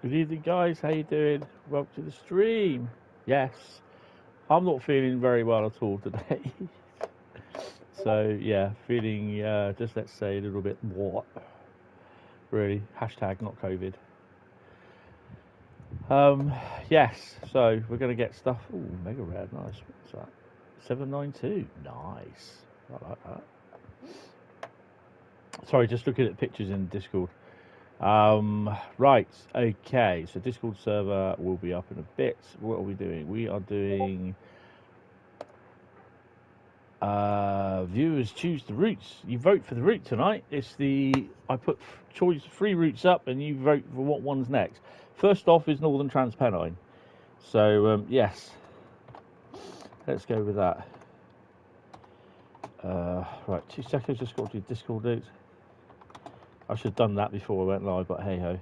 Good evening, guys. How you doing? Welcome to the stream. Yes, I'm not feeling very well at all today. So yeah, feeling just let's say a little bit what really hashtag not COVID. Yes. So we're gonna get stuff. Ooh, mega rare, nice. What's that? 792. Nice. I like that. Sorry, just looking at pictures in Discord. Right, okay, so Discord server will be up in a bit. What are we doing? We are doing viewers choose the routes. You vote for the route tonight. I put choice 3 routes up and you vote for what one's next. First off is Northern Trans Pennine. So yes, let's go with that. Right, 2 seconds, just got to do Discord routes. I should have done that before I went live, but hey ho.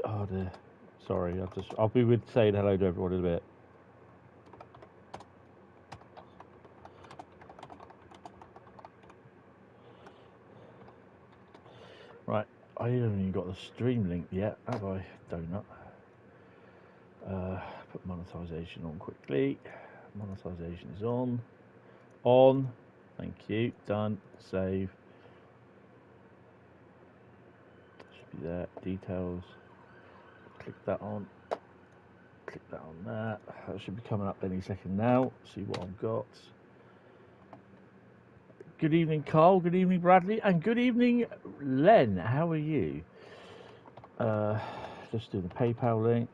Oh dear. Sorry, I'll be with saying hello to everyone in a bit. Right, I haven't even got the stream link yet, have I? Donut. Put monetization on quickly. Monetization is on. On. Thank you. Done. Save. Should be there. Details. Click that on. Click that on that. That should be coming up any second now. See what I've got. Good evening, Carl. Good evening, Bradley. And good evening, Len. How are you? Just do the PayPal link.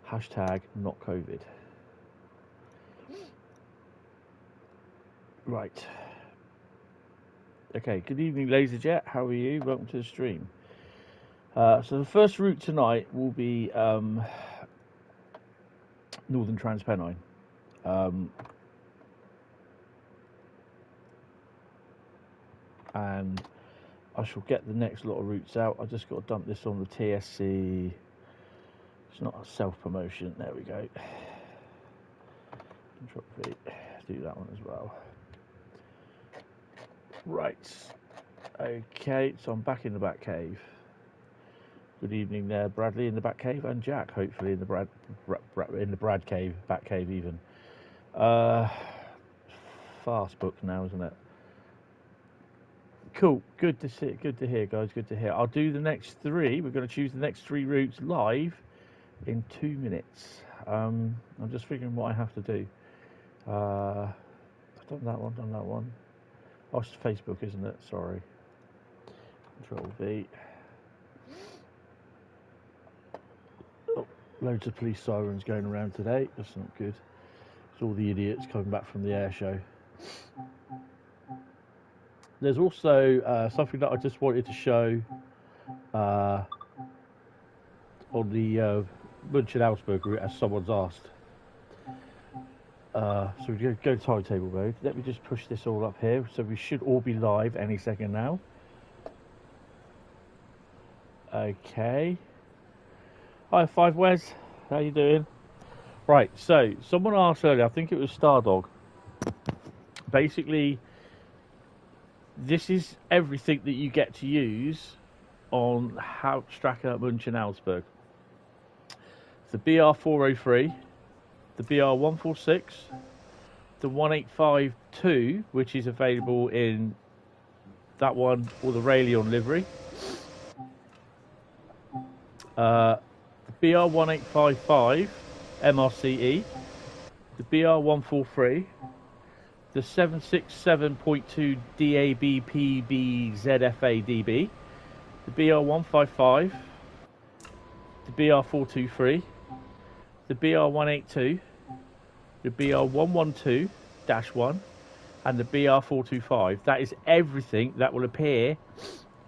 Hashtag not COVID. Right. Okay, good evening, Laserjet. How are you? Welcome to the stream. So the first route tonight will be Northern Trans Pennine. And I shall get the next lot of routes out. I just got to dump this on the TSC. It's not a self-promotion. There we go. Control V. Do that one as well. Right. Okay, so I'm back in the back cave. Good evening there, Bradley in the back cave, and Jack, hopefully in the Brad cave, back cave even. Fast book now, isn't it? Cool. Good to see. Good to hear, guys. Good to hear. I'll do the next 3. We're going to choose the next 3 routes live in 2 minutes. I'm just figuring what I have to do. I've done that one. Done that one. Oh, it's Facebook, isn't it? Sorry. Control V. Oh, loads of police sirens going around today. That's not good. It's all the idiots coming back from the air show. There's also something that I just wanted to show on the München-Augsburg route, as someone's asked. So we go to timetable mode. Let me just push this all up here. So we should all be live any second now. Okay. Hi, 5 Wes. How you doing? Right, so someone asked earlier, I think it was Stardog. Basically, this is everything that you get to use on Hauptstrecke München-Augsburg. The BR403, the BR146, the 1852, which is available in that one, or the Railcam livery. The BR1855 MRCE, the BR143, the 767.2 DAB-PB-ZFA-DB, the BR155, the BR423, the BR182, the BR112-1, and the BR425. That is everything that will appear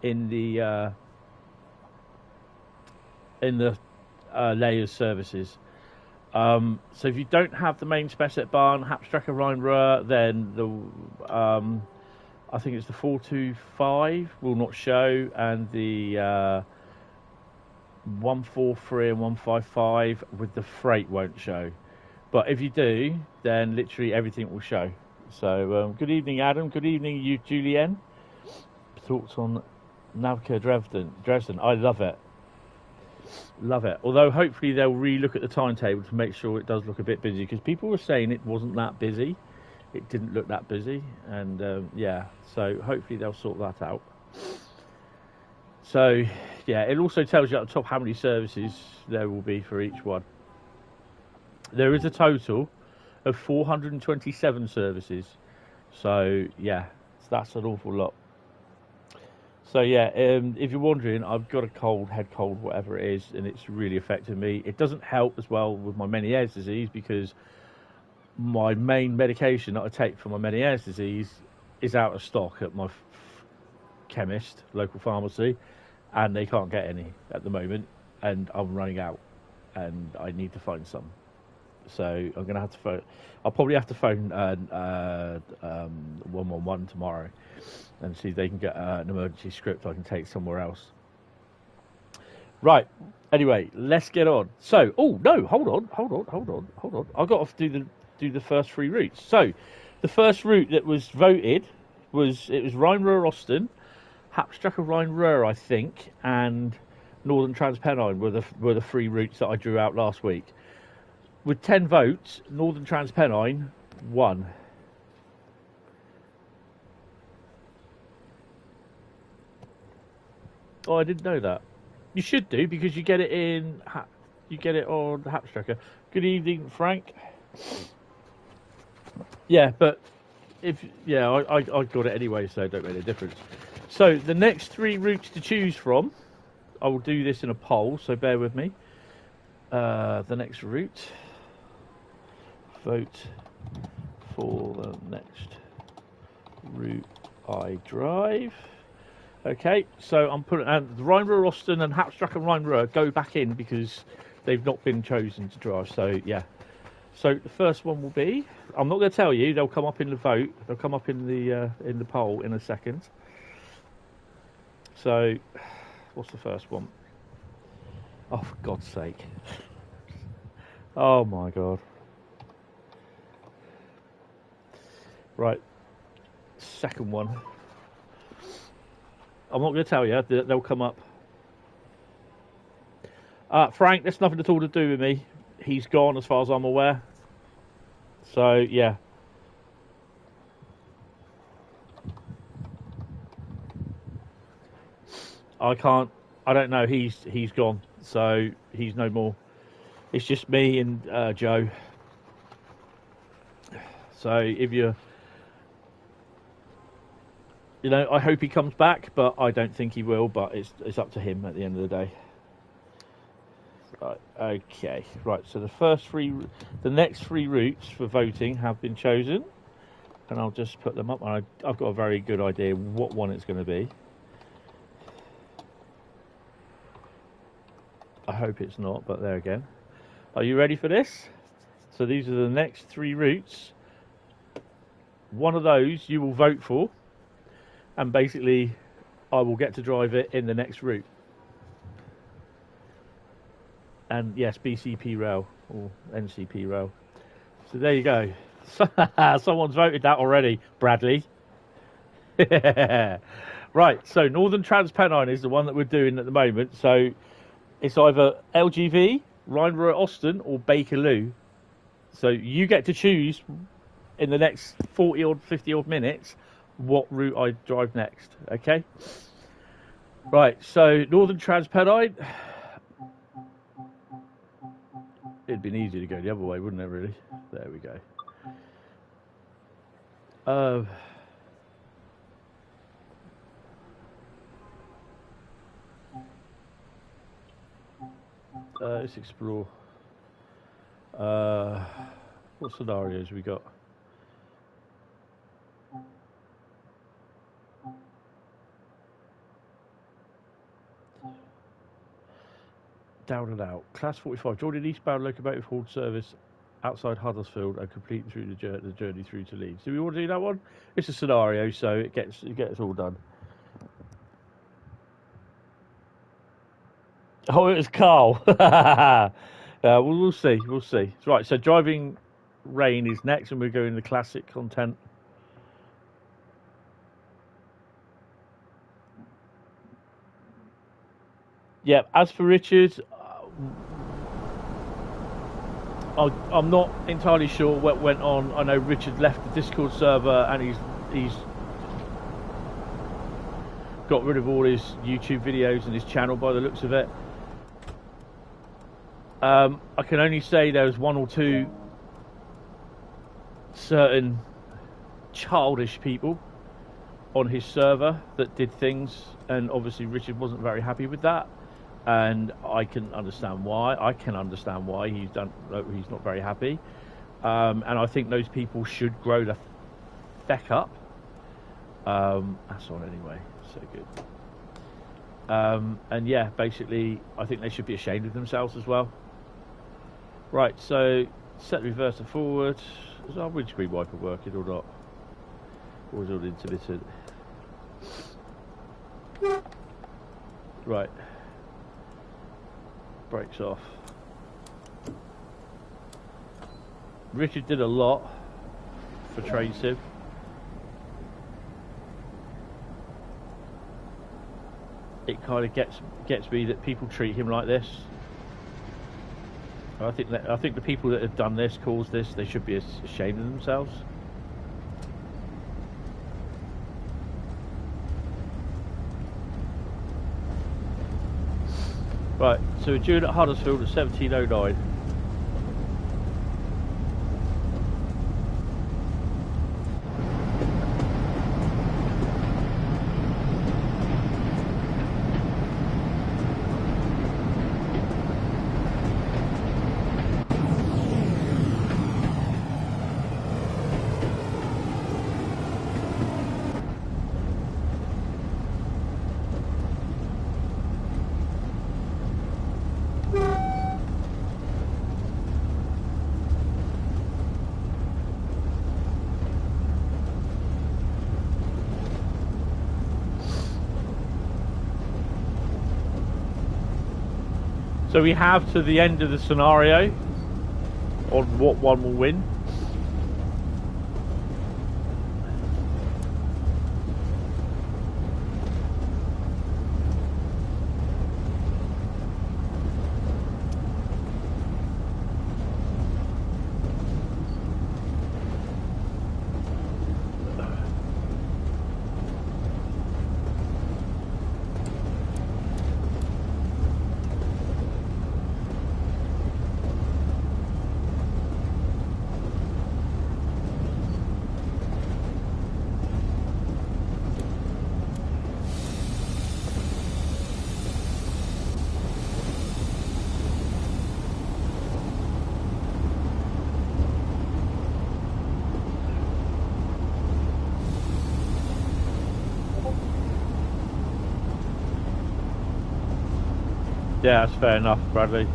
in the layers services. So if you don't have the main spec at Bahn, Hauptstrecke Rhein-Ruhr, then I think it's the 425 will not show, and the 143 and 155 with the freight won't show. But if you do, then literally everything will show. So good evening, Adam. Good evening, you, Julienne. Thoughts on Navka Dresden? I love it. Love it. Although hopefully they'll re-look at the timetable to make sure it does look a bit busy, because people were saying it wasn't that busy. It didn't look that busy, and yeah, so hopefully they'll sort that out. So yeah, it also tells you at the top how many services there will be for each one. There is a total of 427 services, so yeah, that's an awful lot. So yeah, if you're wondering, I've got a head cold, whatever it is, and it's really affecting me. It doesn't help as well with my Meniere's disease, because my main medication that I take for my Meniere's disease is out of stock at my chemist, local pharmacy, and they can't get any at the moment, and I'm running out, and I need to find some. So I'm going to have to phone. I'll probably have to phone 111 tomorrow and see if they can get an emergency script I can take somewhere else. Right. Anyway, let's get on. So, oh no, hold on. I've got to do the first three routes. So, the first route that was voted was Rhein-Ruhr Osten, Hauptstrecke Rhein-Ruhr, I think, and Northern Trans Pennine were the three routes that I drew out last week. With 10 votes, Northern Trans Pennine won. Oh, I didn't know that. You should do, because you get it on the Hauptstrecke. Good evening, Frank. Yeah, but I got it anyway, so it don't make a difference. So the next three routes to choose from, I will do this in a poll, so bear with me. The next route. Vote for the next route I drive. Okay, so I'm putting the Rhein-Ruhr Osten and Hauptstrecke Rhein-Ruhr go back in because they've not been chosen to drive. So yeah, so the first one will be. I'm not going to tell you. They'll come up in the vote. They'll come up in the poll in a second. So, what's the first one? Oh, for God's sake! Oh my God! Right, second one. I'm not going to tell you. They'll come up. Frank, that's nothing at all to do with me. He's gone, as far as I'm aware. So yeah. I don't know. He's gone. So he's no more. It's just me and Joe. So if I hope he comes back, but I don't think he will. But it's up to him at the end of the day. Right. Okay. Right. So the next three routes for voting have been chosen, and I'll just put them up. And I've got a very good idea what one it's going to be. I hope it's not, but there again. Are you ready for this? So these are the next three routes. One of those you will vote for, and basically I will get to drive it in the next route. And yes, BCP rail or NCP rail. So there you go. Someone's voted that already, Bradley. Right, so Northern Trans Pennine is the one that we're doing at the moment. So it's either LGV, Rhein-Ruhr Osten, or Bakerloo. So you get to choose in the next 40 or 50 odd minutes what route I drive next. Okay? Right, so Northern Trans Pennine. It'd been easy to go the other way, wouldn't it, really? There we go. Let's explore. What scenarios we got? Down and out. Class 45. Joining eastbound locomotive hauled service outside Huddersfield and complete through the journey through to Leeds. Do we want to do that one? It's a scenario, so it gets all done. Oh, it was Carl. We'll see. We'll see. Right, so driving rain is next, and we're going the classic content. Yeah, as for Richard, I'm not entirely sure what went on. I know Richard left the Discord server, and he's got rid of all his YouTube videos and his channel by the looks of it. I can only say there was one or two certain childish people on his server that did things, and obviously Richard wasn't very happy with that, and I can understand why. He's not very happy, and I think those people should grow the feck up. That's on anyway, so good. And yeah, basically I think they should be ashamed of themselves as well. Right, so set the reverser forward. Is our windscreen wiper working or not? Or is it all intermittent? Right. Brakes off. Richard did a lot for Train Sim. It kind of gets me that people treat him like this. I think the people that have done this, caused this, they should be ashamed of themselves. Right, so we're due at Huddersfield at 17:09. So we have to the end of the scenario on what one will win. Yeah, that's fair enough, Bradley.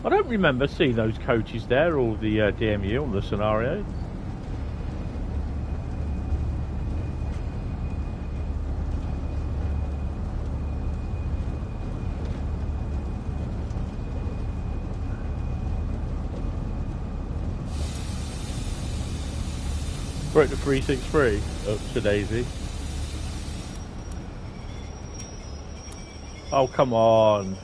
I don't remember seeing those coaches there, or the DMU on the scenario. Broke the 363 up to Daisy. Oh, come on.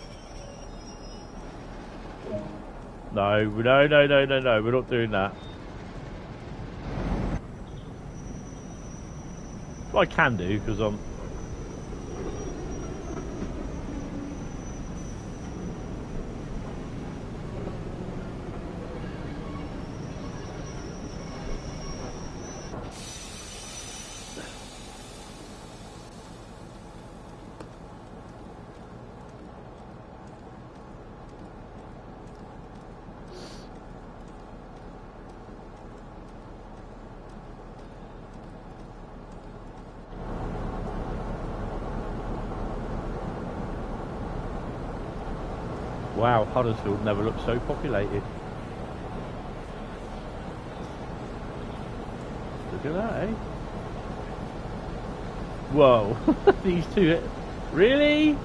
No, we're not doing that. Well, I can do, because I'm... Wow, Huddersfield never looked so populated. Look at that, eh? Whoa, these two, really?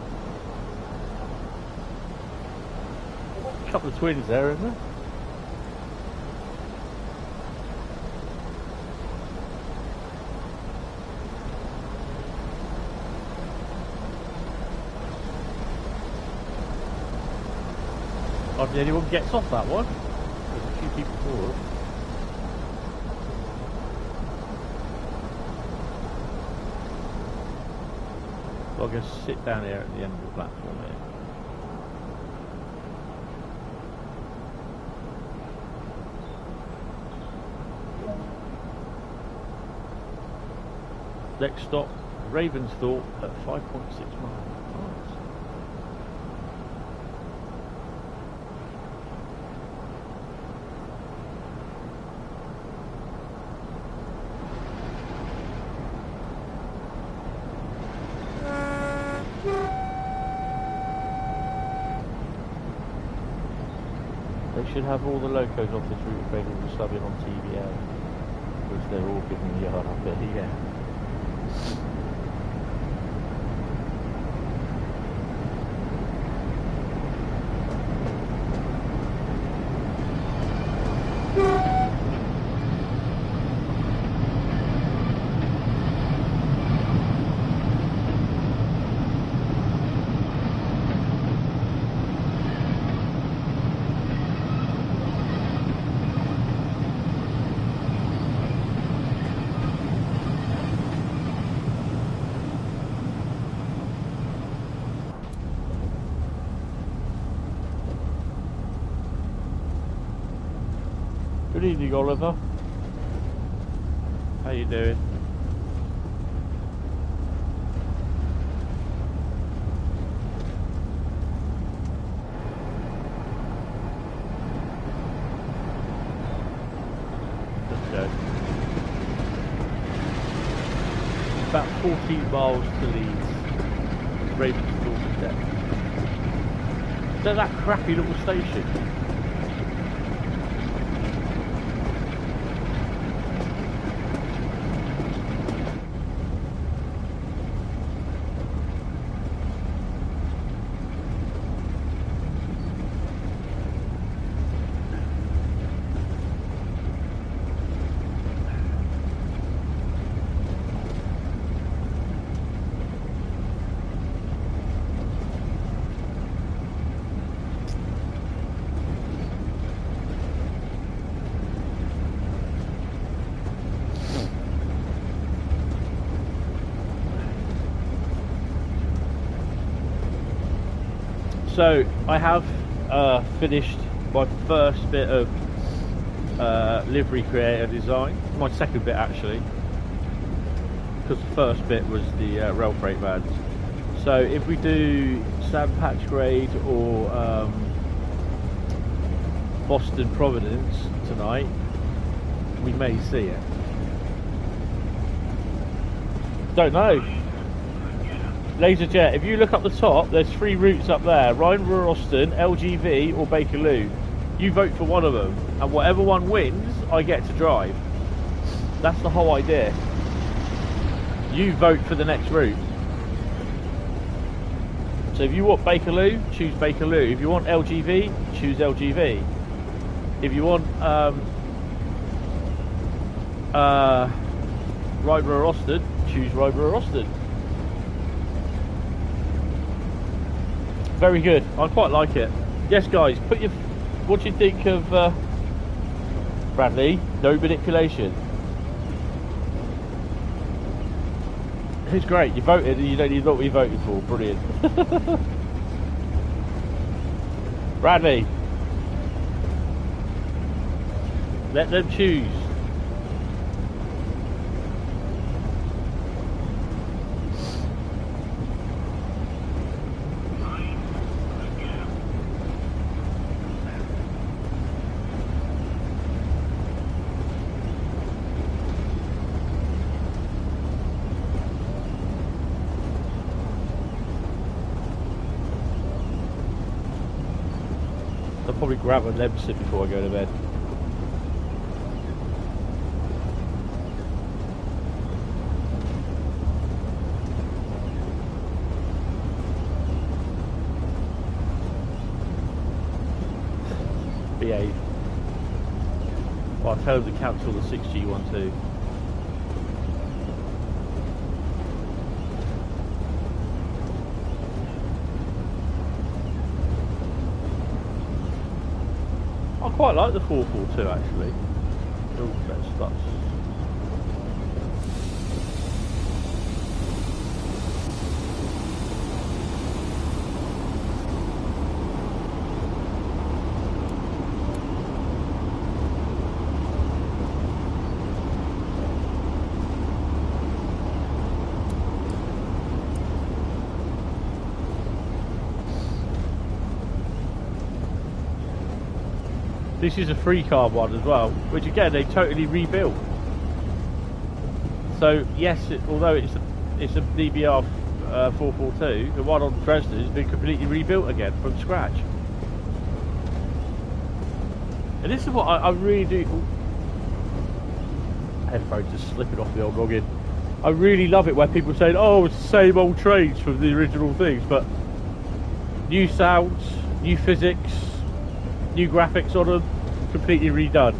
A couple of twins there, isn't there? Hardly anyone gets off that one. There's a few people forward. So I'll just sit down here at the end of the platform here. Next stop, Ravensthorpe at 5.6 miles. Should have all the locos off this route available to sub in on TBL, which they're all giving the yard up there, yeah. Good evening, Oliver. How you doing? Let's go. About 14 miles to Leeds. Ravensthorpe Depth. So that crappy little station. So I have finished my first bit of livery creator design, my second bit actually, because the first bit was the rail freight vans. So if we do sand patch grade or Boston Providence tonight, we may see it. Don't know. Laserjet, if you look up the top, there's 3 routes up there: Rhein-Ruhr Eight, LGV or Bakerloo. You vote for one of them, and whatever one wins, I get to drive. That's the whole idea. You vote for the next route. So if you want Bakerloo, choose Bakerloo. If you want LGV, choose LGV. If you want Rhein-Ruhr Eight, choose Rhein-Ruhr Eight. Very good. I quite like it. Yes, guys. Put your. What do you think of Bradley? No manipulation. It's great. You voted, and you don't even know what you voted for. Brilliant. Bradley, let them choose. probably grab a Lemsip before I go to bed. Behave. Well, I'll tell them to cancel the 6G one too. I quite like the 442 actually. Oh, that's stuff. This is a free car one as well, which again they totally rebuilt. So yes, although it's a DBR 442, the one on Dresden has been completely rebuilt again from scratch. And this is what I really do. Headphones just slipping off the old login. I really love it where people say, "Oh, it's the same old trains from the original things," but new sounds, new physics, new graphics on them, completely redone.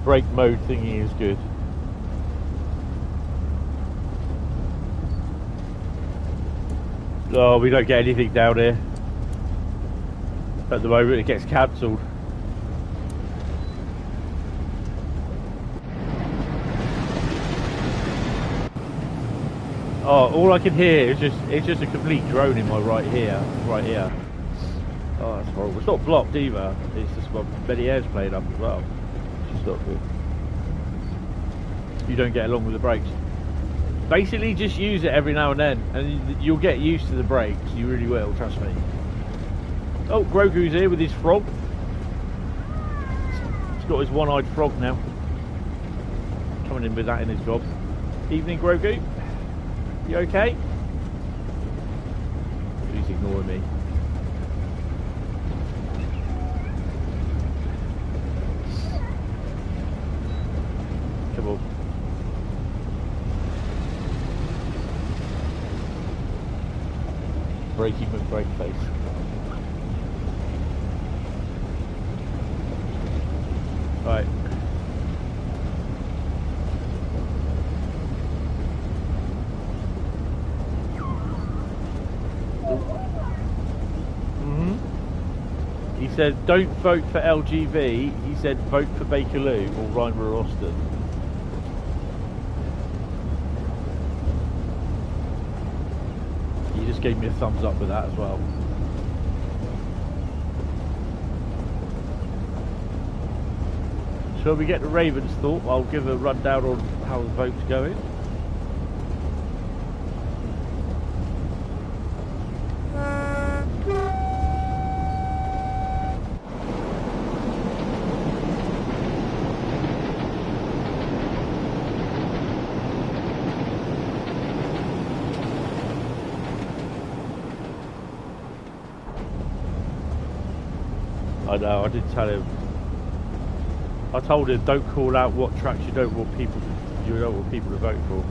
Brake mode thingy is good. Oh, we don't get anything down here. At the moment it gets cancelled. Oh, all I can hear is just a complete drone in my right here. Oh, that's horrible. It's not blocked either. It's just got many airs playing up as well. Not good. You don't get along with the brakes. Basically just use it every now and then and you'll get used to the brakes. You really will, trust me. Oh, Grogu's here with his frog. He's got his one-eyed frog now. Coming in with that in his job. Evening, Grogu. You okay? He's ignoring me. Come on. Braking with brake face. Right. He said, don't vote for LGV. He said, vote for Bakerloo or Rhein-Ruhr Austin. He just gave me a thumbs up with that as well. Shall we get to Raven's thought? I'll give a rundown on how the vote's going. I know, I did tell him. I told him don't call out what tracks you don't want people to vote for.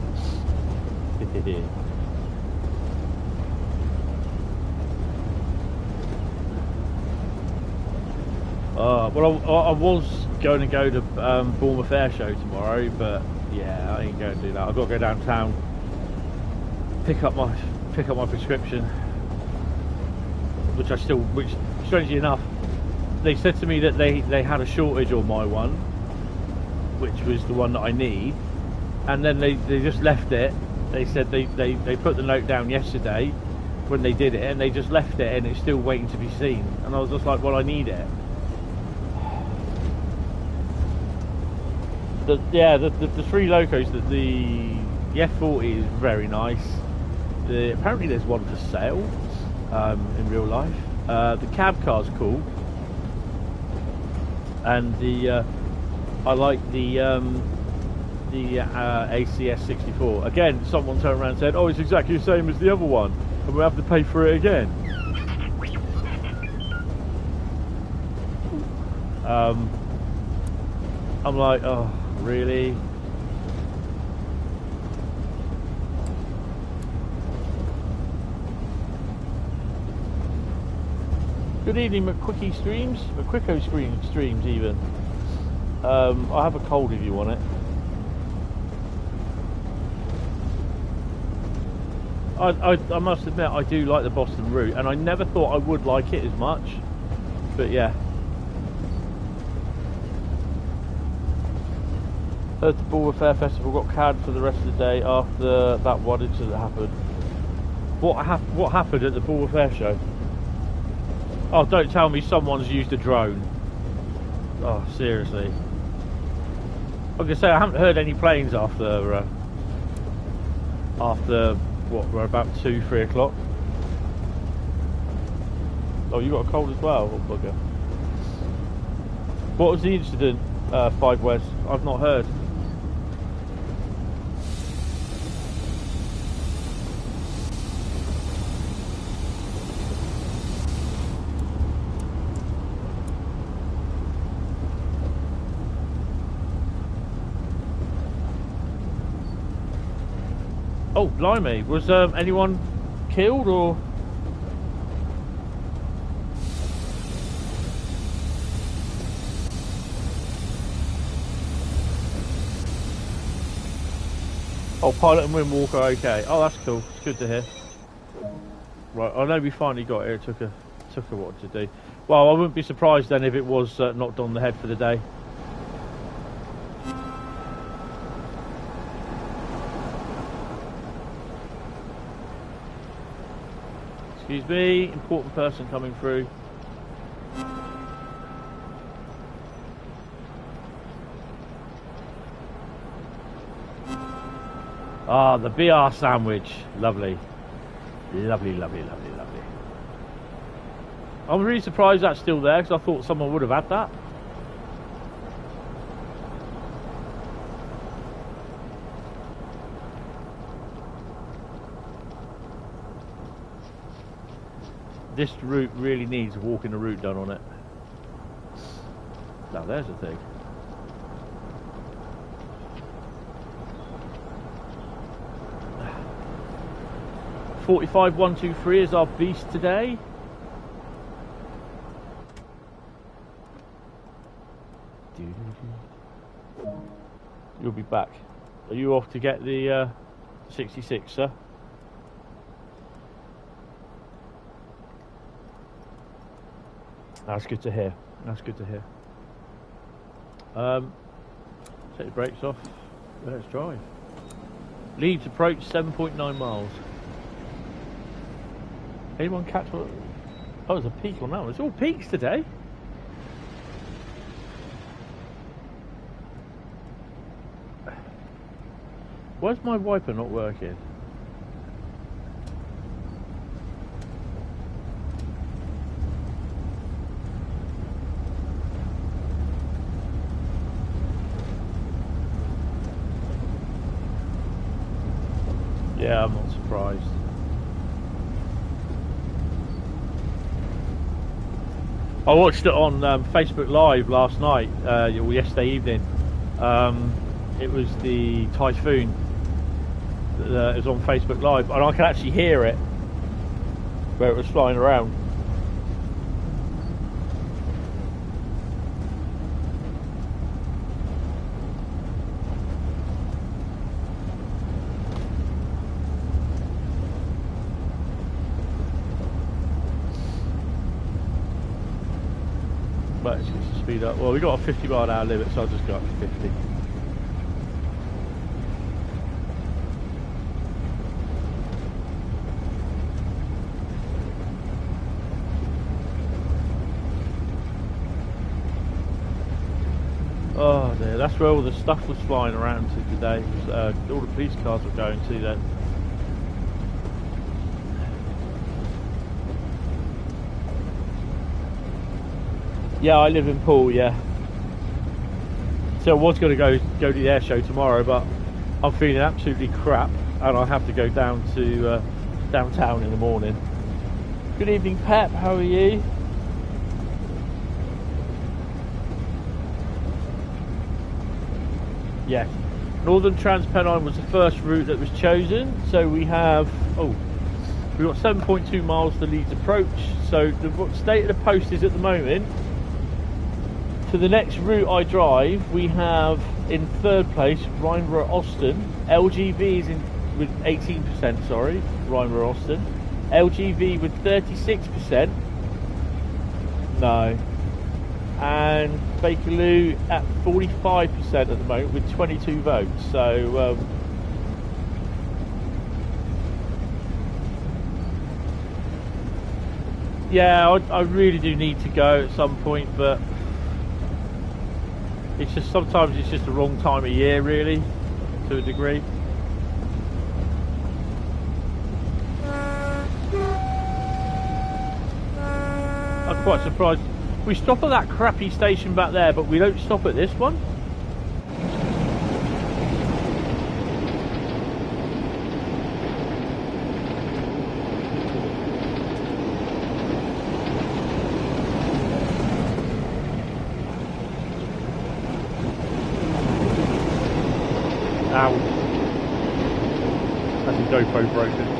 Well, I was going to go to Bournemouth Air Show tomorrow, but yeah, I ain't going to do that. I've got to go downtown, pick up my prescription, which strangely enough, they said to me that they had a shortage on my one, which was the one that I need, and then they just left it, they said they put the note down yesterday when they did it, and they just left it, and it's still waiting to be seen. And I was just like, well, I need it. The 3 locos, the F40 is very nice. Apparently there's one for sale in real life. The cab car's cool, and I like the ACS 64. Again, someone turned around and said, "Oh, it's exactly the same as the other one, and we have to pay for it again." I'm like, oh, really? Good evening, McQuickie Streams, McQuicko Streams even. I have a cold if you want it. I must admit, I do like the Boston route, and I never thought I would like it as much, but yeah. Heard the Bull Fair Festival got canned for the rest of the day after that one incident happened. What happened at the Bull Fair show? Oh, don't tell me someone's used a drone. Oh, seriously. I was gonna say, I haven't heard any planes after what, we're about 2-3 o'clock. Oh, you got a cold as well? Oh, bugger. What was the incident, 5 West? I've not heard. Oh, blimey. Was anyone killed or? Oh, Pilot and Windwalker, okay. Oh, that's cool. It's good to hear. Right, I know we finally got here. It took a while to do. Well, I wouldn't be surprised then if it was knocked on the head for the day. Excuse me, important person coming through. Ah, the BR sandwich. Lovely. Lovely, lovely, lovely, lovely. I'm really surprised that's still there, because I thought someone would have had that. This route really needs walking the route done on it. Now there's the thing. $45,123 is our beast today. You'll be back. Are you off to get the 66, sir? That's good to hear. That's good to hear. Take the brakes off. Let's drive. Leeds approach 7.9 miles. Anyone catch what? Oh, there's a peak on that one. It's all peaks today. Why's my wiper not working? Yeah, I'm not surprised. I watched it on Facebook Live last night, or yesterday evening. It was the typhoon that was on Facebook Live, and I can actually hear it where it was flying around. But it's just to speed up. Well, we got a 50-mile-an-hour limit, so I'll just go up to 50. that's where all the stuff was flying around to today. All the police cars were going to then. Yeah, I live in Poole, yeah. So I was going to go to the air show tomorrow, but I'm feeling absolutely crap, and I have to go down to downtown in the morning. Good evening, Pep. How are you? Yes, Northern Trans Pennine was the first route that was chosen. So we have we've got 7.2 miles to Leeds approach. So the state of the post is at the moment. For the next route I drive, we have in third place Rhein-Ruhr Austin. LGV is in with 18%. Sorry, Rhein-Ruhr Austin. LGV with 36%. No. And Bakerloo at 45% at the moment with 22 votes. So yeah, I really do need to go at some point, but it's just sometimes it's just the wrong time of year, really, to a degree. I'm quite surprised. We stop at that crappy station back there, but we don't stop at this one. Ow. That's a GoPro broken.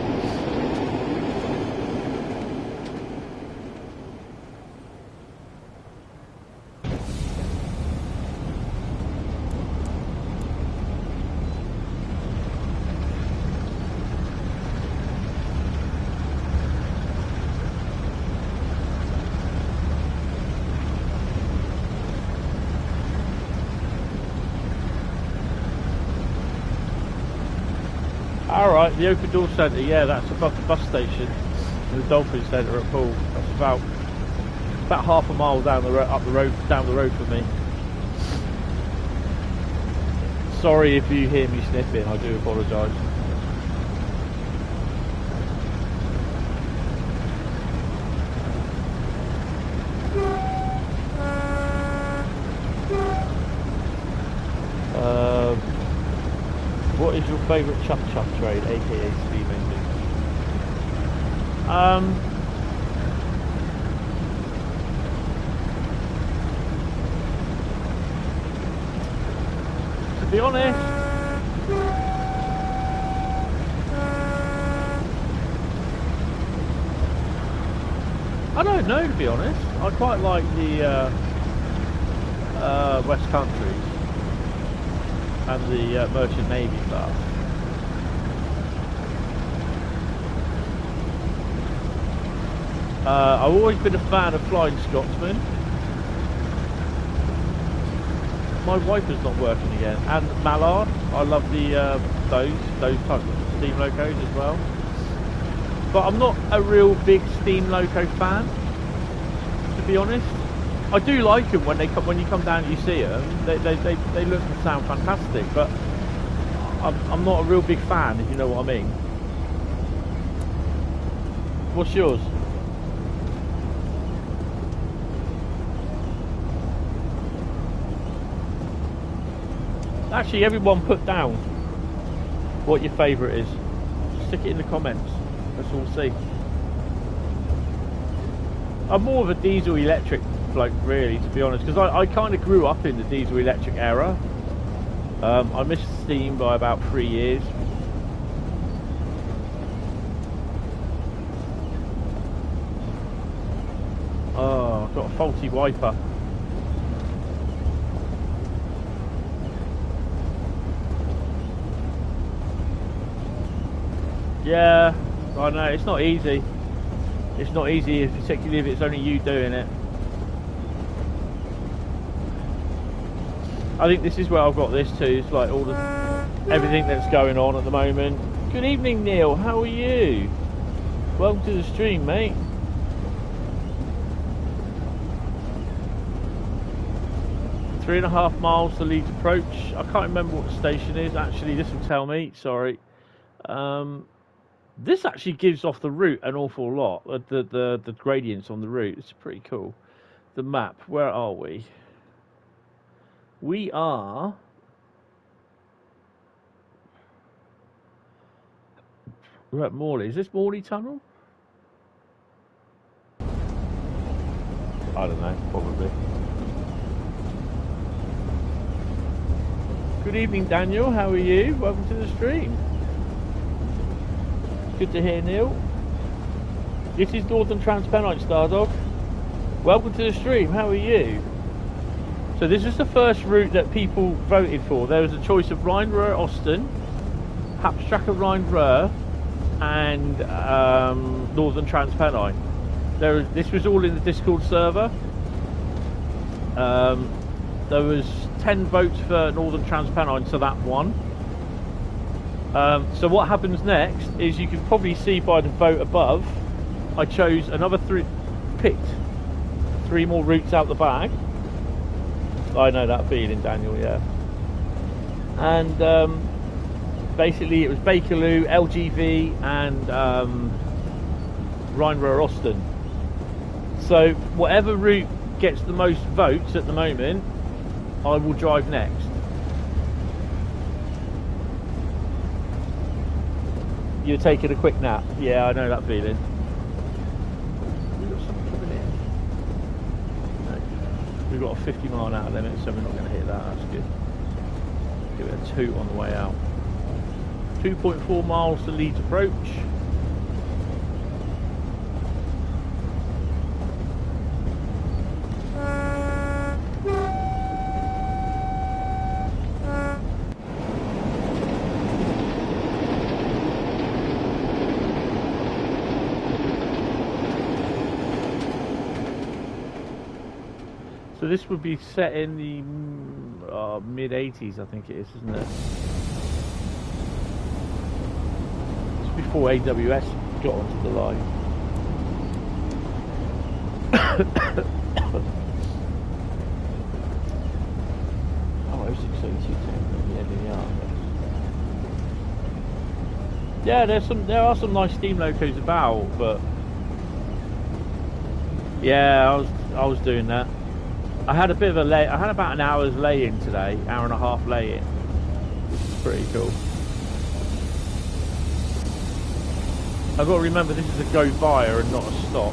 Alright, the Open Door Centre, yeah, that's above the bus station, the Dolphin Centre at Poole. That's about half a mile down the road from me. Sorry if you hear me sniffing, I do apologise. What is your favourite chuff trade, aka steam engine? To be honest, I don't know, to be honest. I quite like the West Countries and the Merchant Navy class. I've always been a fan of Flying Scotsman. My wiper's not working again. And Mallard, I love the those types of steam locos as well. But I'm not a real big steam loco fan, to be honest. I do like them when you come down and you see them. They look and sound fantastic, but I'm not a real big fan, if you know what I mean. What's yours? Actually, everyone put down what your favourite is. Stick it in the comments. Let's all see. I'm more of a diesel electric bloke, really, to be honest, because I kind of grew up in the diesel electric era. I missed steam by about 3 years. Oh, I've got a faulty wiper. Yeah, I know, it's not easy. It's not easy, particularly if it's only you doing it. I think this is where I've got this too. It's like everything that's going on at the moment. Good evening, Neil. How are you? Welcome to the stream, mate. 3.5 miles to Leeds approach. I can't remember what the station is. Actually, this will tell me. Sorry. This actually gives off the route an awful lot. The gradients on the route. It's pretty cool. The map. Where are we? We are. We're at Morley. Is this Morley Tunnel? I don't know. Probably. Good evening, Daniel. How are you? Welcome to the stream. Good to hear, Neil. This is Northern Trans Pennine, Stardog. Welcome to the stream. How are you? So this is the first route that people voted for. There was a choice of Rhein-Ruhr Osten, Hauptstrecke Rhein-Ruhr, and Northern Trans Pennine. This was all in the Discord server. There was 10 votes for Northern Trans Pennine, so that won. So what happens next is, you can probably see by the vote above, I chose another picked 3 more routes out the bag. I know that feeling, Daniel, yeah. And basically it was Bakerloo, LGV and Rhein-Ruhr Osten. So whatever route gets the most votes at the moment, I will drive next. You're taking a quick nap. Yeah, I know that feeling. We've got something coming in. No. We've got a 50-mile-an-hour limit, so we're not going to hit that. That's good. Give it a toot on the way out. 2.4 miles to Leeds approach. So this would be set in the mid-80s, I think it is, isn't it? It's before AWS got onto the line. Oh, 068210. Yeah, there are some nice steam locos about, but yeah, I was doing that. I had a bit of a lay. I had about an hour's lay-in today, hour and a half lay-in, which is pretty cool. I've got to remember this is a go via and not a stop.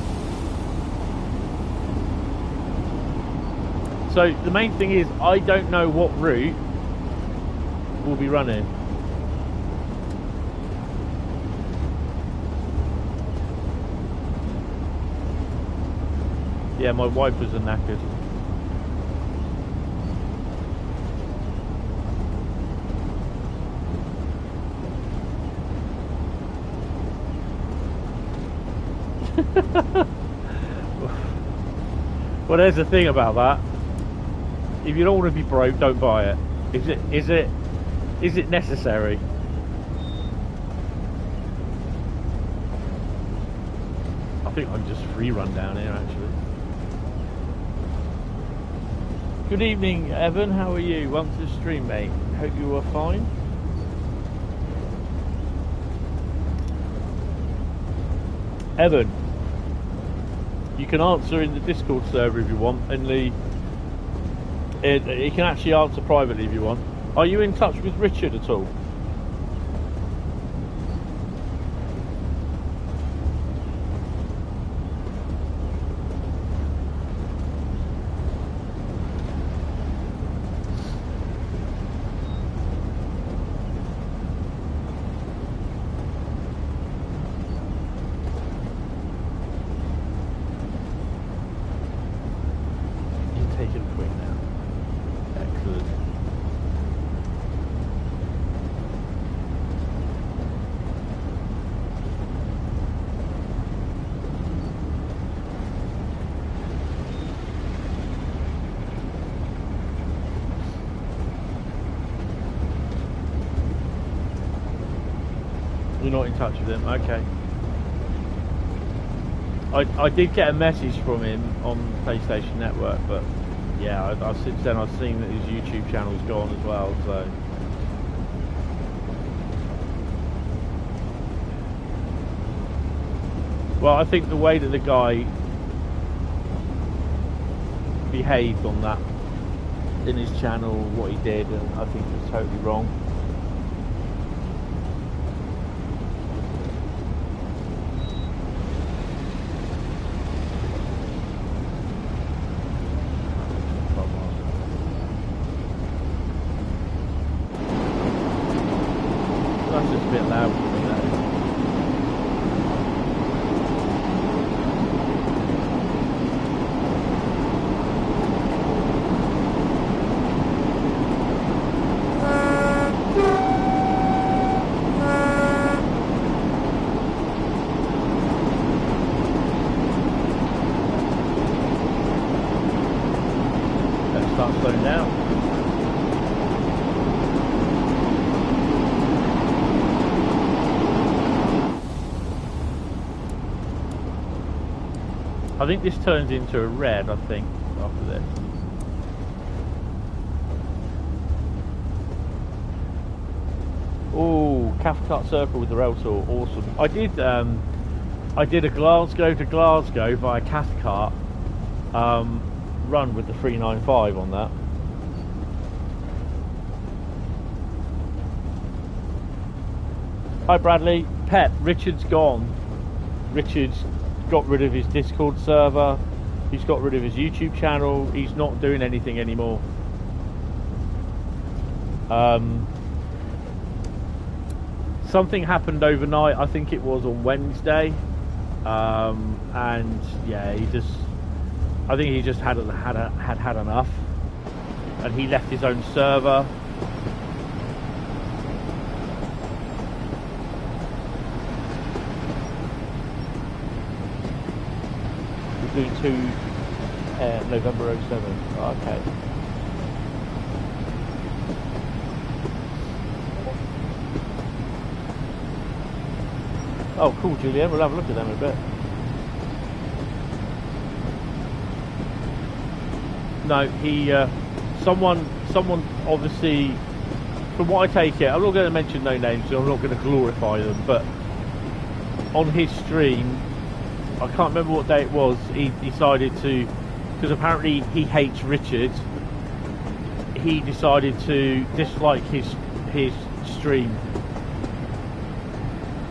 So the main thing is, I don't know what route we'll be running. Yeah, my wipers are knackered. Well, there's the thing about that. If you don't want to be broke, don't buy it. Is it necessary? I think I can just free run down here, actually. Good evening, Evan. How are you? Welcome to the stream, mate. Hope you are fine. Evan, you can answer in the Discord server if you want, and you can actually answer privately if you want. Are you in touch with Richard at all? Not in touch with him. Okay. I did get a message from him on PlayStation Network, but yeah, since then I've seen that his YouTube channel's gone as well, so. Well, I think the way that the guy behaved on that, in his channel, what he did, and I think it was totally wrong. That's just a bit loud for me, that is. I think this turns into a red, I think, after this. Oh, Cathcart Circle with the rail tour, awesome. I did a Glasgow to Glasgow via Cathcart run with the 395 on that. Hi Bradley, Pep, Richard's gone. Richard's got rid of his Discord server, he's got rid of his YouTube channel, he's not doing anything anymore. Something happened overnight, I think it was on Wednesday, and yeah, I think he just had enough, and he left his own server. Doing to November 07. Oh, okay. Oh, cool, Julian. We'll have a look at them in a bit. No, he. Someone obviously. From what I take it, I'm not going to mention no names, so I'm not going to glorify them. But on his stream, I can't remember what day it was, he decided to, because apparently he hates Richard, he decided to dislike his stream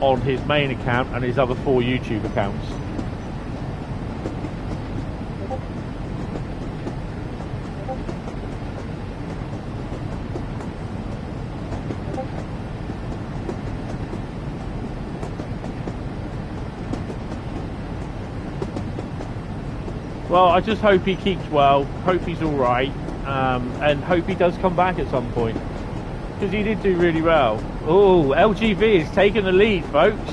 on his main account and his other 4 YouTube accounts. Well, I just hope he keeps well, hope he's alright, and hope he does come back at some point. Because he did do really well. Oh, LGV is taking the lead, folks.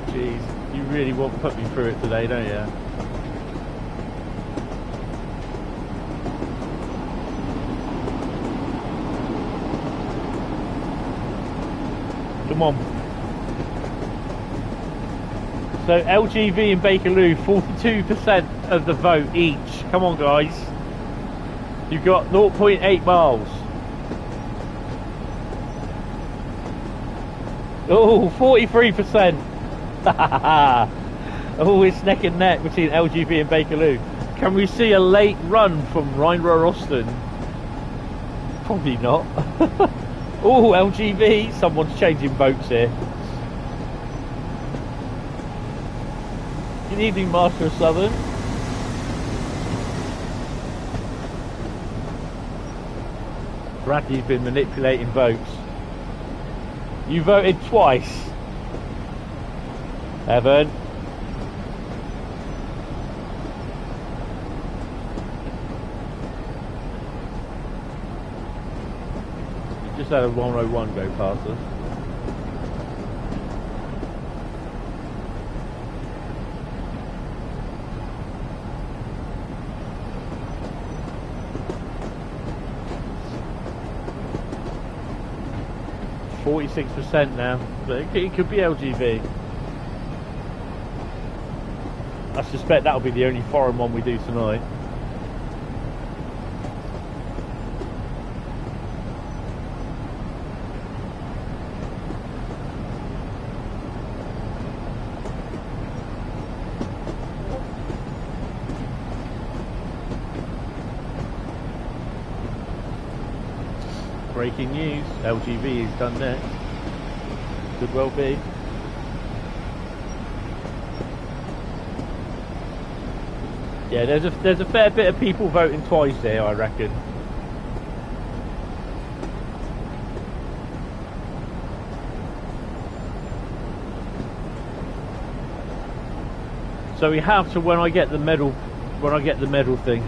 Jeez, you really want to put me through it today, don't you? Come on. So LGV and Bakerloo, 42% of the vote each. Come on, guys. You've got 0.8 miles. Oh, 43%. Oh, it's neck and neck between LGV and Bakerloo. Can we see a late run from Rhein-Ruhr Osten? Probably not. Oh, LGV. Someone's changing votes here. Good evening, Master of Southern. Bradley's been manipulating votes. You voted twice. Evan. Just had a 101 go past us. %, now, but it could be LGV. I suspect that'll be the only foreign one we do tonight. breaking news. LGV is done next. Could well be. Yeah, there's a fair bit of people voting twice there, I reckon. So we have to when I get the medal thing.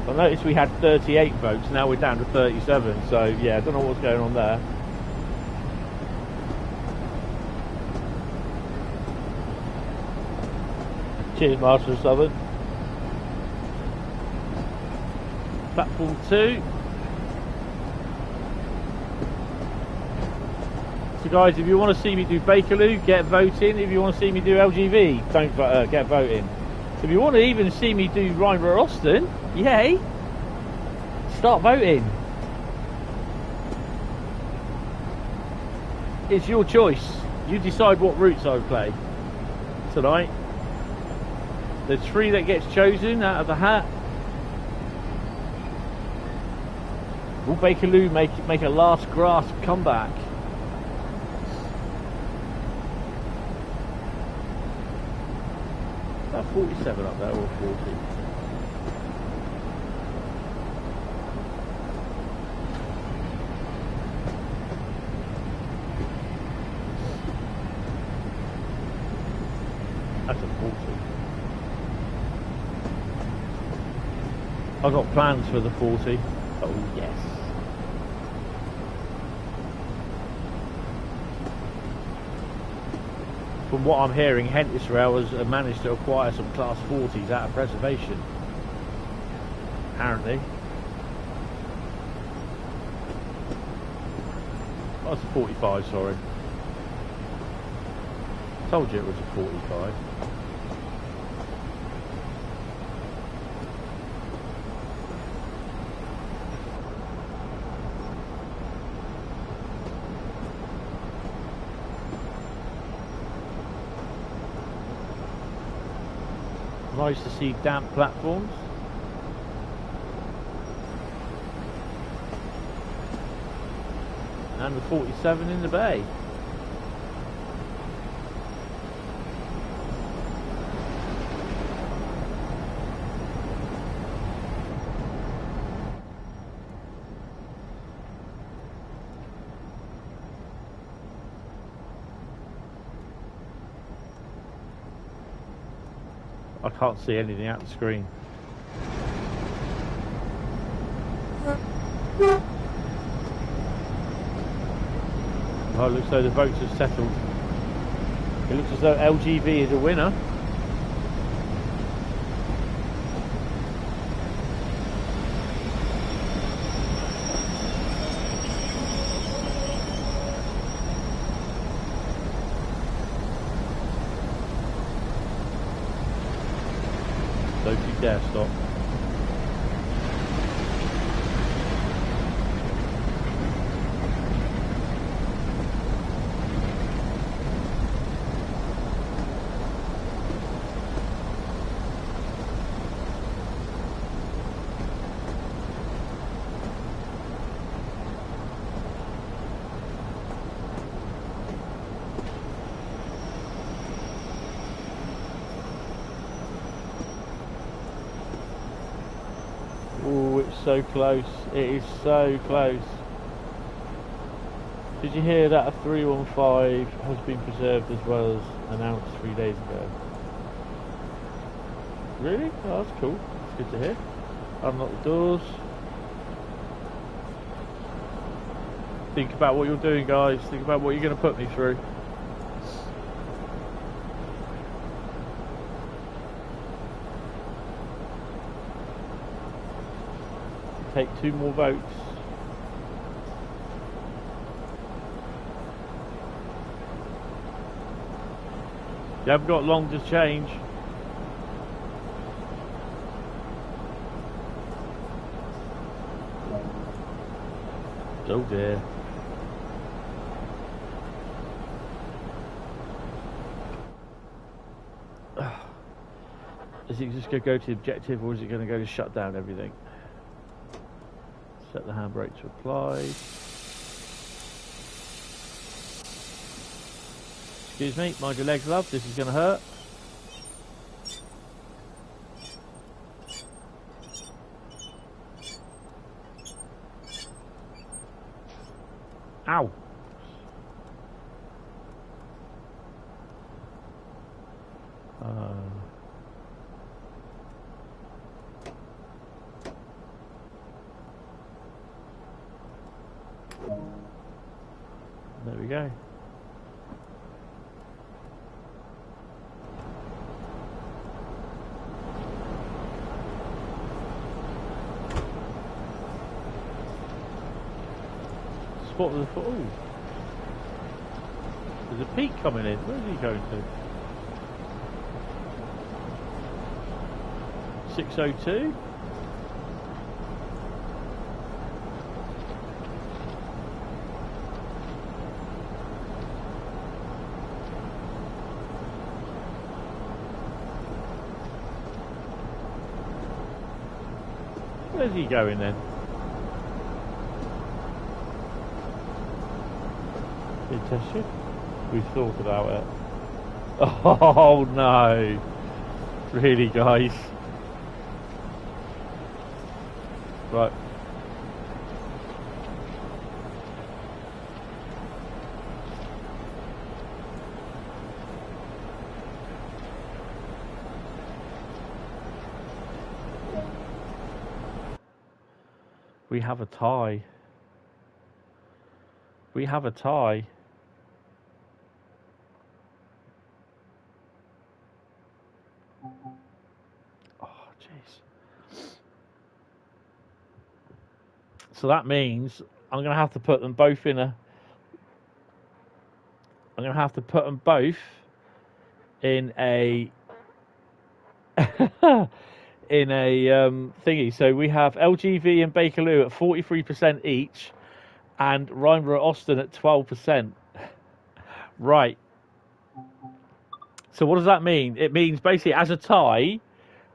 I noticed we had 38 votes, now we're down to 37, so yeah, I don't know what's going on there. Cheers, Master Southern. Platform 2. So guys, if you want to see me do Bakerloo, get voting. If you want to see me do LGV, don't get voting. If you want to even see me do Rhein-Ruhr Austin, yay, start voting. It's your choice. You decide what routes I play tonight. There's 3 that gets chosen out of the hat. Will Bakerloo make a last grasp comeback? About 47 up there, or 40. That's a 40. I've got plans for the 40. Oh yes. From what I'm hearing, Hentis Rail has managed to acquire some Class 40s out of preservation. Apparently. Oh, it's a 45, sorry. Told you it was a 45. Nice to see damp platforms. And the 47 in the bay. I can't see anything out the screen. Oh, it looks as though the votes have settled. It looks as though LGV is a winner. Don't you dare stop. So close, it is so close. Did you hear that a 315 has been preserved as well as announced 3 days ago? Really? Oh, that's cool, that's good to hear. Unlock the doors. Think about what you're doing, guys, think about what you're going to put me through. Take 2 more votes. You haven't got long to change. Oh dear. Is it just going to go to the objective, or is it going to go to shut down everything? Set the handbrake to apply. Excuse me, mind your legs, love. This is going to hurt. Ow! There we go. Spot of the foot. Ooh. There's a peak coming in. Where is he going to? 602. Where's he going then? Test. We've thought about it. Oh no! Really, guys? Right. We have a tie. We have a tie. Oh, jeez. So that means I'm going to have to put them both in a... I'm going to have to put them both in a... in a thingy. So we have LGV and Bakerloo at 43% each, and Rhein-Ruhr Austin at 12%. Right. So what does that mean? It means basically as a tie,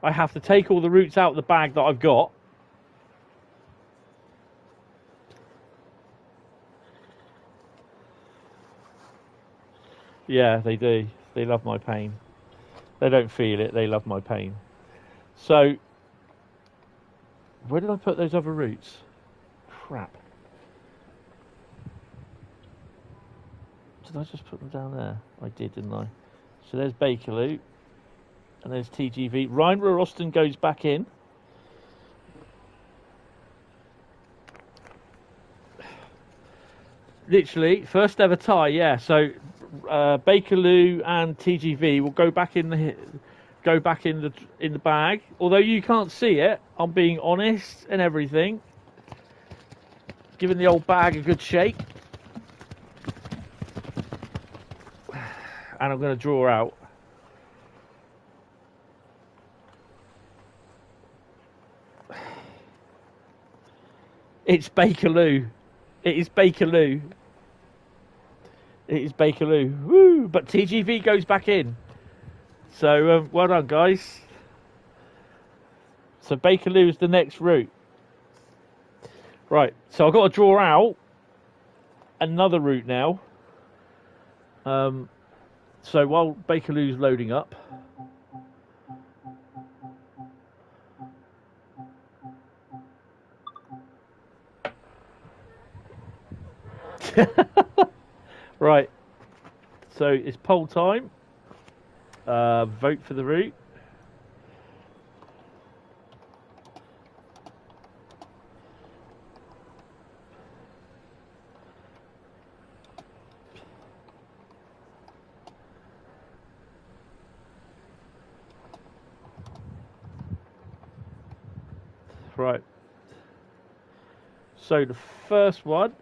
I have to take all the routes out of the bag that I've got. Yeah, they do. They love my pain. They don't feel it. They love my pain. So, where did I put those other routes? Crap. Did I just put them down there? I did, didn't I? So there's Bakerloo, and there's TGV. Rhein-Ruhr Austin goes back in. Literally, first ever tie, yeah. So Bakerloo and TGV will go back in the bag. Although you can't see it, I'm being honest and everything. Giving the old bag a good shake. And I'm going to draw out. It's Bakerloo. It is Bakerloo. It is Bakerloo. Woo! But TGV goes back in. So, well done, guys. So Bakerloo is the next route. Right, so I've got to draw out another route now. So while Bakerloo's loading up, right, so it's poll time. Vote for the route. Right. So the first one,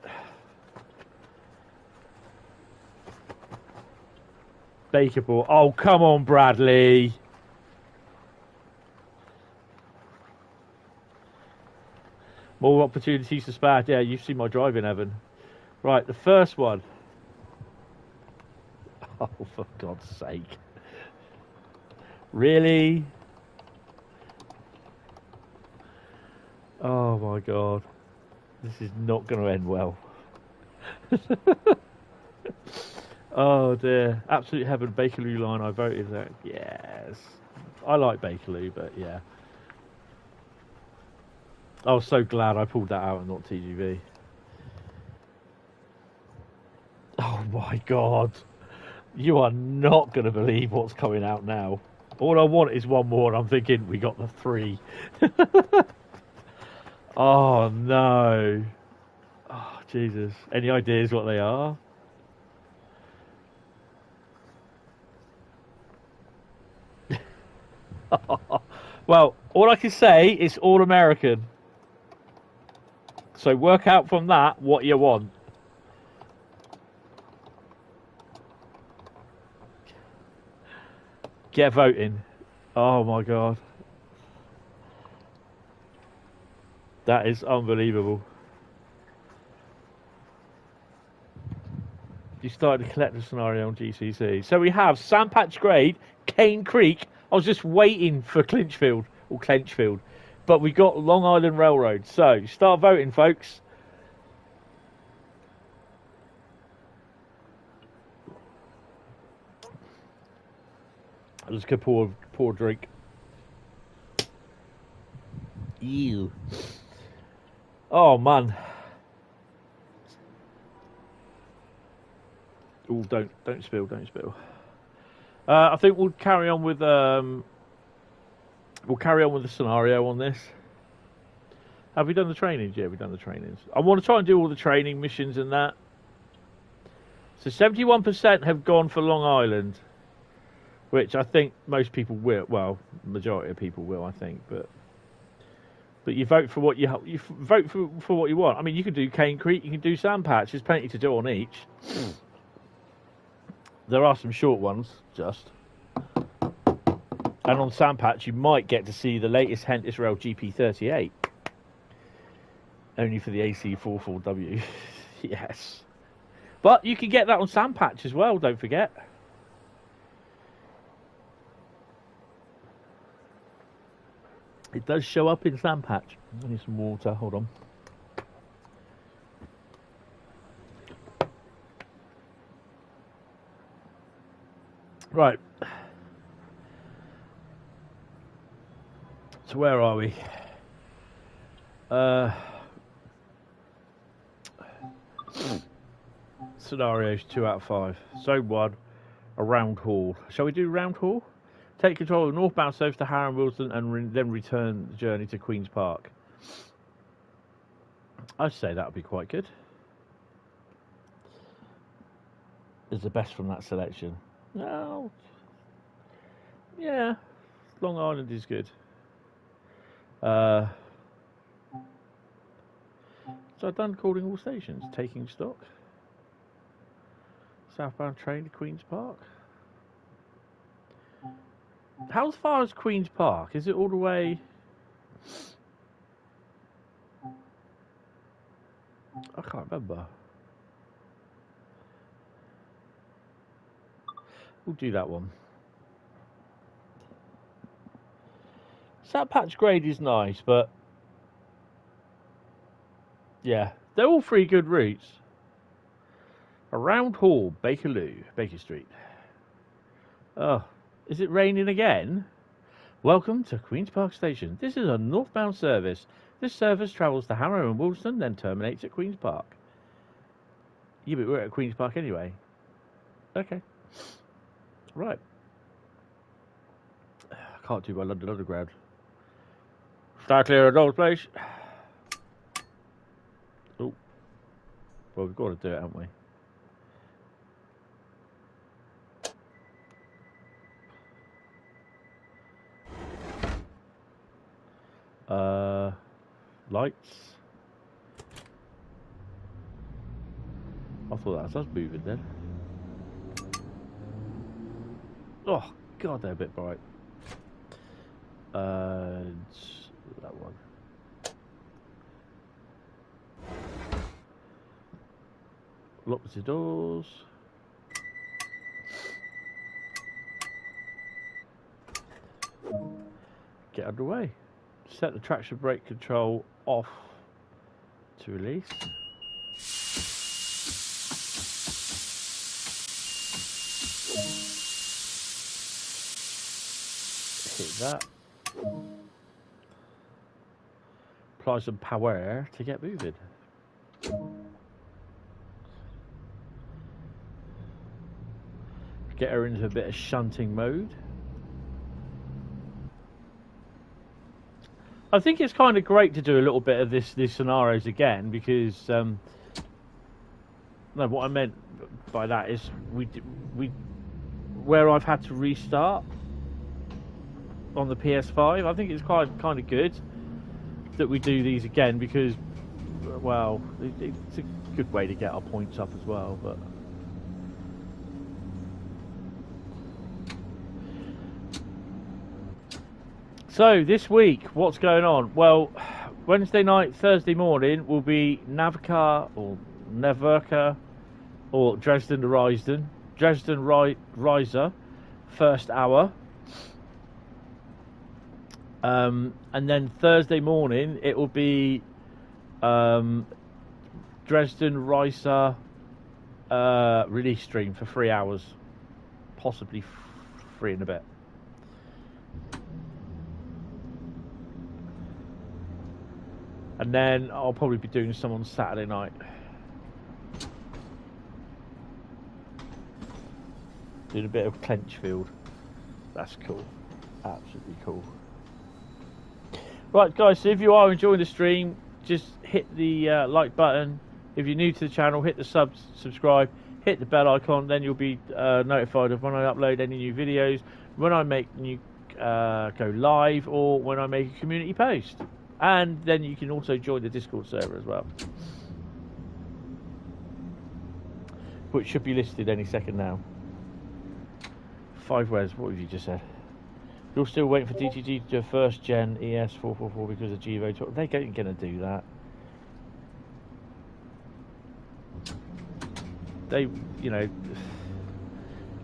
Bakerball. Oh, come on, Bradley. More opportunities to spad. Yeah, you've seen my driving, Evan. Right, the first one. Oh, for God's sake. Really? Oh my god. This is not going to end well. Oh dear. Absolute heaven. Bakerloo line. I voted that. Yes. I like Bakerloo, but yeah. I was so glad I pulled that out and not TGV. Oh my god. You are not going to believe what's coming out now. All I want is one more, and I'm thinking we got the 3. Oh no. Oh Jesus. Any ideas what they are? Well, all I can say is all American. So work out from that what you want. Get voting. Oh my god. That is unbelievable. You started the collector scenario on GCC. So we have Sandpatch Grade, Cane Creek. I was just waiting for Clinchfield, or Clenchfield. But we got Long Island Railroad. So start voting, folks. I'm just going to pour a drink. Ew. Oh, man. Oh, don't spill. I think we'll carry on with the scenario on this. Have we done the trainings? Yeah, we've done the trainings. I want to try and do all the training missions and that. So 71% have gone for Long Island, which I think most people will. Well, majority of people will, I think. But you vote for what you vote for what you want. I mean, you can do Cane Creek, you can do Sandpatch. There's plenty to do on each. There are some short ones, just. And on Sandpatch, you might get to see the latest Hentis Rail GP38. Only for the AC44W. Yes. But you can get that on Sandpatch as well, don't forget. It does show up in Sandpatch. I need some water, hold on. Right. So where are we? Scenarios 2 out of 5. Zone 1, a round haul. Shall we do round haul? Take control of northbound service to Harrow and Wilson and then return the journey to Queen's Park. I'd say that would be quite good. Is the best from that selection. No. Yeah. Long Island is good. So I've done calling all stations, taking stock. Southbound train to Queen's Park. How far is Queen's Park? Is it all the way? I can't remember. We'll do that one. Sandpatch Grade is nice, but yeah, they're all 3 good routes. Around Hall, Bakerloo, Baker Street. Oh, is it raining again? Welcome to Queen's Park Station. This is a northbound service. This service travels to Harrow and Wilson, then terminates at Queen's Park. Yeah, but we're at Queen's Park anyway. Okay. Right. I can't do my London Underground. Start clear of those, please. Oh. Well, we've got to do it, haven't we? Lights. I thought that was us moving then. Oh, God, they're a bit bright. That one. Lock the doors. Get underway. set the traction brake control off to release. Hit that. Apply some power to get moving. Get her into a bit of shunting mode. I think it's kind of great to do a little bit of these scenarios again, because no, what I meant by that is we where I've had to restart on the PS5. I think it's kind of good that we do these again, because, well, it's a good way to get our points up as well. But so this week, what's going on? Well, Wednesday night, Thursday morning will be Navka or Neverka or Dresden to Risden. Dresden Riser, first hour. And then Thursday morning it will be Dresden Riser release stream for 3 hours, possibly 3 and a bit. And then I'll probably be doing some on Saturday night. Doing a bit of Clenchfield. That's cool. Absolutely cool. Right, guys, so if you are enjoying the stream, just hit the like button. If you're new to the channel, hit the subscribe, hit the bell icon, then you'll be notified of when I upload any new videos, when I make new go live, or when I make a community post. And then you can also join the Discord server as well, which should be listed any second now. 5 Wes, what have you just said? You're still waiting for DTG to do a first gen ES444 because of GEVO. They're going to do that. They, you know,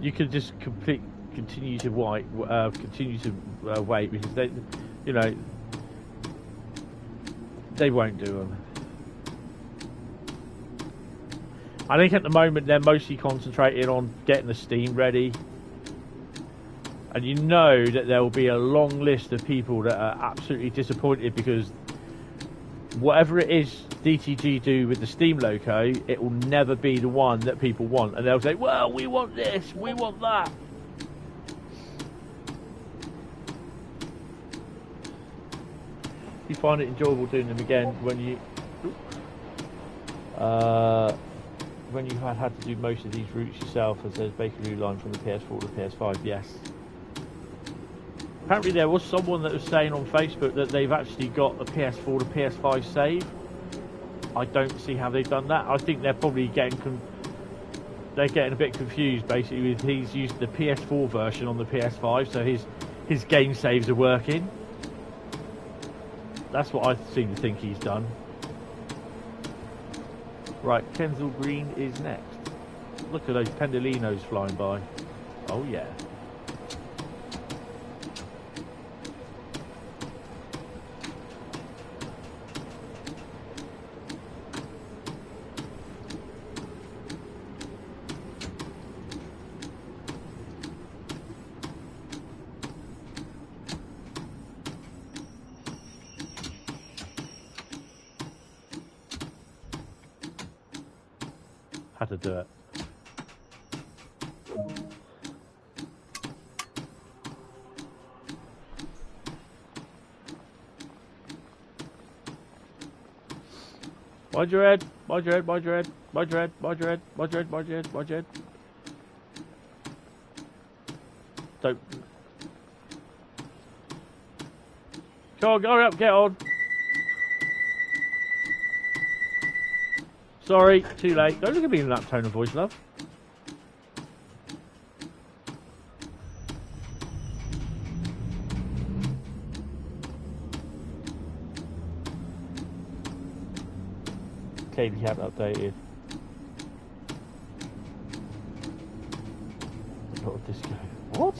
you could just continue to wait because they, you know, they won't do them. I think at the moment they're mostly concentrating on getting the Steam ready. And you know that there will be a long list of people that are absolutely disappointed because whatever it is DTG do with the Steam loco, it will never be the one that people want. And they'll say, well, we want this, we want that. You find it enjoyable doing them again when you had to do most of these routes yourself, as there's Bakerloo line from the PS4 to the PS5, yes. Apparently there was someone that was saying on Facebook that they've actually got a PS4 to PS5 save. I don't see how they've done that. I think they're probably getting a bit confused basically with he's used the PS4 version on the PS5, so his game saves are working. That's what I seem to think he's done. Right, Kensal Green is next. Look at those Pendolinos flying by. Oh yeah. Had to do it. Mind your head, mind your head, mind your head, mind your head, mind your head, mind your head, mind your head, mind your head. Don't. Come on, hurry up, get on. Sorry, too late. Don't look at me in that tone of voice, love. Clearly you haven't updated. A lot of disco. What?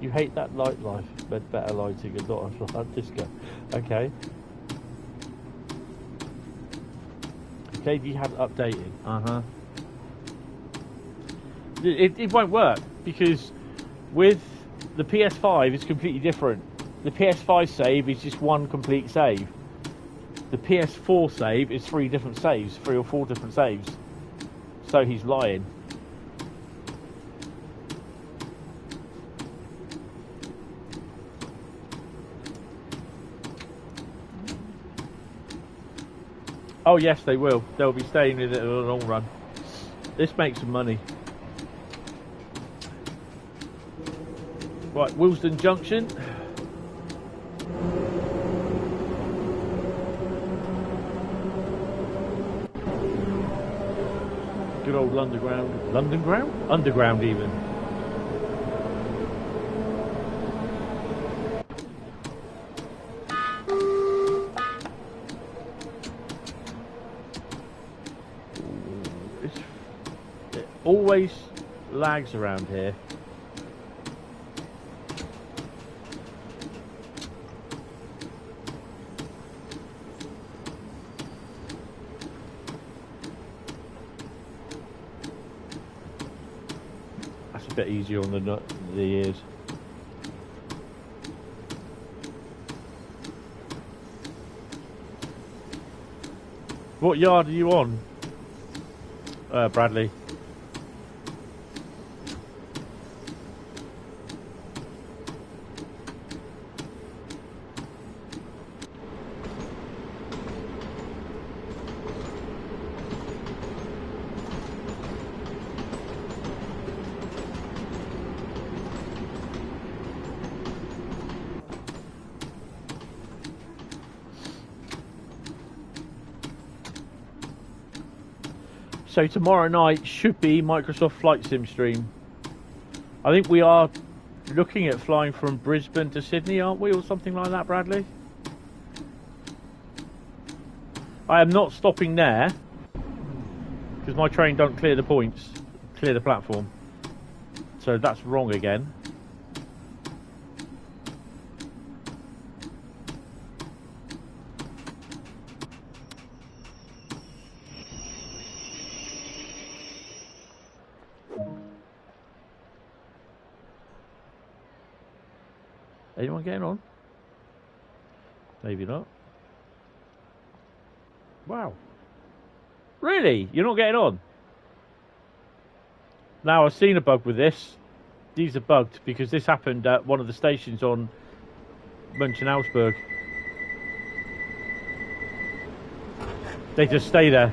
You hate that light life, but better lighting and not a disco. Okay. Okay, you have updated. It won't work because with the PS5 it's completely different. The PS5 save is just one complete save. The PS4 save is 3 different saves, 3 or 4 different saves. So he's lying. Oh yes, they will. They'll be staying with it in the long run. This makes some money. Right, Willesden Junction. Good old Londonground. Londonground? Underground even. It always lags around here. A bit easier on the ears. What yard are you on, Bradley? So tomorrow night should be Microsoft Flight Sim stream. I think we are looking at flying from Brisbane to Sydney, aren't we, or something like that, Bradley? I am not stopping there because my train don't clear the points, clear the platform. So that's wrong again. Anyone getting on? Maybe not. Wow. Really? You're not getting on? Now, I've seen a bug with this. These are bugged because this happened at one of the stations on München-Augsburg. They just stay there.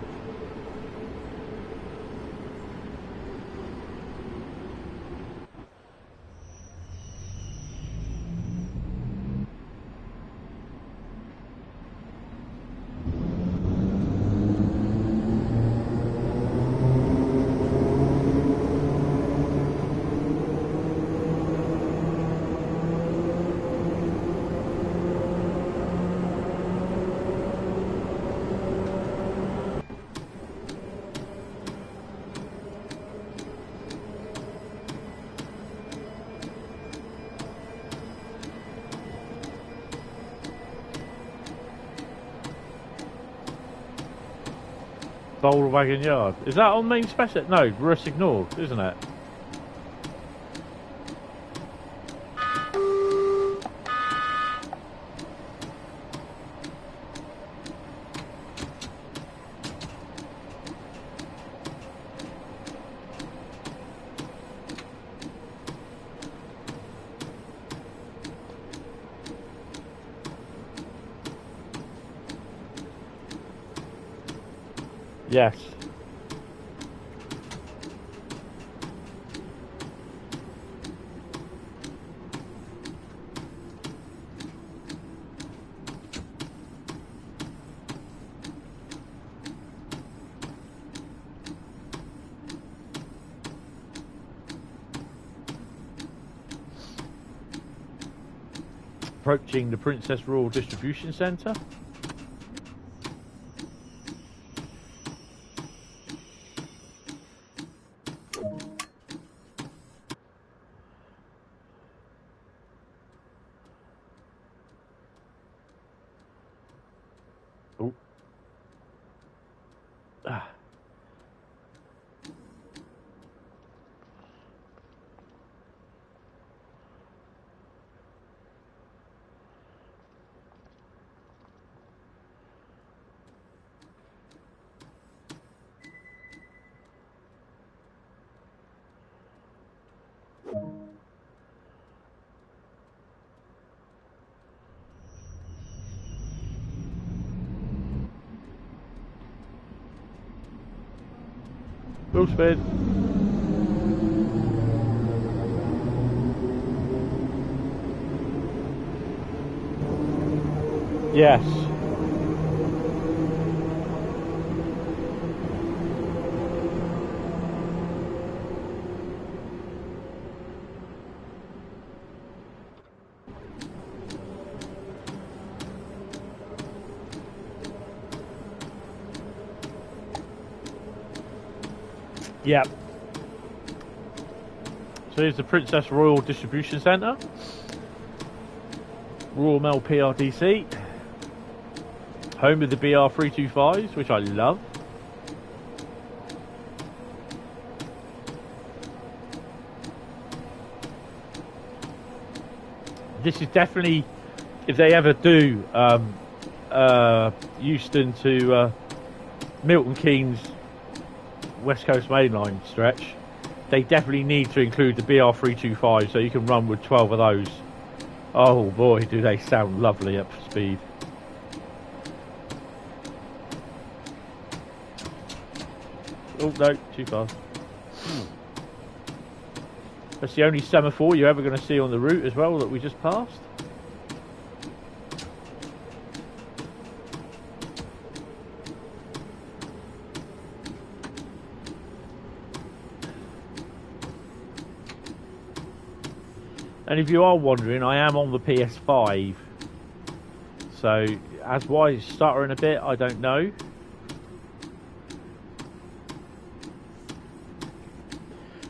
Bowl Wagon Yard. Is that on main special? No, Russignol, isn't it? Yes. Approaching the Princess Royal Distribution Centre. Oh. Ah. Full speed. Yes. Yep. So here's the Princess Royal Distribution Centre. Royal Mail PRDC. Home of the BR325s, which I love. This is definitely, if they ever do Euston to Milton Keynes West Coast Mainline stretch, they definitely need to include the BR325 so you can run with 12 of those. Oh boy, do they sound lovely up for speed. Oh no, too fast. That's the only semaphore you're ever going to see on the route as well that we just passed. And if you are wondering, I am on the PS5. So, as why it's stuttering a bit, I don't know.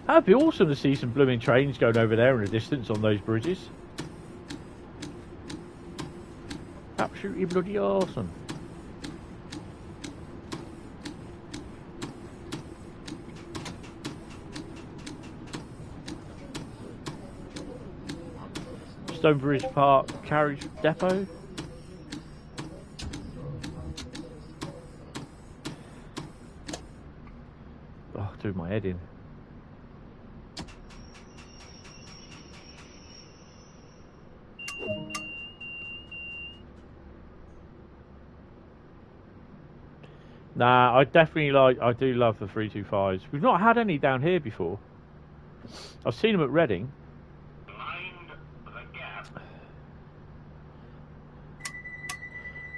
That'd be awesome to see some blooming trains going over there in the distance on those bridges. Absolutely bloody awesome. Stonebridge Park Carriage Depot. Oh, doing my head in. Nah, I do love the 325s. We've not had any down here before. I've seen them at Reading.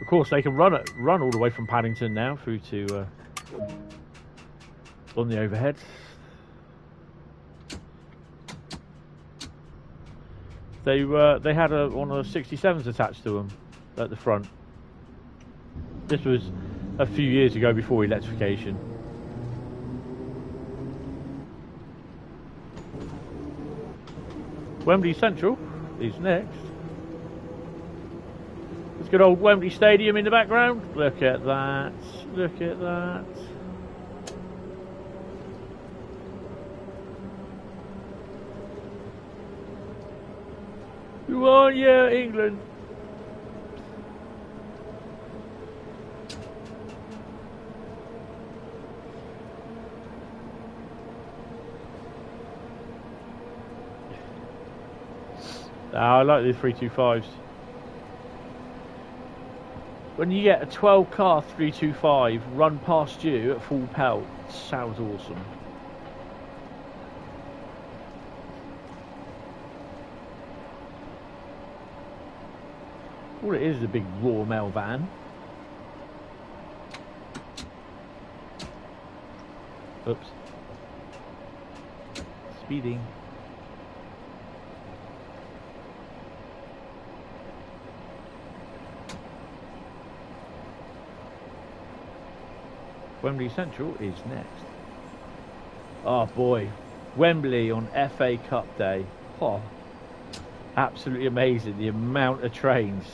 Of course, they can run all the way from Paddington now through to on the overhead. They had one of the 67s attached to them at the front. This was a few years ago before electrification. Wembley Central is next. There's good old Wembley Stadium in the background. Look at that. Look at that. Who are you, England? I like the 325s. When you get a 12 car 325 run past you at full pelt, it sounds awesome. All it is a big Royal Mail van. Oops. Speeding. Wembley Central is next. Oh boy, Wembley on FA Cup day. Oh, absolutely amazing, the amount of trains.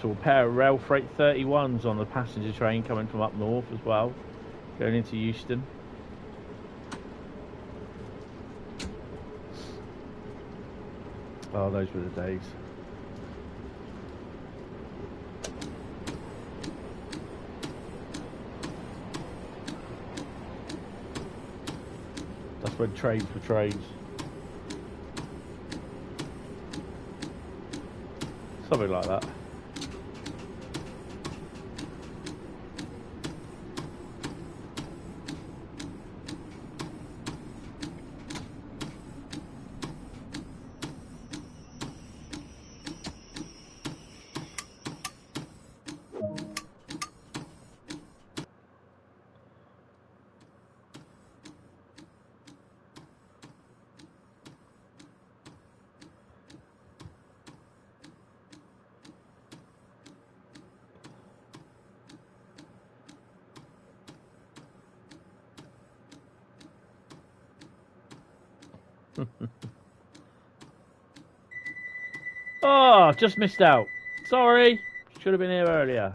saw a pair of rail freight 31s on the passenger train coming from up north as well, going into Euston. Oh, those were the days. That's when trades were trades. Something like that. Oh, just missed out. Sorry. Should have been here earlier.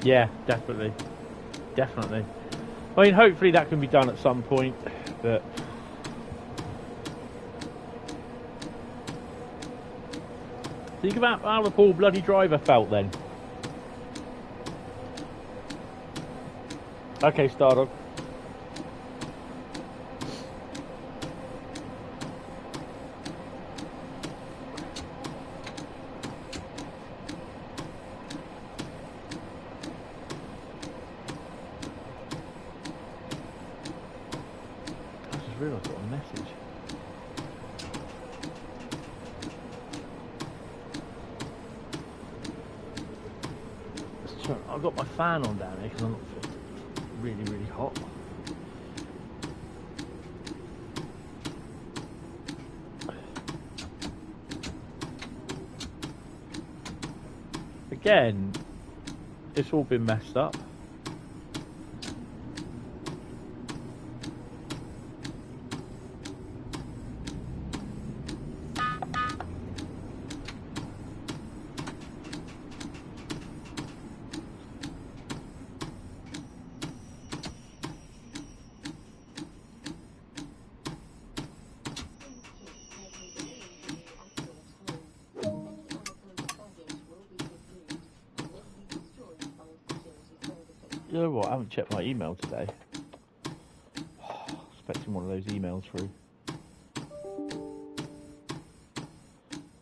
Yeah, definitely. Definitely. I mean, hopefully that can be done at some point, but... Think about how the poor bloody driver felt then. Okay, Stardog. I've got my fan on down here because I'm not really, really hot. Again, it's all been messed up. You know what? I haven't checked my email today. Expecting one of those emails through.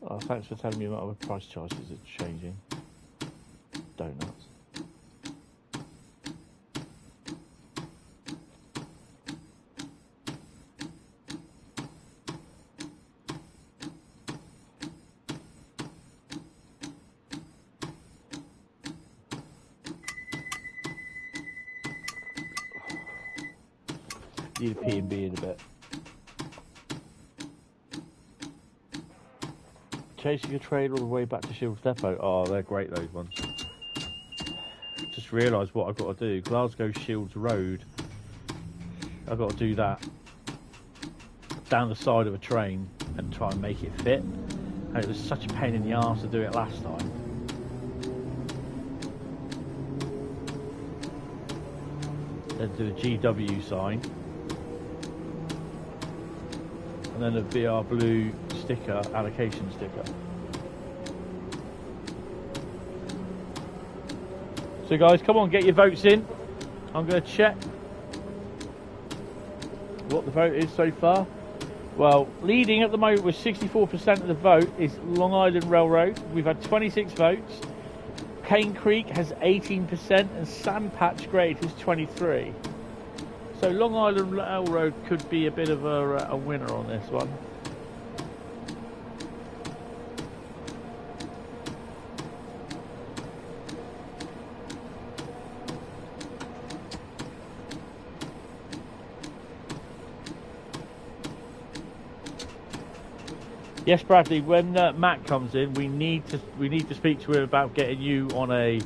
Oh, thanks for telling me about other price charges are changing. Donuts. Need a P&B in a bit. Chasing a train all the way back to Shields Depot. Oh, they're great, those ones. Just realised what I've got to do. Glasgow Shields Road. I've got to do that down the side of a train and try and make it fit. And it was such a pain in the arse to do it last time. Then do the GW sign. And then a VR blue sticker, allocation sticker. So guys, come on, get your votes in. I'm going to check what the vote is so far. Well, leading at the moment with 64% of the vote is Long Island Railroad. We've had 26 votes. Cane Creek has 18% and Sandpatch Grade is 23%. So Long Island Railroad could be a bit of a winner on this one. Yes, Bradley. When Matt comes in, we need to speak to him about getting you on a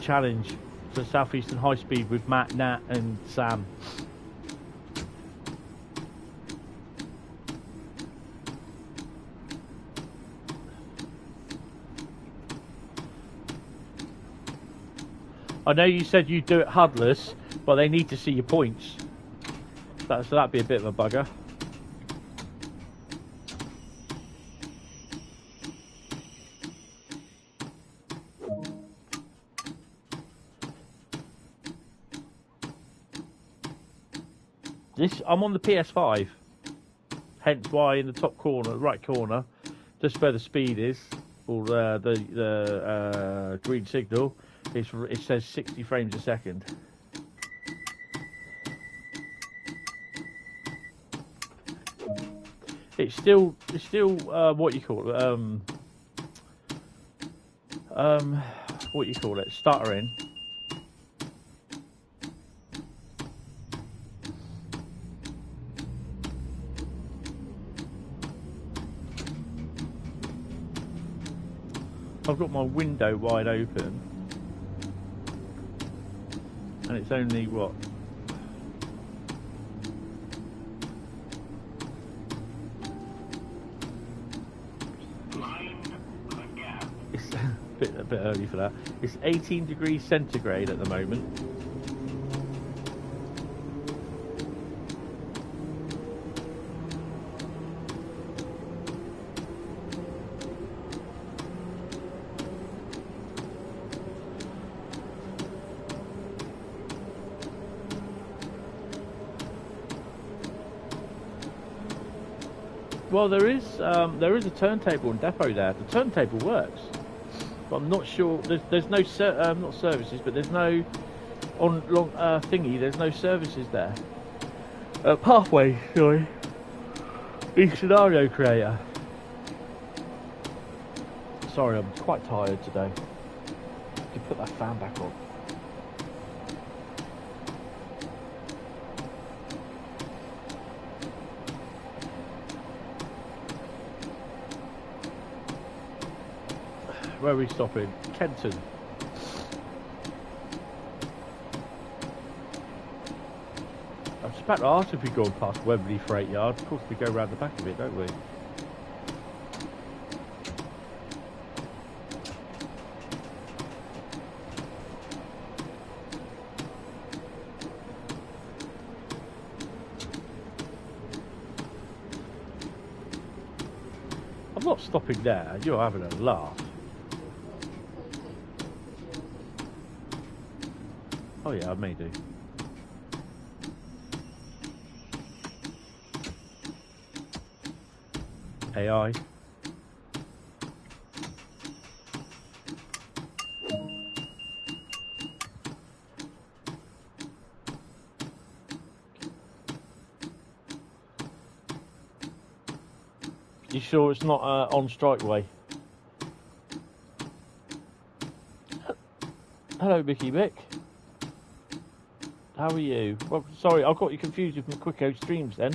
challenge to Southeastern Highspeed with Matt, Nat, and Sam. I know you said you'd do it HUDless, but they need to see your points. So that'd be a bit of a bugger. I'm on the PS5, hence why in the top corner, right corner, just where the speed is, or the green signal, it says 60 frames a second. It's still what you call it, stuttering. I've got my window wide open and it's only what? It's a bit early for that. It's 18 degrees centigrade at the moment. Well, there is a turntable and depot there. The turntable works, but I'm not sure. There's no not services, but there's no on long thingy. There's no services there. Pathway, sorry. The scenario creator. Sorry, I'm quite tired today. You put that fan back on. Where are we stopping? Kenton. I was about to ask if we go past Wembley Freight Yard. Of course we go around the back of it, don't we? I'm not stopping there, you're having a laugh. Oh yeah, I may do. AI. You sure it's not on Strikeway? Hello, Mickey Mick. How are you? Well, sorry, I got you confused with Quicko Streams then.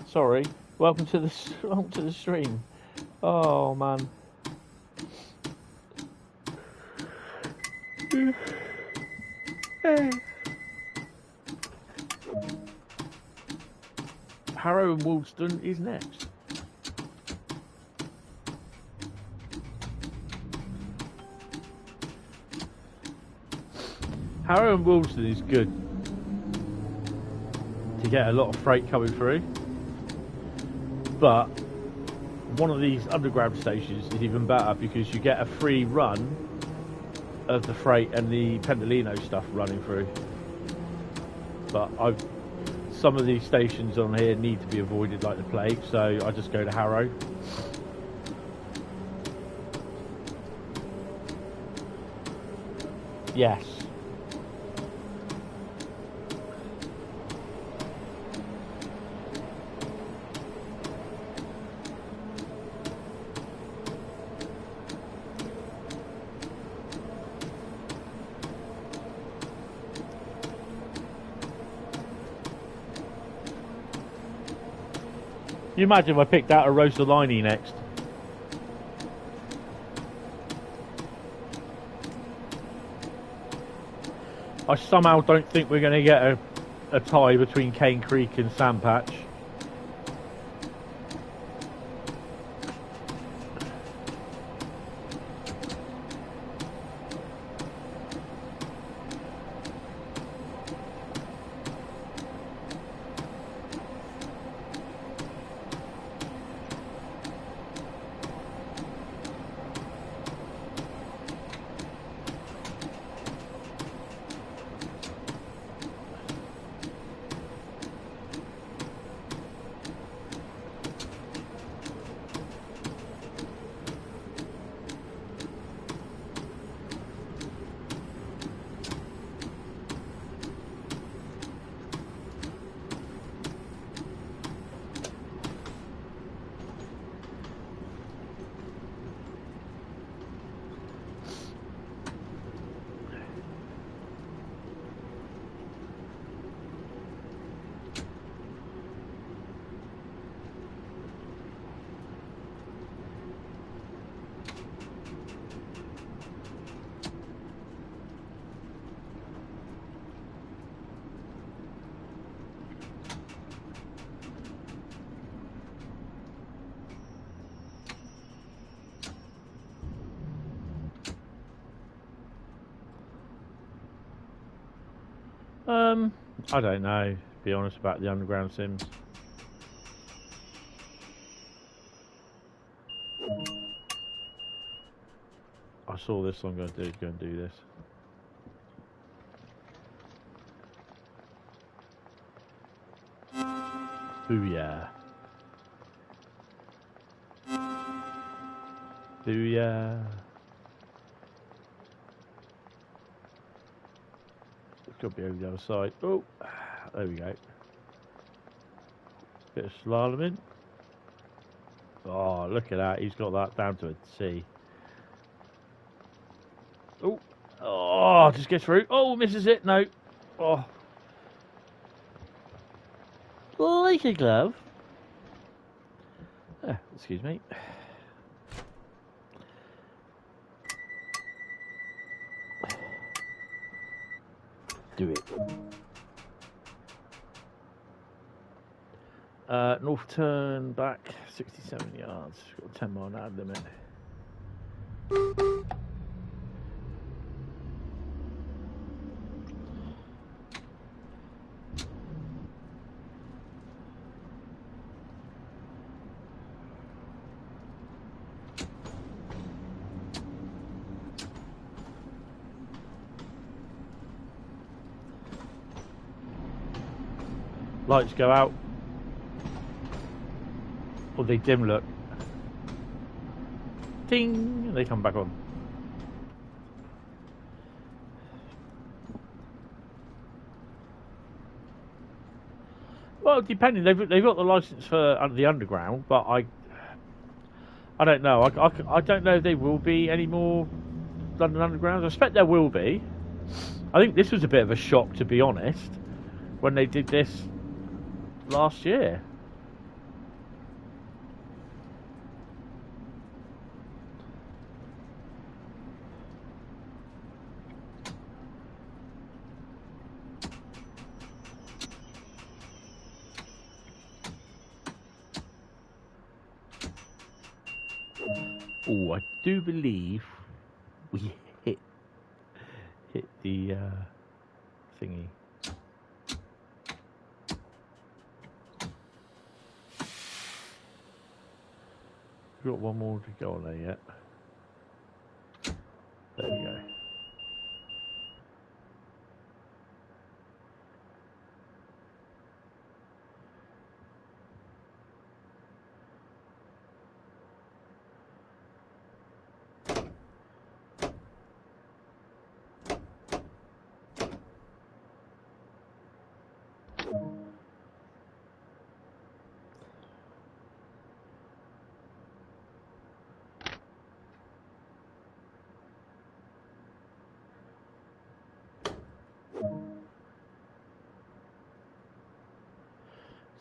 Sorry. Welcome to the stream. Oh man. Harrow and Wolston is next. Harrow and Wolston is good to get a lot of freight coming through, but one of these underground stations is even better because you get a free run of the freight and the Pendolino stuff running through. But some of these stations on here need to be avoided like the plague, so I just go to Harrow. Yes. You imagine if I picked out a Rosalini next. I somehow don't think we're going to get a tie between Cane Creek and Sandpatch. I don't know, to be honest, about the underground sims. I saw this, so I'm going to do this. Booyah. Booyah. It's got to be over the other side. Oh, there we go. Bit of slaloming. Oh, look at that. He's got that down to a T. Oh, just gets through. Oh, misses it. No. Oh. Like a glove. Excuse me. Do it. North turn back 67 yards. Got a 10-mile-an-hour limit. Lights go out. Or they dim look. Ting! And they come back on. Well, depending, they've got the license for the underground, but I don't know. I don't know if there will be any more London Undergrounds. I expect there will be. I think this was a bit of a shock, to be honest, when they did this last year. Oh, I do believe we hit the thingy. We've got one more to go on there yet. There we go.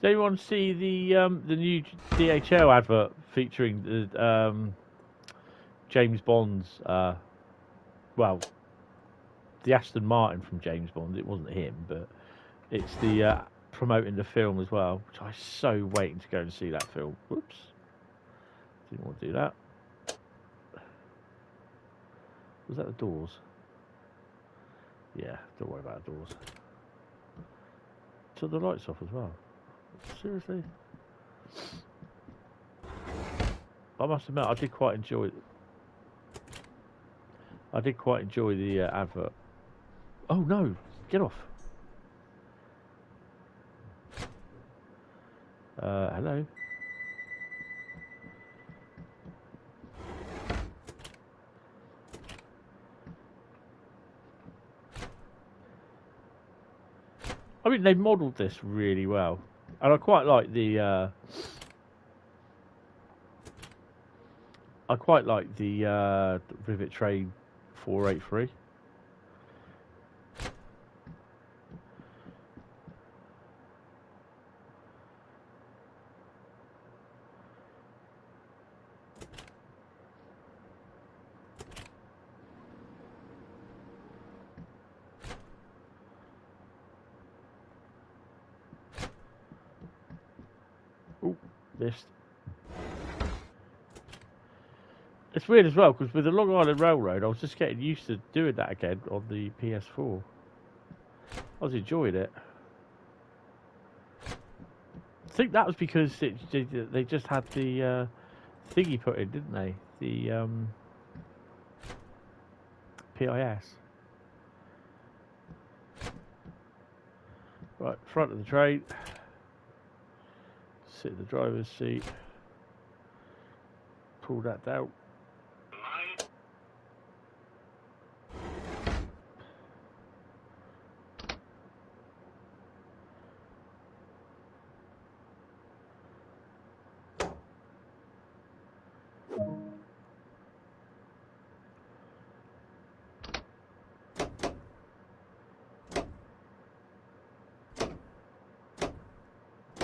Did anyone see the new DHL advert featuring the James Bond's well, the Aston Martin from James Bond? It wasn't him, but it's the promoting the film as well, which I'm so waiting to go and see that film. Whoops, didn't want to do that. Was that the doors? Yeah, don't worry about the doors. Took the lights off as well. Seriously? I must admit, I did quite enjoy it. I did quite enjoy the advert. Oh no! Get off! Hello? I mean, they've modelled this really well. And I quite like the Rivet Train 483. Oh, missed. It's weird as well, because with the Long Island Railroad, I was just getting used to doing that again on the PS4. I was enjoying it. I think that was because they just had the thingy put in, didn't they? The PIS. Right, front of the train. Sit in the driver's seat. Pull that down.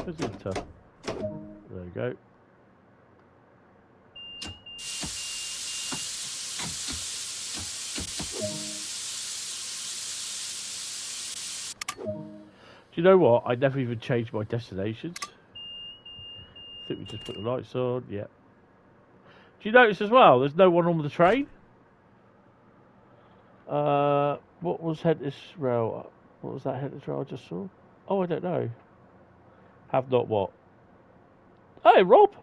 Visitor. There we go. Do you know what? I never even changed my destinations. I think we just put the lights on. Yeah. Do you notice as well? There's no one on the train. What was Hentis Rail? What was that Hentis Rail I just saw? Oh, I don't know. Have not what? Hey, Rob. Do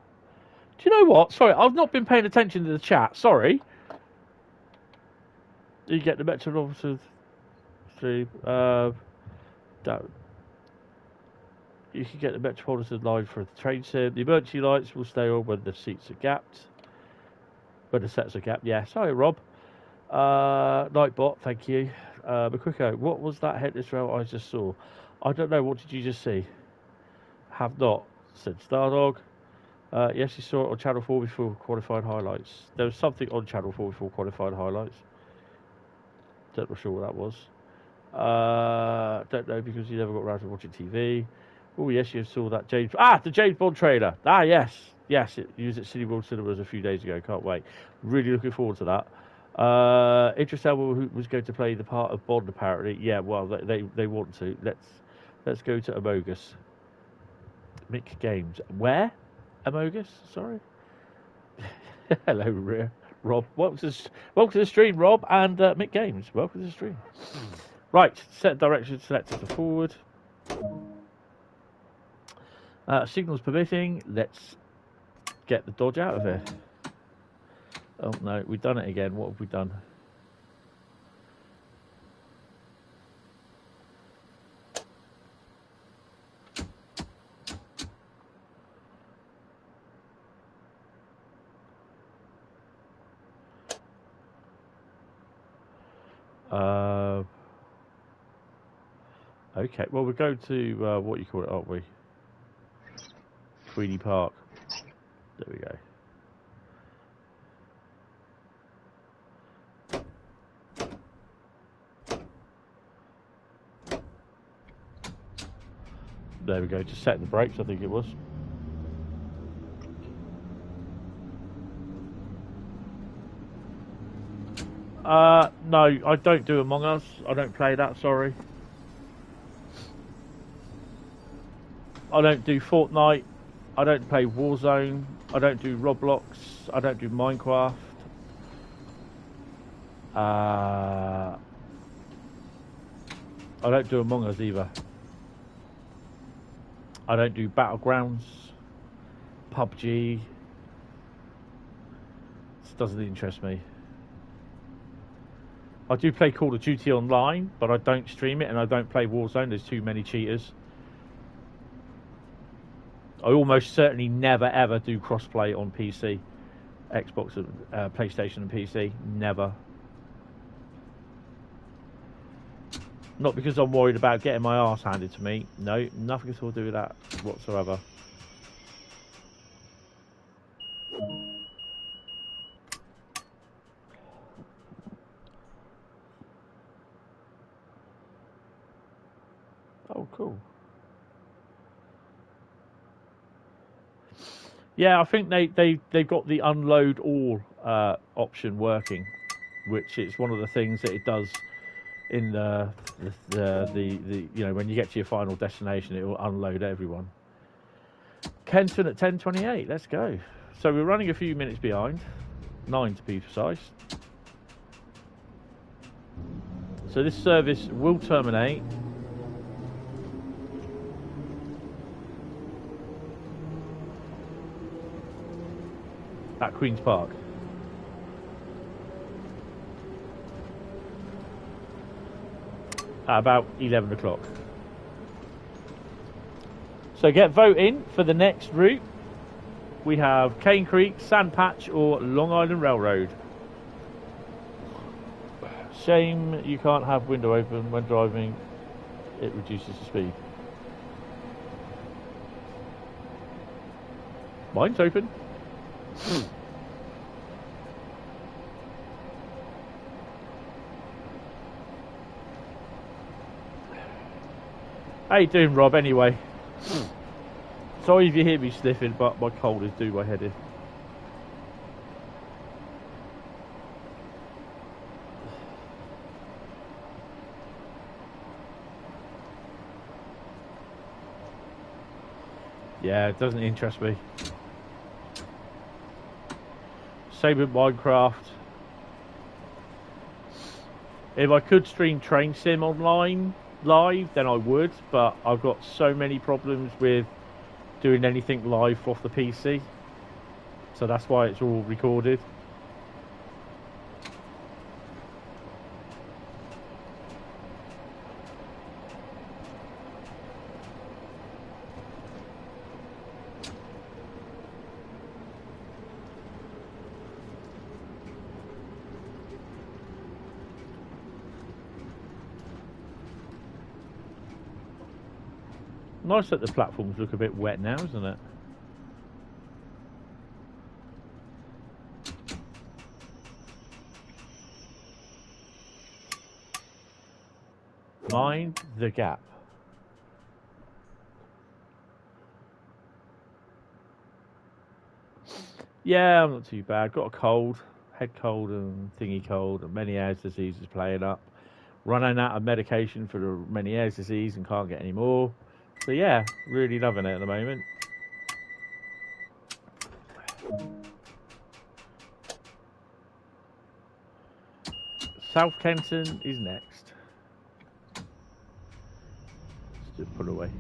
you know what? Sorry, I've not been paying attention to the chat. Sorry. You get the Metro officers through. You can get the Metropolitan line for the train sim. The emergency lights will stay on when the seats are gapped. When the sets are gapped. Yeah, sorry, Rob. Nightbot, thank you. McQuicko, what was that Hentis Rail I just saw? I don't know. What did you just see? Have not, said Stardog. Yes, you saw it on Channel 4 before qualified highlights. There was something on Channel 4 before qualified highlights. Don't know sure what that was. Don't know because you never got around to watching TV. Oh yes, you saw that the James Bond trailer. Ah yes, it was at City World Cinemas a few days ago. Can't wait. Really looking forward to that. Idris Elba who was going to play the part of Bond apparently. Yeah, well they want to. Let's go to Amogus. Mick Games. Where? Amogus? Sorry. Hello, Rob. Welcome to the stream, Rob, and Mick Games. Welcome to the stream. Right, set direction selected to forward. Signals permitting. Let's get the Dodge out of here. Oh no, we've done it again. What have we done? Okay, well, we're going to, what you call it, aren't we? Queenie Park. There we go. There we go, just set the brakes, I think it was. No, I don't do Among Us. I don't play that, sorry. I don't do Fortnite. I don't play Warzone. I don't do Roblox. I don't do Minecraft. I don't do Among Us either. I don't do Battlegrounds, PUBG. This doesn't interest me. I do play Call of Duty online, but I don't stream it, and I don't play Warzone. There's too many cheaters. I almost certainly never ever do crossplay on PC, Xbox, PlayStation and PC. Never. Not because I'm worried about getting my arse handed to me. No, nothing at all to do with that whatsoever. Oh, cool. Yeah, I think they've got the unload all option working, which is one of the things that it does in the you know, when you get to your final destination, it will unload everyone. Kenton at 10:28. Let's go. So we're running a few minutes behind, 9 to be precise. So this service will terminate at Queen's Park. At about 11 o'clock. So get voting for the next route. We have Cane Creek, Sandpatch or Long Island Railroad. Shame you can't have window open when driving. It reduces the speed. Mine's open. How you doing, Rob, anyway? Sorry if you hear me sniffing, but my cold is doing my head in. Yeah, it doesn't interest me. Same with Minecraft. If I could stream Train Sim online live, then I would, but I've got so many problems with doing anything live off the PC, so that's why it's all recorded. Nice that the platforms look a bit wet now, isn't it? Mind the gap. Yeah, I'm not too bad. Got a cold, head cold and thingy cold, and Meniere's disease is playing up. Running out of medication for the Meniere's disease and can't get any more. So yeah, really loving it at the moment. South Kenton is next. Let's just put away.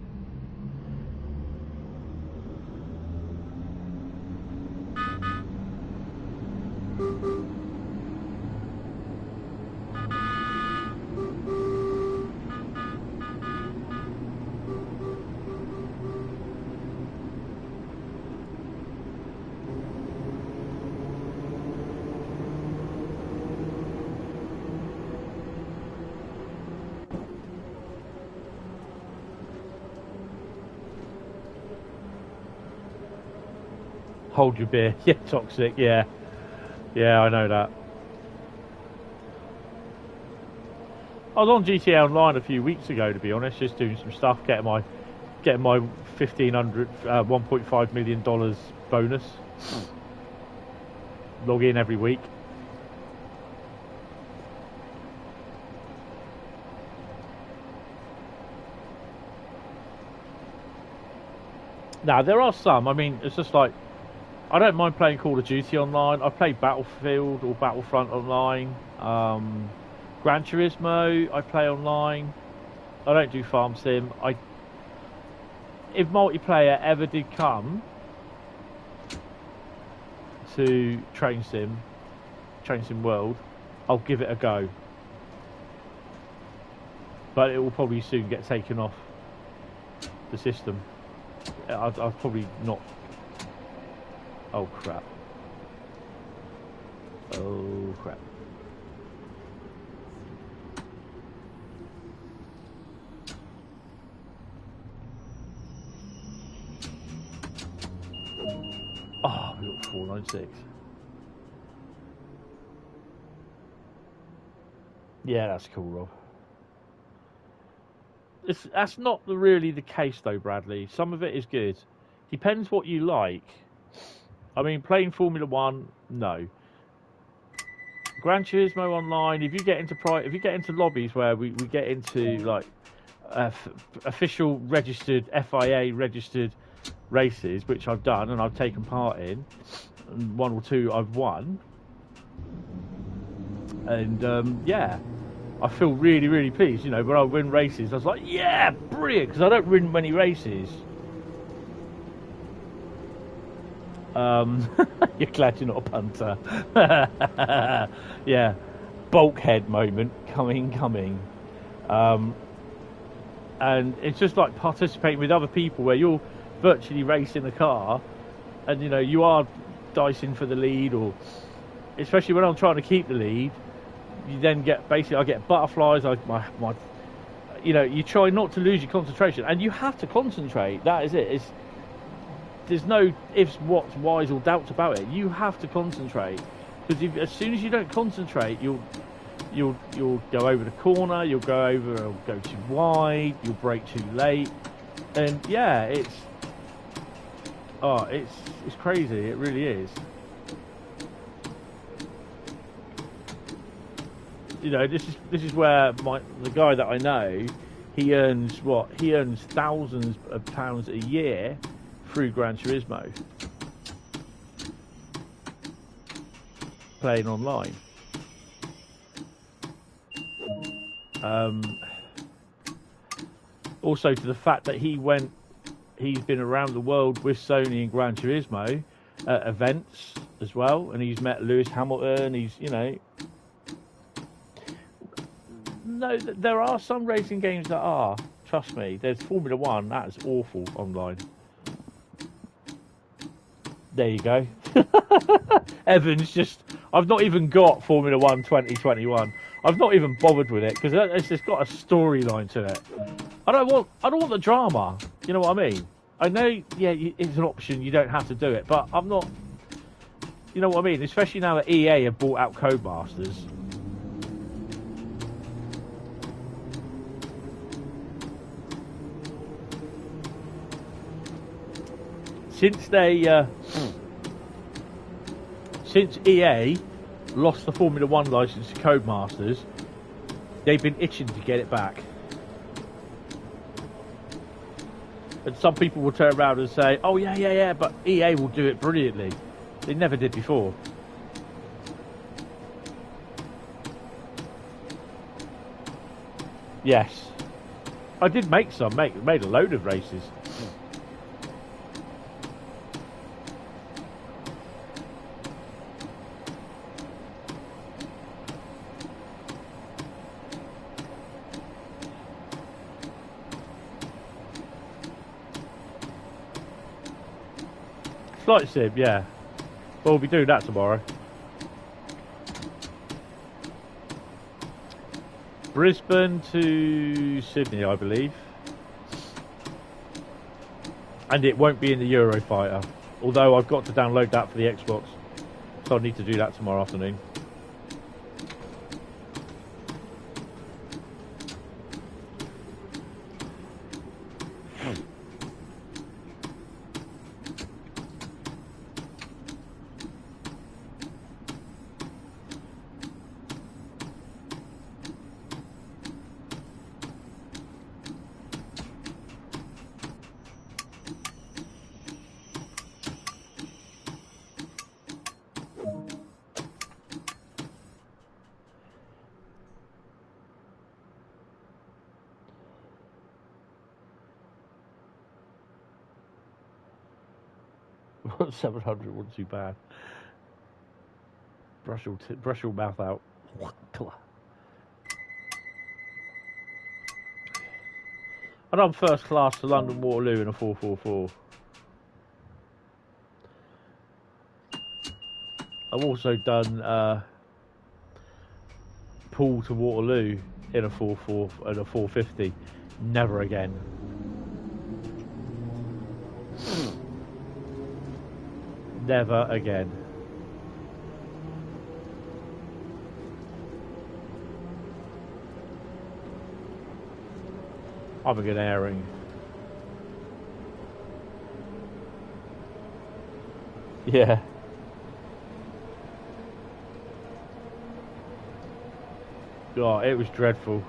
Hold your beer. Yeah, toxic. Yeah. Yeah, I know that. I was on GTA Online a few weeks ago, to be honest, just doing some stuff, getting my getting my $1.5 million bonus. Log in every week. Now there are some. I mean, it's just like I don't mind playing Call of Duty online. I play Battlefield or Battlefront online. Gran Turismo I play online. I don't do farm sim. If multiplayer ever did come to Train Sim World, I'll give it a go. But it will probably soon get taken off the system. I'll probably not. Oh crap. Oh crap. Oh, we got 496. Yeah, that's cool, Rob. That's not really the case, though, Bradley. Some of it is good. Depends what you like. I mean, playing Formula One, no. Gran Turismo online. If you get into lobbies where we get into like official registered FIA registered races, which I've done and I've taken part in, and one or two I've won, and yeah, I feel really, really pleased. You know, when I win races, I was like, yeah, brilliant, because I don't win many races. You're glad you're not a punter. Yeah, bulkhead moment coming. And it's just like participating with other people where you're virtually racing a car, and you know you are dicing for the lead, or especially when I'm trying to keep the lead, you then get I get butterflies. You know, you try not to lose your concentration, and you have to concentrate. That is it. There's no ifs, whats, whys, or doubts about it. You have to concentrate, because as soon as you don't concentrate, you'll go over the corner, you'll go too wide, you'll brake too late, and yeah, it's crazy. It really is. You know, this is where the guy that I know, he earns thousands of pounds a year through Gran Turismo, playing online. Also to the fact that he's been around the world with Sony and Gran Turismo at events as well, and he's met Lewis Hamilton. No, there are some racing games that are. Trust me, there's Formula One. That is awful online. There you go. Evans I've not even got Formula One 2021. I've not even bothered with it because it's got a storyline to it. I don't want the drama. You know what I mean? I know, yeah, it's an option. You don't have to do it, but I'm not. You know what I mean? Especially now that EA have bought out Codemasters. Since EA lost the Formula One license to Codemasters, they've been itching to get it back. And some people will turn around and say, oh yeah, but EA will do it brilliantly. They never did before. Yes. I did make a load of races. Flight sim, yeah. Well, we'll be doing that tomorrow. Brisbane to Sydney, I believe. And it won't be in the Eurofighter. Although I've got to download that for the Xbox. So I need to do that tomorrow afternoon. 700 wasn't too bad. Brush your mouth out. I done first class to London Waterloo in a 444. I've also done Poole to Waterloo in a 450. Never again. Never again. I'm a good airing. Yeah. God, it was dreadful.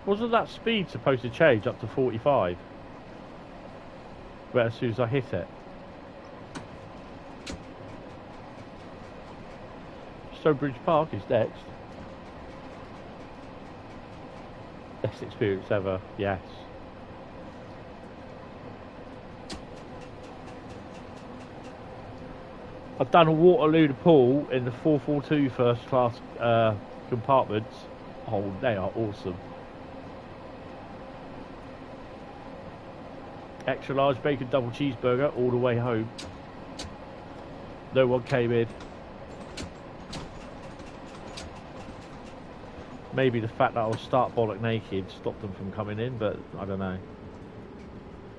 Wasn't that speed supposed to change up to 45? But as soon as I hit it. Stonebridge Park is next. Best experience ever, yes. I've done a Waterloo to Poole in the 442 first class compartments. Oh, they are awesome. Extra large bacon double cheeseburger all the way home. No one came in. Maybe the fact that I was stark bollock naked stopped them from coming in, but I don't know.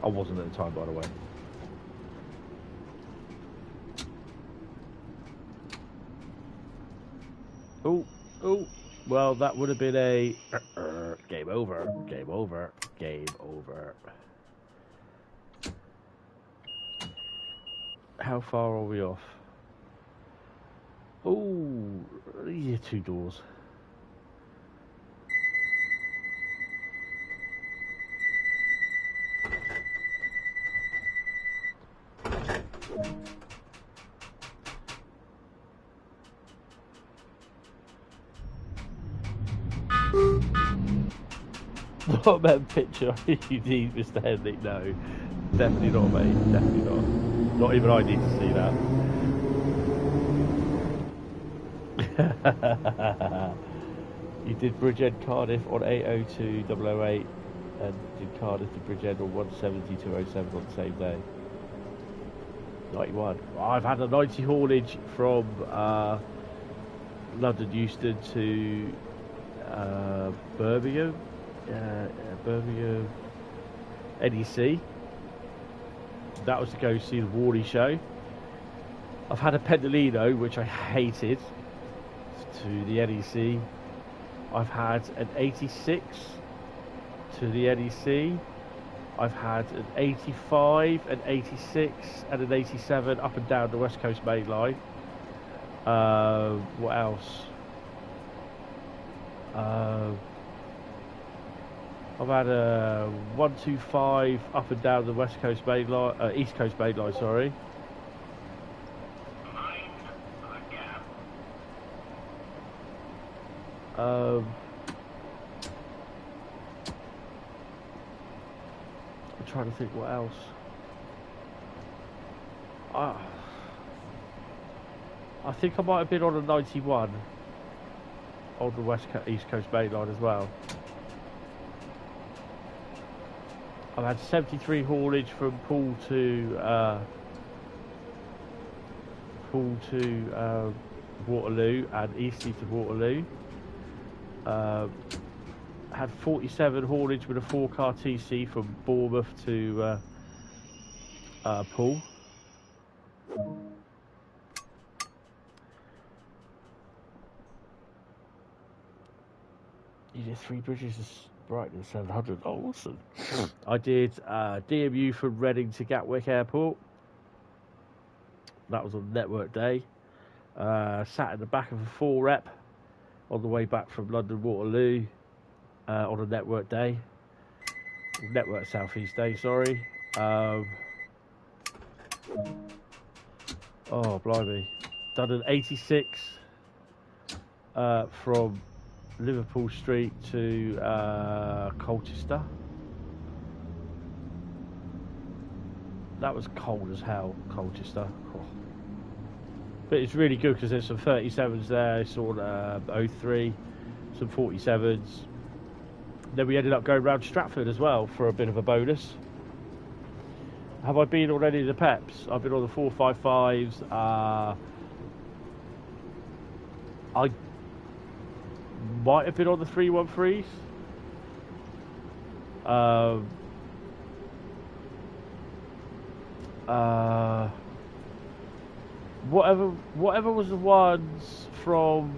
I wasn't at the time, by the way. Oh, well, that would have been a game over, game over, game over. How far are we off? Oh, yeah, 2 doors. Not that picture you need, Mr. Henley. No, definitely not, mate. Definitely not. Not even I need to see that. You did Bridgend Cardiff on 802.008 and did Cardiff to Bridgend on 170.207 on the same day. 91. I've had a 90 haulage from London Euston to Birmingham. Birmingham NEC. That was to go see the Warley show. I've had a Pendolino, which I hated, to the NEC. I've had an 86 to the NEC. I've had an 85, an 86 and an 87 up and down the West Coast main line. What else? I've had a 125 up and down the West Coast main line, East Coast main line, sorry. I'm trying to think what else. I think I might have been on a 91 on the East Coast main line as well. I've had 73 haulage from Poole to Waterloo and Eastleigh to Waterloo. Had 47 haulage with a 4-car TC from Bournemouth to Poole. You did 3 bridges right in 700. Oh, awesome. I did DMU from Reading to Gatwick Airport. That was on network day. Sat in the back of a 4 rep on the way back from London Waterloo on a network day. Network Southeast day, sorry. Oh, blimey. Done an 86 from Liverpool Street to Colchester. That was cold as hell, Colchester. Oh. But it's really good because there's some 37s there, sort of 03, some 47s. Then we ended up going round Stratford as well for a bit of a bonus. Have I been on any of the Peps? I've been on the 455s. I might have been on the 313s. Whatever was the ones from,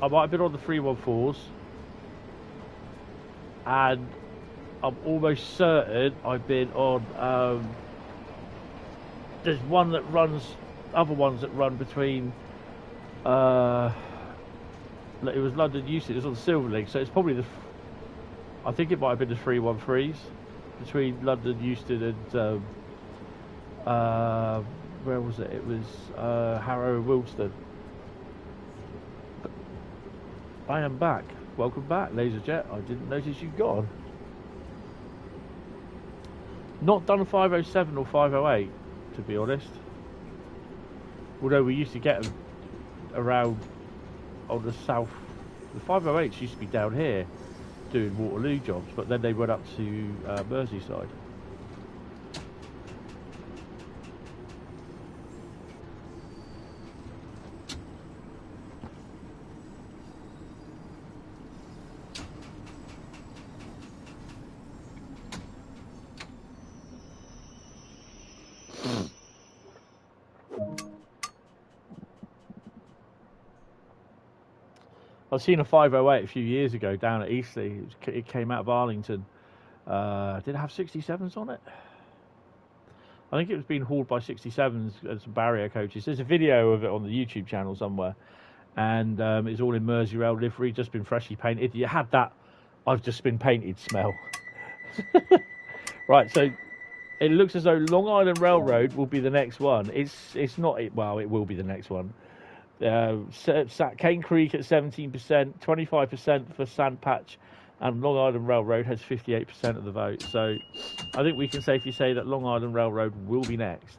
I might have been on the 314s, and I'm almost certain I've been on. There's one that runs, other ones that run between. It was London Euston. It was on the Silver Link, so it's probably the. I think it might have been the 313s between London Euston and. Where was it? It was Harrow and Wilston. I am back. Welcome back, LaserJet. I didn't notice you'd gone. Not done a 507 or 508, to be honest. Although we used to get them around on the south. The 508s used to be down here doing Waterloo jobs, but then they went up to Merseyside. I've seen a 508 a few years ago down at Eastleigh. It came out of Arlington. Did it have 67s on it? I think it was being hauled by 67s and some barrier coaches. There's a video of it on the YouTube channel somewhere. And it's all in Merseyrail livery, just been freshly painted. You had that I've just been painted smell. Right, so it looks as though Long Island Railroad will be the next one. It's not, well, it will be the next one. Cane Creek at 17%, 25% for Sandpatch, and Long Island Railroad has 58% of the vote. So I think we can safely say that Long Island Railroad will be next.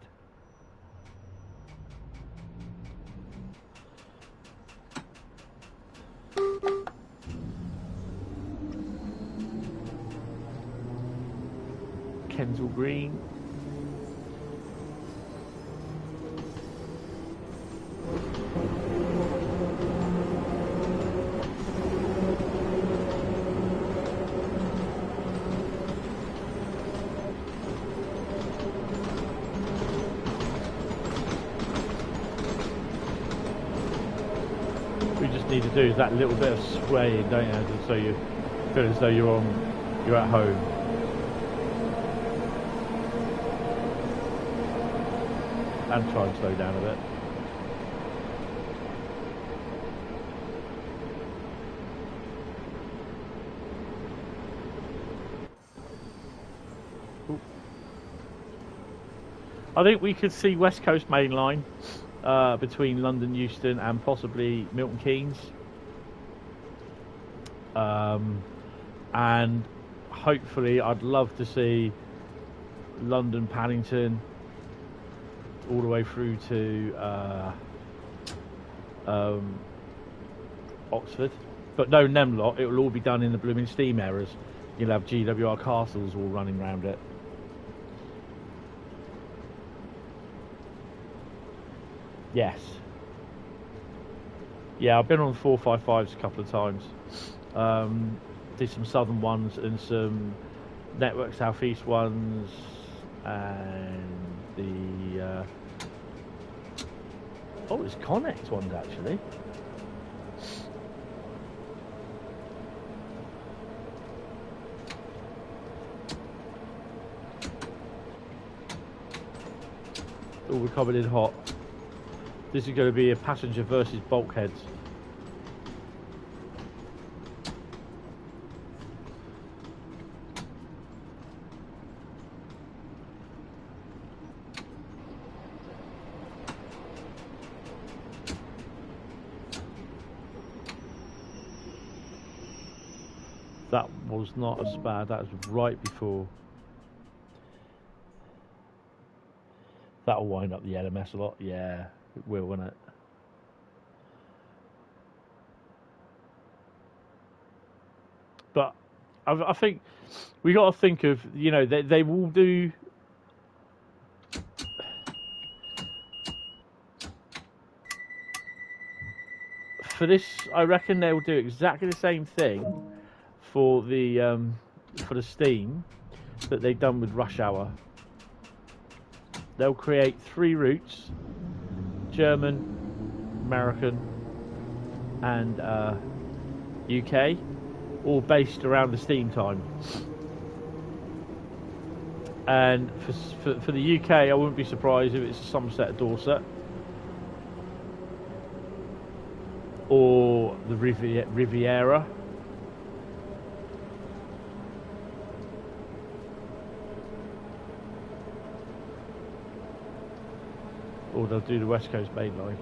Kensal Green. Need to do is that little bit of swaying, don't you, just so you feel as though you're at home. And try and slow down a bit. Ooh. I think we could see West Coast Main Line between London Euston and possibly Milton Keynes, and hopefully I'd love to see London Paddington all the way through to Oxford, but no Nemlot. It will all be done in the blooming steam errors. You'll have GWR Castles all running around it. Yes. Yeah, I've been on 455s a couple of times. Did some southern ones and some Network Southeast ones, and the oh, it's Connect ones actually. All coming in hot. This is going to be a passenger versus bulkheads. That was not as bad. That was right before. That'll wind up the LMS a lot. Yeah, it will, won't it? But I think we got to think of, you know, they will do. For this, I reckon they'll do exactly the same thing for the Steam that they've done with Rush Hour. They'll create 3 routes: German, American, and UK, all based around the Steam time. And for the UK, I wouldn't be surprised if it's Somerset, Dorset, or the Riviera. Or they'll do the West Coast Main Line.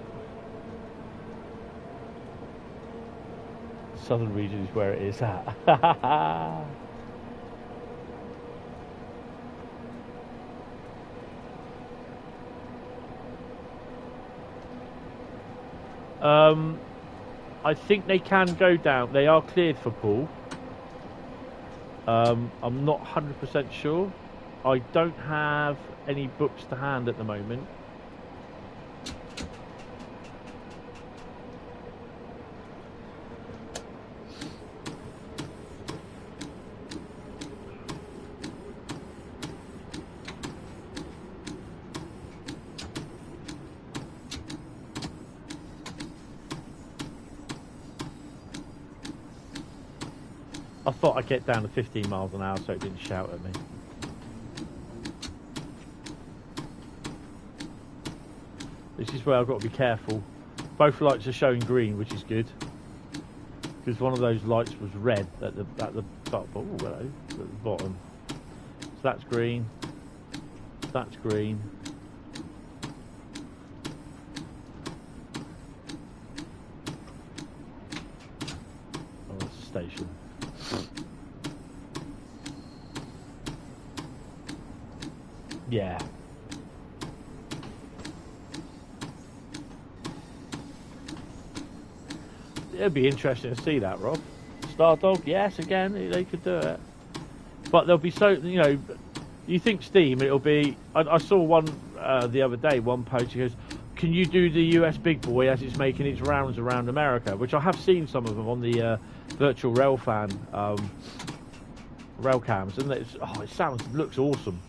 Southern region is where it is at. I think they can go down. They are cleared for pool. I'm not 100% sure. I don't have any books to hand at the moment. I thought I'd get down to 15 miles an hour so it didn't shout at me. This is where I've got to be careful. Both lights are showing green, which is good, because one of those lights was red at the bottom. So that's green. That's green. Oh, that's a station. Yeah. It'd be interesting to see that, Rob. Stardog, yes, again, they could do it. But there'll be so, you know, you think Steam, it'll be. I saw one the other day, one post, he goes, can you do the US big boy as it's making its rounds around America? Which I have seen some of them on the virtual Railcam, and it looks awesome.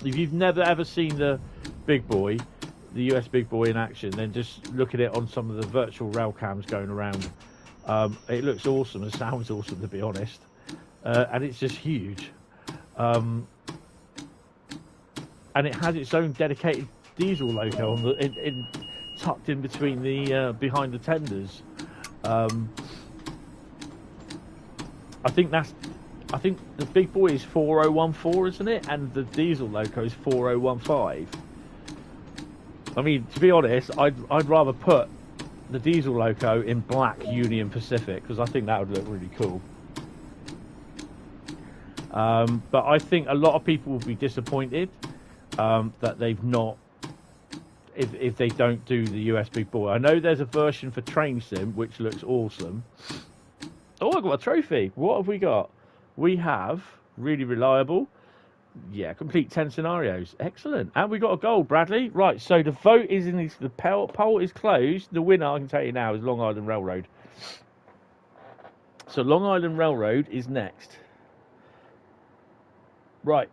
If you've never ever seen the big boy, the US big boy in action, then just look at it on some of the virtual Railcams going around. It looks awesome and sounds awesome, to be honest, and it's just huge. And it has its own dedicated diesel loco on the tucked in between the behind the tenders. I think the big boy is 4014, isn't it? And the diesel loco is 4015. I mean, to be honest, I'd rather put the diesel loco in black Union Pacific, because I think that would look really cool. But I think a lot of people will be disappointed that they've not, if they don't do the US big boy. I know there's a version for Train Sim which looks awesome. Oh, I got a trophy. What have we got? We have really reliable. Yeah, complete 10 scenarios. Excellent. And we got a gold, Bradley. Right, so the vote is in the poll is closed. The winner, I can tell you now, is Long Island Railroad. So Long Island Railroad is next. Right.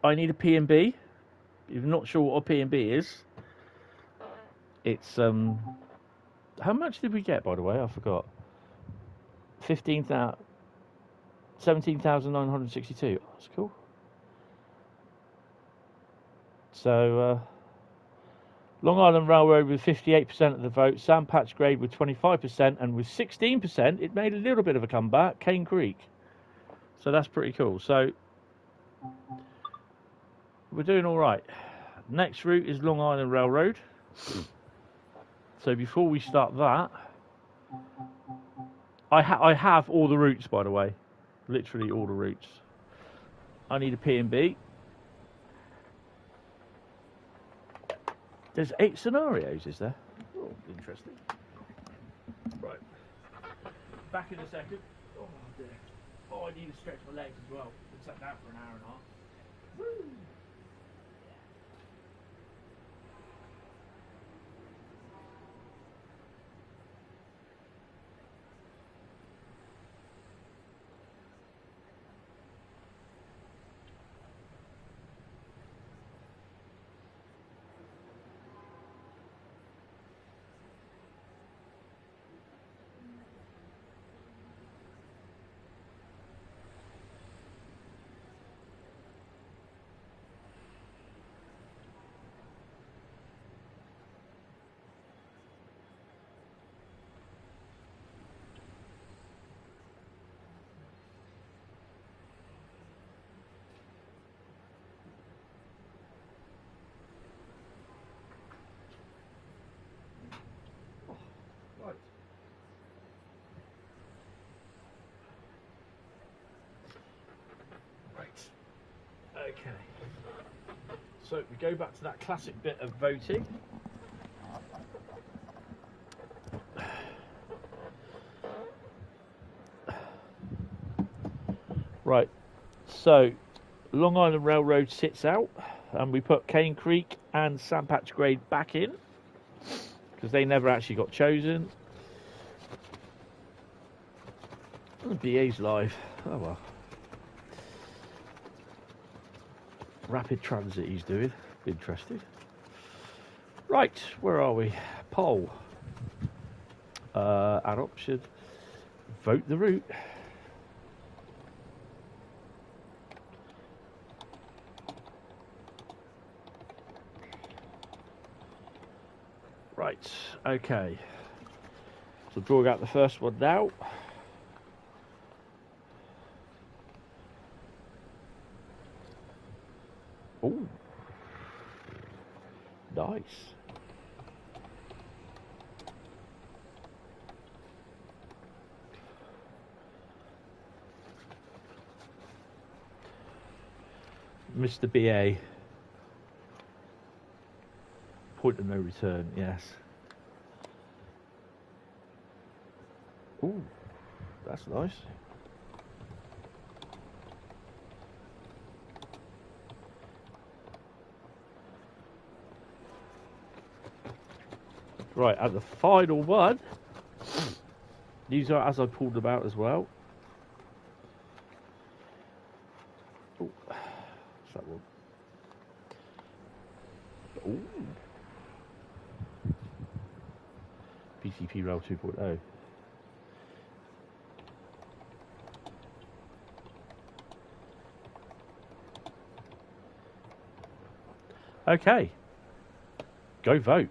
I need a P&B. If you're not sure what a P&B is, it's how much did we get, by the way? I forgot. 17,962. Oh, that's cool. So Long Island Railroad with 58% of the vote, Sandpatch Grade with 25%, and with 16%, it made a little bit of a comeback, Cane Creek. So that's pretty cool. So we're doing all right. Next route is Long Island Railroad. So before we start that, I have all the routes, by the way. Literally all the routes. I need a P&B. There's 8 scenarios, is there? Oh, interesting. Right. Back in a second. Oh, dear. Oh, I need to stretch my legs as well. Been sat down for an hour and a half. Woo! Okay, so we go back to that classic bit of voting. Right, so Long Island Railroad sits out, and we put Cane Creek and Sandpatch Grade back in, because they never actually got chosen. The BA's live, oh well. Rapid transit he's doing. Interesting. Right, where are we? Poll. Add option. Vote the route. Right, okay. So drawing out the first one now. Oh, nice. Mr. BA. Point of no return, yes. Oh, that's nice. Right, and the final one. These are as I pulled them out as well. Oh, what's that one? Oh. PCP Rail 2.0. Okay. Go vote.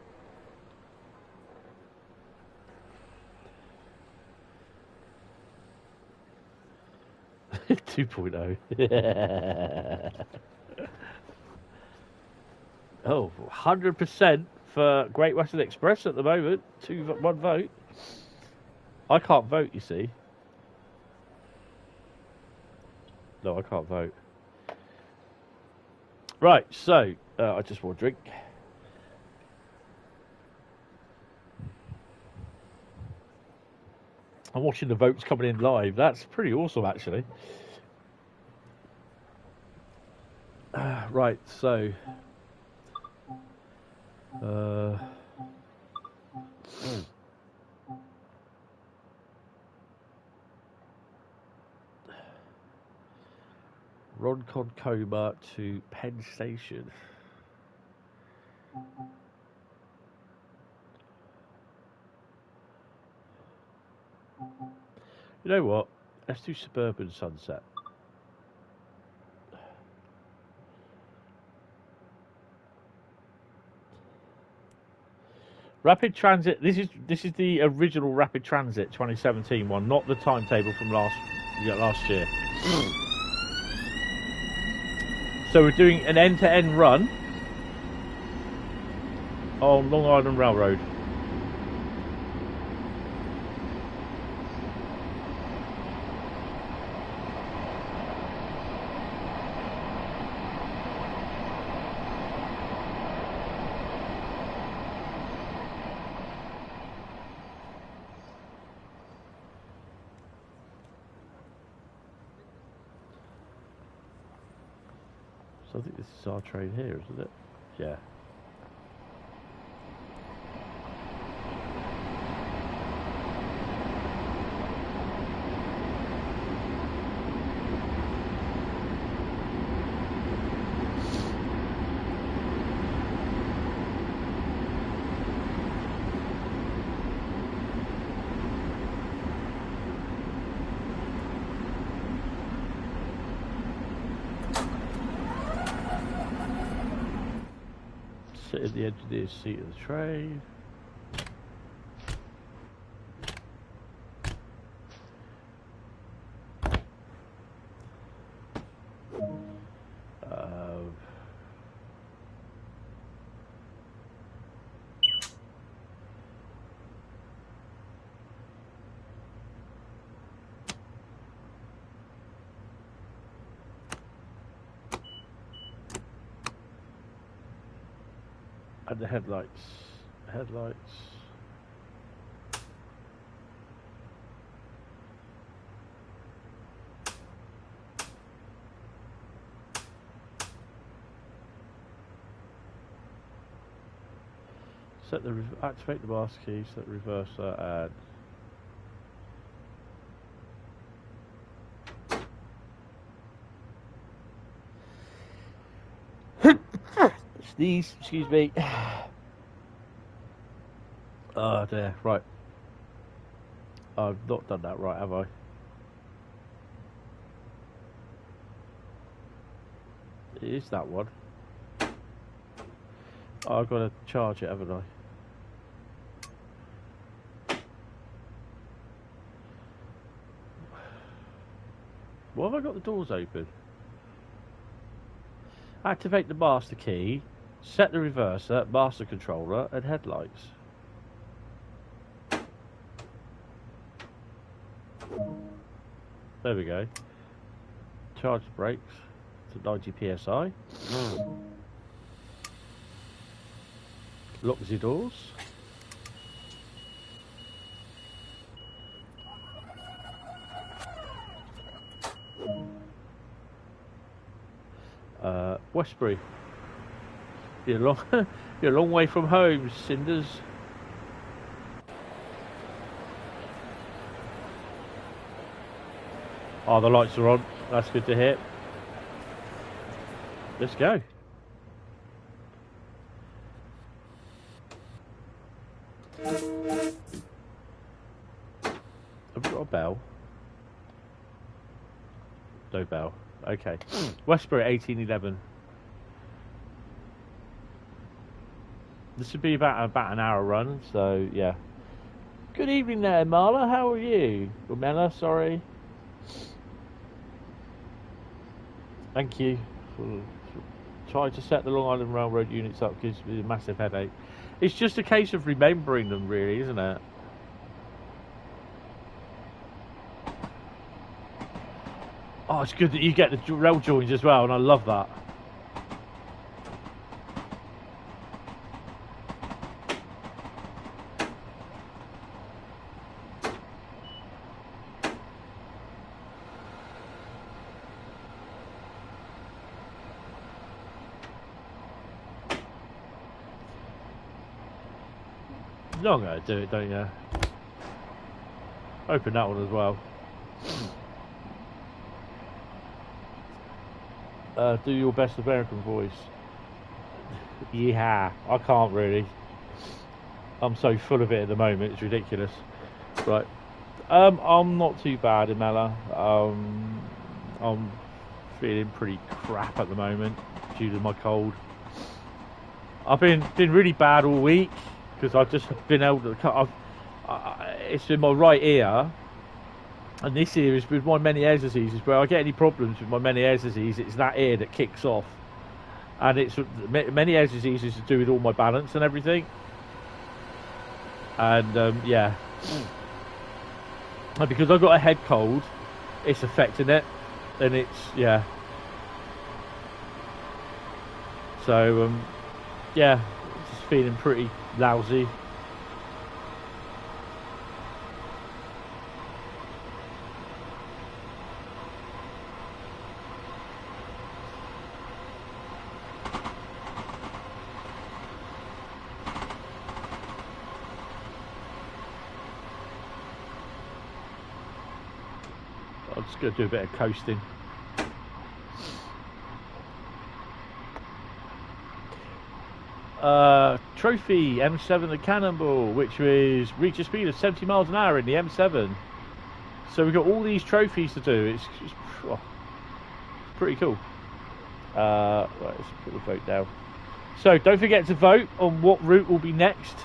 2.0. Oh, 100% for Great Western Express at the moment. 1 vote. I can't vote, you see. No, I can't vote. Right, so I just want a drink. I'm watching the votes coming in live. That's pretty awesome, actually. Right, so Roncon Coma to Penn Station. You know what? Let's do Suburban Sunset. Rapid Transit. This is the original Rapid Transit 2017 one, not the timetable from last year. So we're doing an end-to-end run on Long Island Railroad. I think this is our train here, isn't it? Yeah. Sit at the engineer's seat of the train. And the headlights. Activate the master key, set the reverser, and sneeze, excuse me. Oh dear, right. I've not done that right, have I? It is that one. Oh, I've got to charge it, haven't I? Why have I got the doors open? Activate the master key, set the reverser, master controller, and headlights. There we go. Charge the brakes to 90 psi. Lock the doors. Westbury. You're a long way from home, Cinders. Oh, the lights are on. That's good to hear. Let's go. Have we got a bell? No bell. Okay. Westbury 1811. This would be about an hour run, so yeah. Good evening there, Marla. How are you? Or Mella, sorry. Thank you for trying to set the Long Island Railroad units up, gives me a massive headache. It's just a case of remembering them, really, isn't it? Oh, it's good that you get the rail joins as well, and I love that. You're not going to do it, don't you? Open that one as well. Do your best American voice. Yeah, I can't really. I'm so full of it at the moment, it's ridiculous. Right. I'm not too bad, Imela. I'm feeling pretty crap at the moment due to my cold. I've been really bad all week. because I've just been able to. It's in my right ear, and this ear is with my Meniere's diseases. Where I get any problems with my Meniere's disease, it's that ear that kicks off, and it's Meniere's disease is to do with all my balance and everything. And yeah, and because I've got a head cold, it's affecting it, and it's yeah. So yeah, just feeling pretty lousy. I'm just going to do a bit of coasting. Trophy M7 the Cannonball, which was reach a speed of 70 miles an hour in the M7. So we've got all these trophies to do. It's pretty cool. Right, let's put the vote down. So don't forget to vote on what route will be next.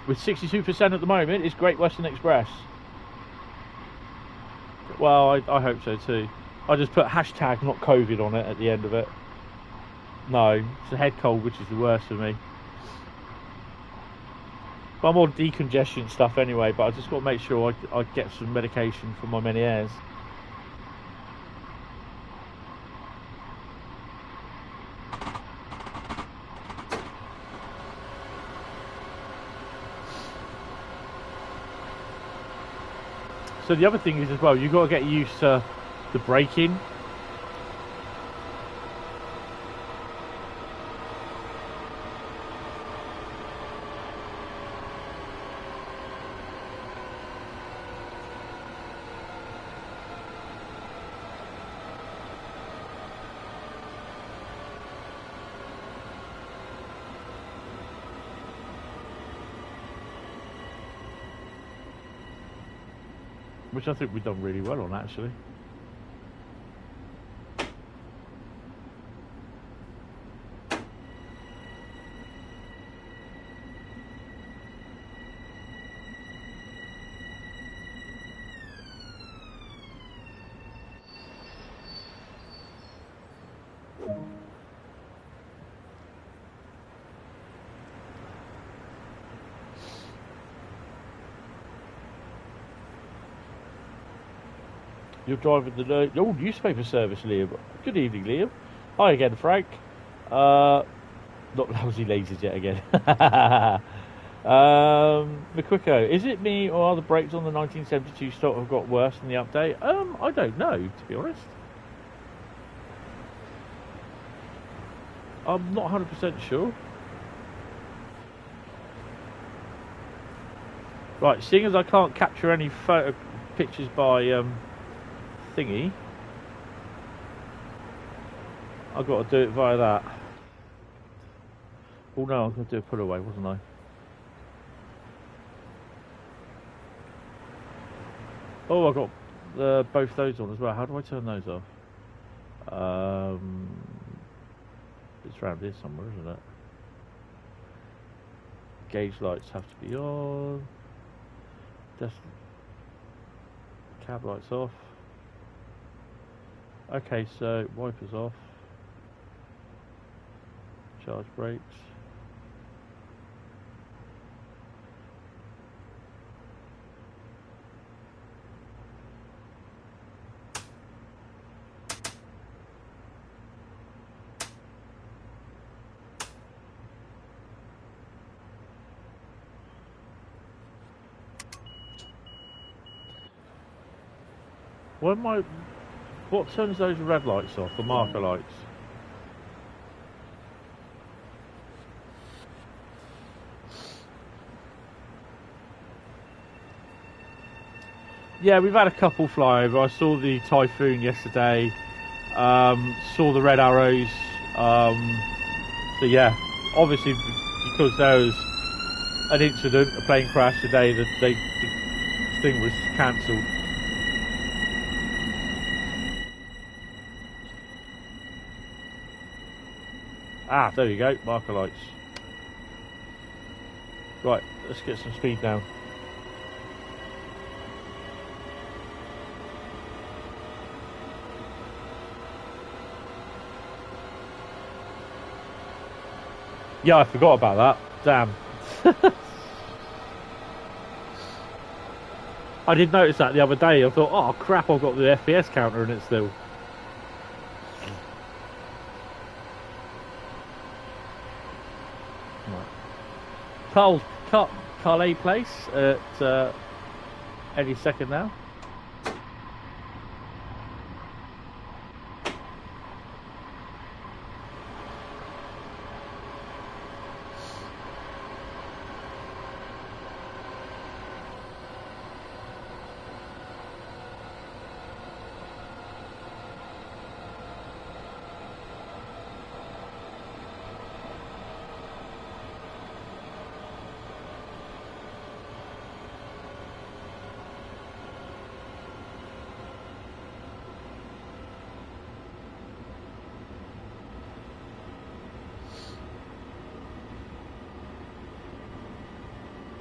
With 62% at the moment, it's Great Western Express. Well, I hope so too. I just put hashtag not COVID on it at the end of it. No, it's a head cold, which is the worst for me. But I'm on decongestion stuff anyway, but I just got to make sure I get some medication for my Meniere's. So the other thing is as well, you've got to get used to the braking. Which I think we've done really well on, actually. You're driving the newspaper service, Liam. Good evening, Liam. Hi again, Frank. Not lousy lasers yet again. McQuicko, is it me or are the brakes on the 1972 stock have got worse than the update? I don't know, to be honest. I'm not 100% sure. Right, seeing as I can't capture any photo pictures by thingy, I've got to do it via that. Oh no, I was going to do a pull away, wasn't I? Oh, I got both those on as well. How do I turn those off? It's around here somewhere, isn't it? Gauge lights have to be on. Cab lights off. Okay, so wipers off. Charge brakes. What turns those red lights off, the marker lights? Yeah, we've had a couple fly over. I saw the Typhoon yesterday, saw the red arrows. So yeah, obviously because there was an incident, a plane crash today, the thing was cancelled. Ah, there you go, marker lights. Right, let's get some speed down. Yeah, I forgot about that. Damn. I did notice that the other day. I thought, oh crap, I've got the FPS counter in it still. Right. Carl Place at any second now.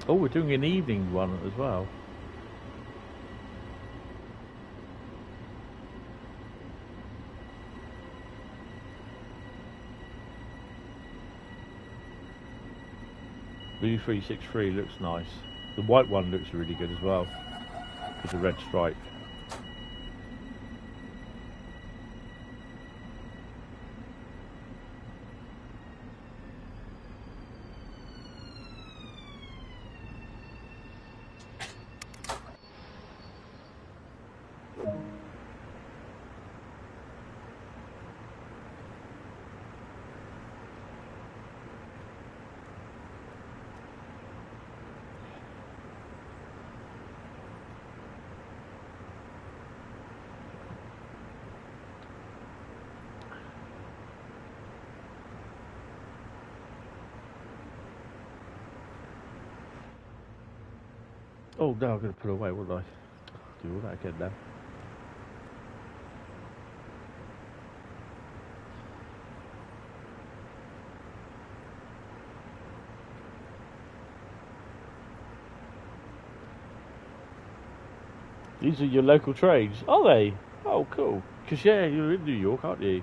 Oh, we're doing an evening one as well. Blue 363 looks nice. The white one looks really good as well, with the red stripe. Oh no, I'm going to put it away, wouldn't I? Do all that again now. These are your local trains, are they? Oh, cool. Because, yeah, you're in New York, aren't you?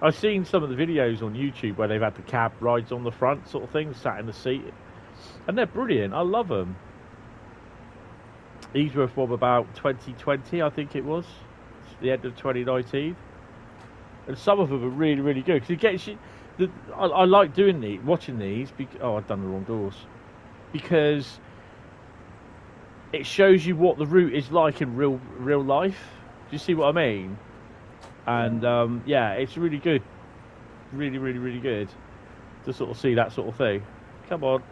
I've seen some of the videos on YouTube where they've had the cab rides on the front, sort of thing, sat in the seat. And they're brilliant. I love them. These were from about 2020, I think it was. The end of 2019. And some of them are really, really good. Because it gets you... I like doing these, watching these. Oh, I've done the wrong doors. Because it shows you what the route is like in real life. Do you see what I mean? And yeah, it's really good. Really, really, really good to sort of see that sort of thing. Come on.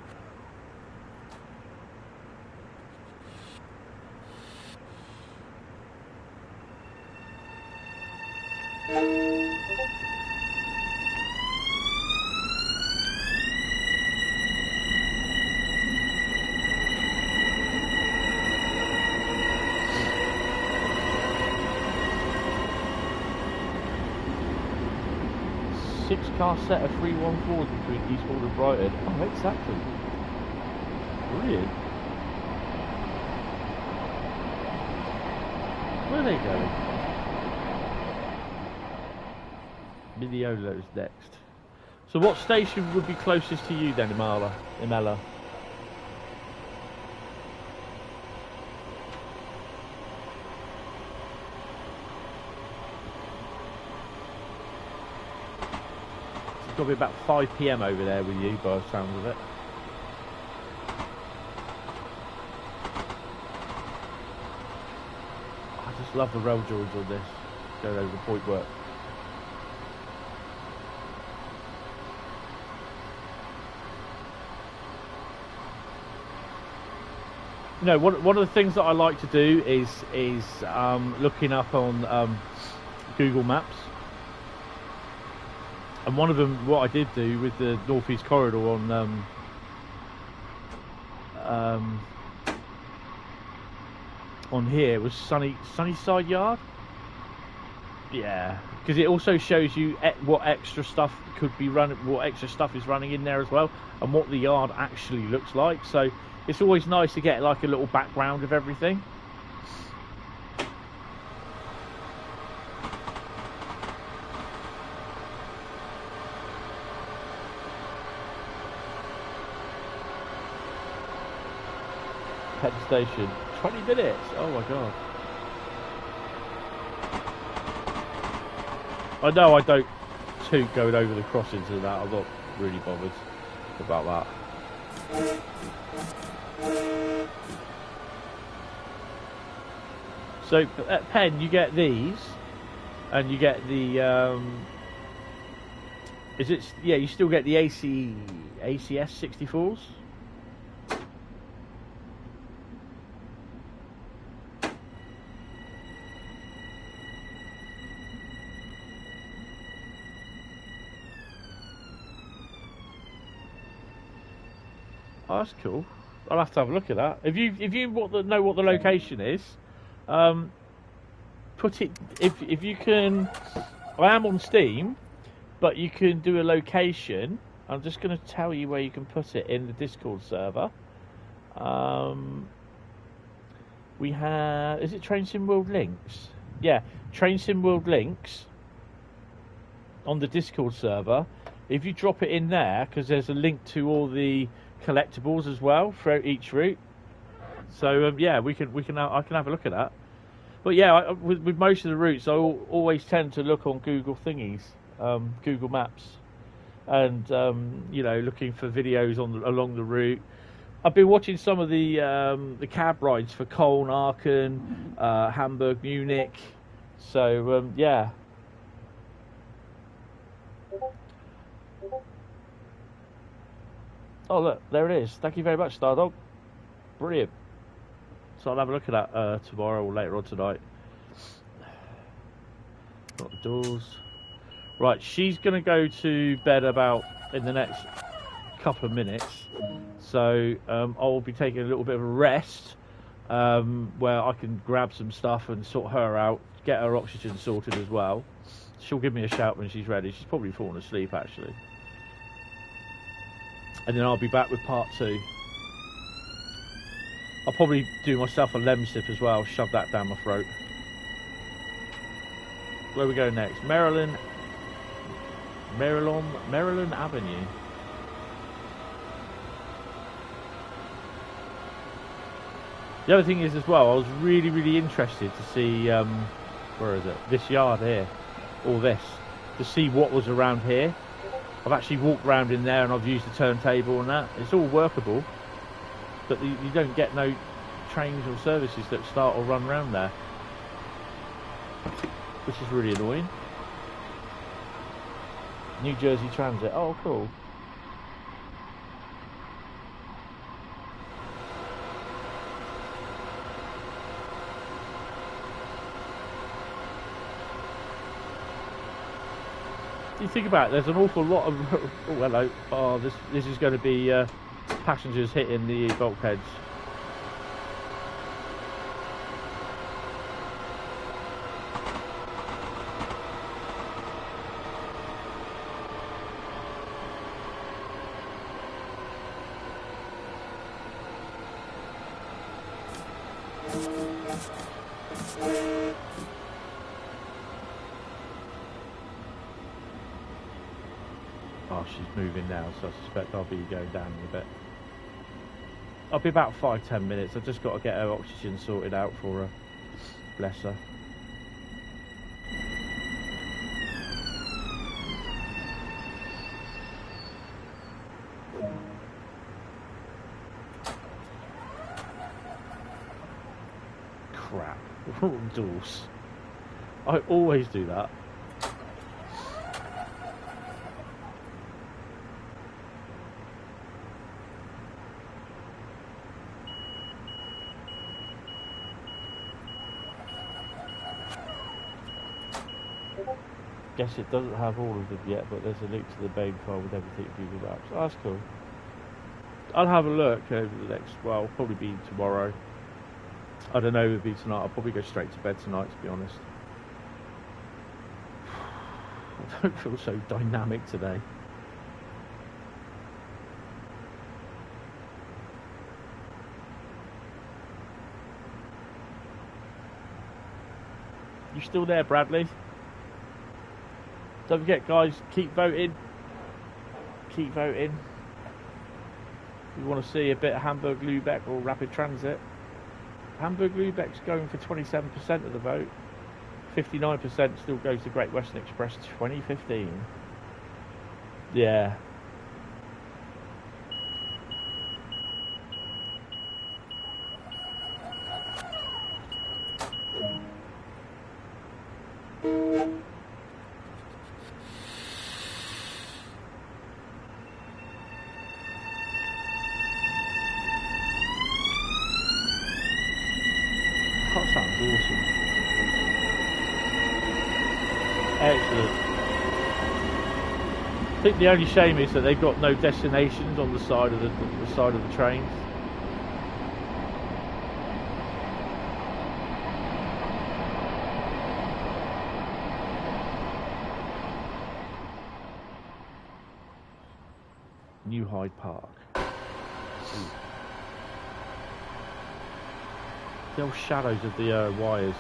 Car set of 314s between Eastbourne and Brighton. Oh, exactly. Brilliant. Where are they going? Mineolo's next. So what station would be closest to you then, Imella? Got to be about 5 PM over there with you, by the sound of it. I just love the rail joints on this, going over the point work. You know, one of the things that I like to do is looking up on Google Maps. And one of them, what I did do with the Northeast Corridor on here was Sunnyside Yard. Yeah, because it also shows you what extra stuff could be running, what extra stuff is running in there as well, and what the yard actually looks like. So it's always nice to get like a little background of everything. Penn Station, 20 minutes. Oh my god. I know I don't toot going over the crossings and that. I'm not really bothered about that. So at Penn you get these, and you get the is it? Yeah, you still get the ACS 64s. Oh, that's cool. I'll have to have a look at that. If you know what the location is, put it. If you can, I am on Steam, but you can do a location. I'm just going to tell you where you can put it in the Discord server. We have, is it Train Sim World Links? Yeah, Train Sim World Links on the Discord server. If you drop it in there, because there's a link to all the collectibles as well throughout each route. So yeah, I can have a look at that. But yeah, with most of the routes, I always tend to look on Google thingies, Google Maps, and you know, looking for videos along the route. I've been watching some of the cab rides for Koln, Aachen, Hamburg, Munich. So yeah. Oh look, there it is. Thank you very much, Stardog. Brilliant. So I'll have a look at that tomorrow or later on tonight. Got the doors. Right, she's going to go to bed about in the next couple of minutes. So I'll be taking a little bit of a rest where I can grab some stuff and sort her out, get her oxygen sorted as well. She'll give me a shout when she's ready. She's probably fallen asleep actually. And then I'll be back with part 2. I'll probably do myself a lem sip as well, shove that down my throat. Where we go next? Maryland Avenue. The other thing is as well, I was really interested to see, where is it? This yard here, or this, to see what was around here. I've actually walked around in there and I've used the turntable and that. It's all workable, but you don't get no trains or services that start or run around there, which is really annoying. New Jersey Transit. Oh, cool. You think about it, there's an awful lot of oh hello, oh this is going to be passengers hitting the bulkheads. Oh, she's moving now, so I suspect I'll be going down in a bit. I'll be about 5-10 minutes. I've just got to get her oxygen sorted out for her. Bless her. Crap. Doors. I always do that. Guess it doesn't have all of them yet, but there's a link to the main file with everything Google Maps. Oh, that's cool. I'll have a look over the next, well, probably be tomorrow. I don't know, it'll be tonight. I'll probably go straight to bed tonight, to be honest. I don't feel so dynamic today. You still there, Bradley? Don't forget, guys, keep voting. Keep voting. We want to see a bit of Hamburg-Lübeck or Rapid Transit. Hamburg-Lübeck's going for 27% of the vote. 59% still goes to Great Western Express 2015. Yeah. That sounds awesome. Excellent. I think the only shame is that they've got no destinations on the side of the side of the trains. New Hyde Park. Ooh. The old shadows of the wires.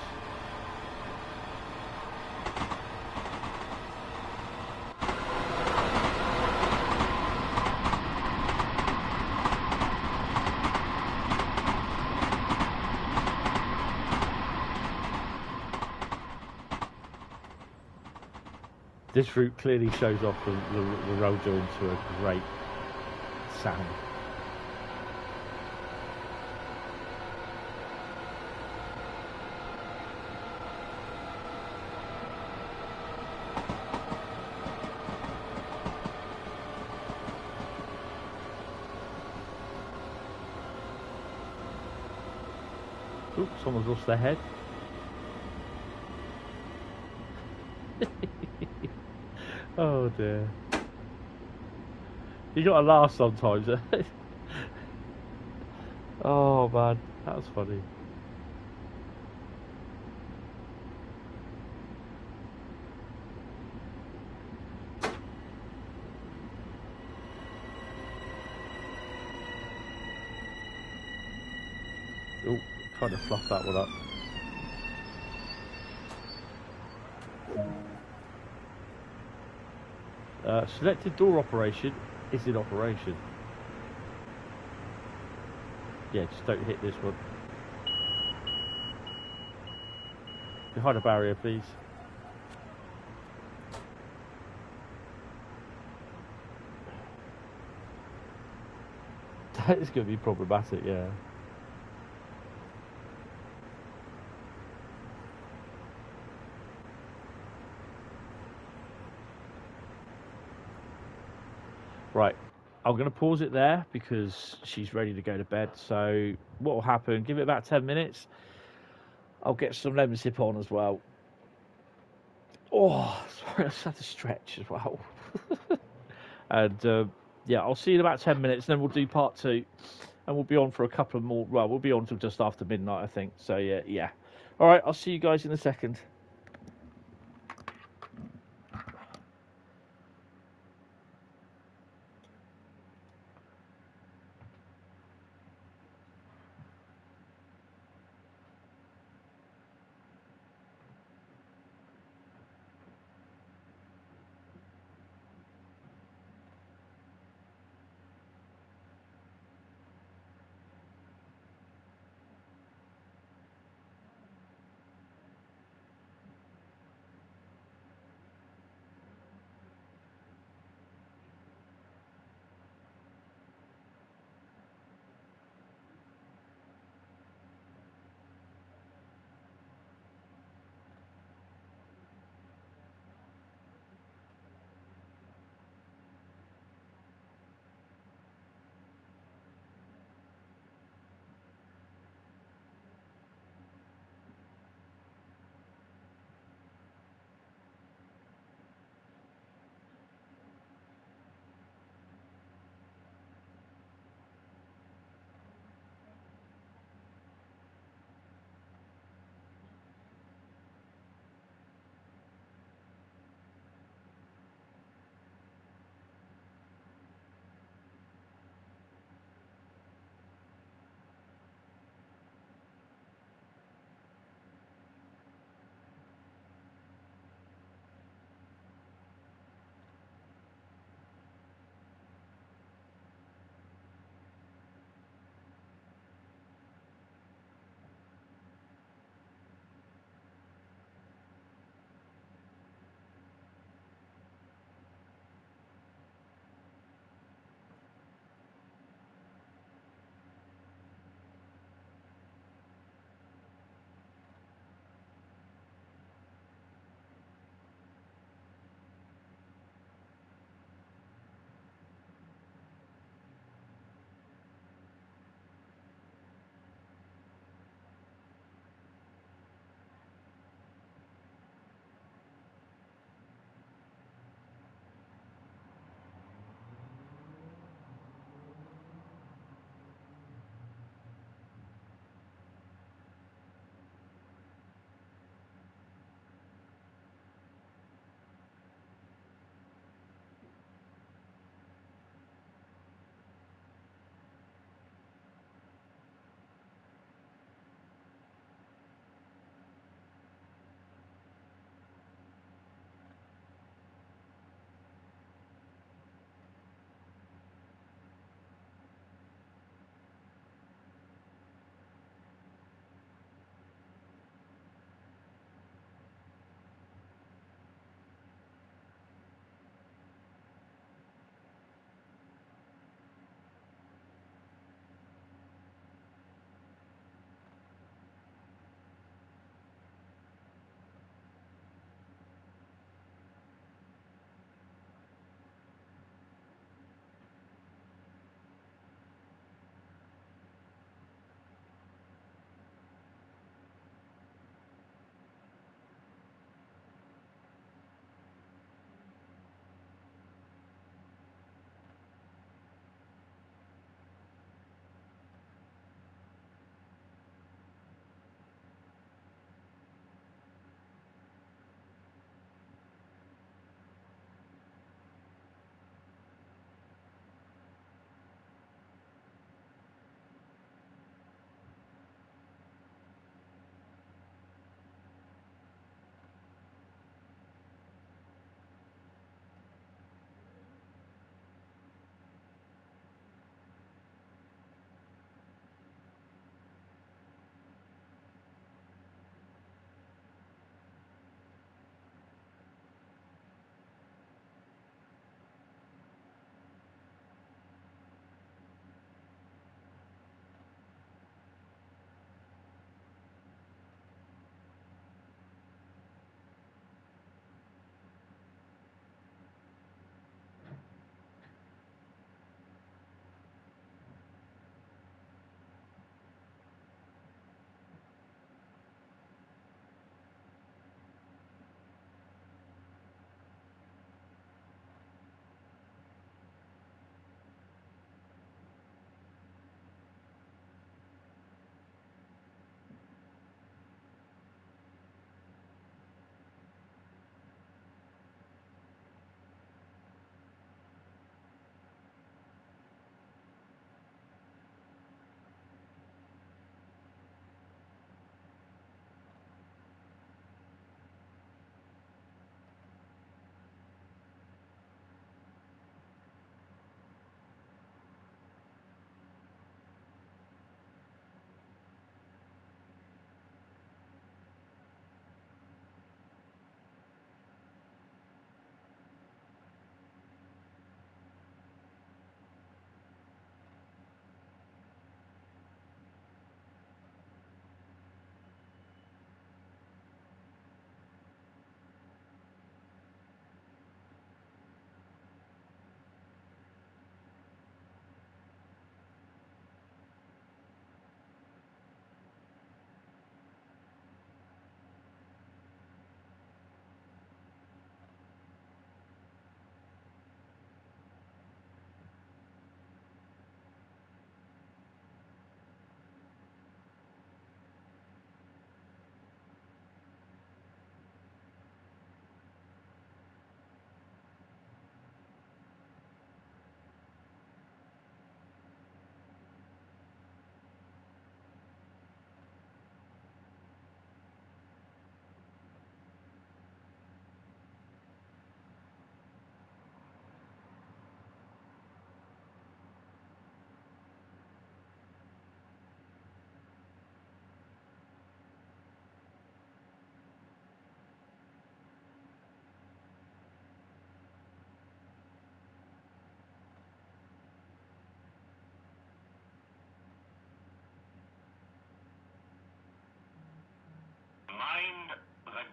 This route clearly shows off the road joint to a great sound. Oops, someone's lost their head. Oh dear. You gotta laugh sometimes. Oh man, that was funny. Oh, trying to fluff that one up. Selected door operation is in operation. Yeah, just don't hit this one. Behind a barrier, please. That is going to be problematic, yeah. Right, I'm going to pause it there because she's ready to go to bed. So what will happen, give it about 10 minutes. I'll get some lemon sip on as well. Oh, sorry, I just had to stretch as well. And yeah, I'll see you in about 10 minutes, then we'll do part 2. And we'll be on for a couple of more, well, we'll be on till just after midnight, I think. So yeah. All right, I'll see you guys in a second.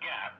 gap.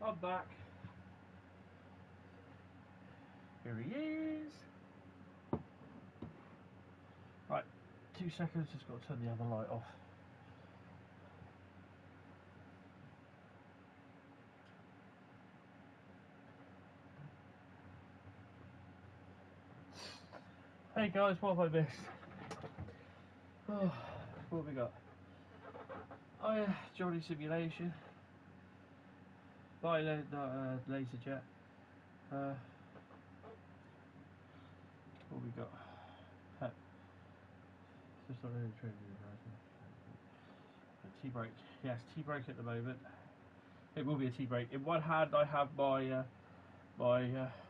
I'm back. Here he is. Right, 2 seconds, just got to turn the other light off. Hey guys, what have I missed? Oh, what have we got? Oh yeah, Johnny Simulation. Laser jet. What we got? Pep. Just on any training. Tea-break. Yes, tea-break at the moment. It will be a tea-break. In one hand I have my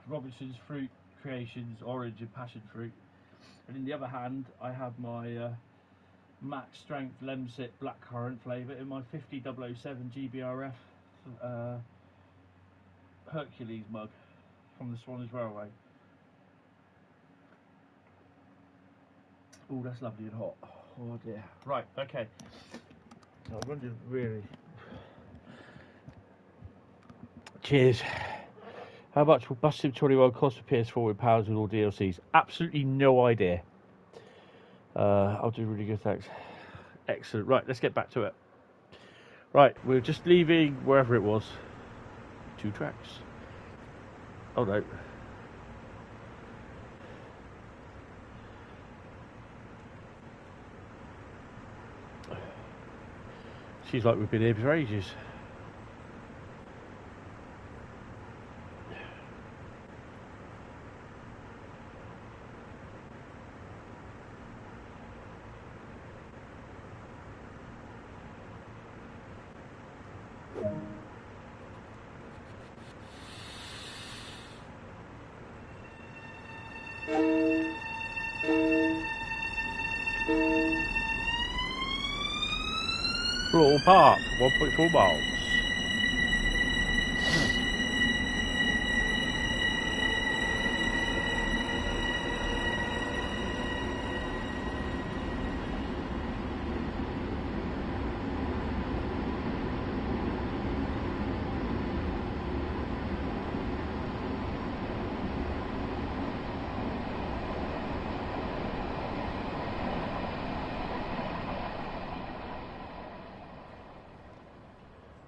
Robinson's Fruit Creations Orange and Passion Fruit. And in the other hand I have my Max Strength Lemsip Blackcurrant flavour in my 50007 GBRF Hercules mug from the Swanage Railway. Oh, that's lovely and hot. Oh dear. Right, okay. I wondered really. Cheers. How much will Bus Sim 21 cost for PS4 with powers with all DLCs? Absolutely no idea. I'll do really good, thanks. Excellent. Right, let's get back to it. Right, we're just leaving wherever it was. 2 tracks. Oh no. Seems like we've been here for ages. Broughton Park, 1.4 miles.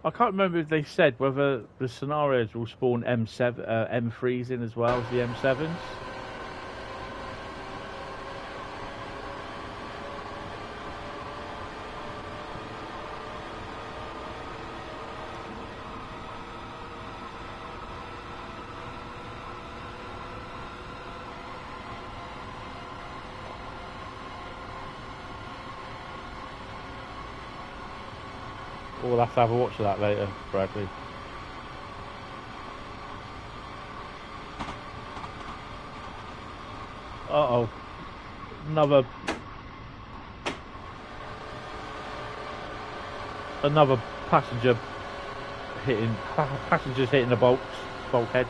I can't remember if they said whether the scenarios will spawn M3s in as well as the M7s. We'll have to have a watch of that later, Bradley. Uh-oh. Another passengers hitting the bulkheads.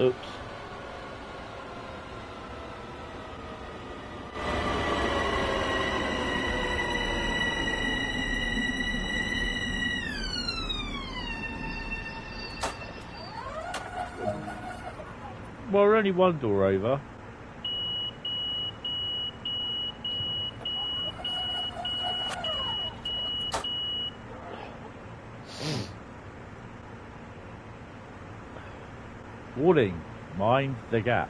Oops. Well, we're only one door over. Warning, mind the gap.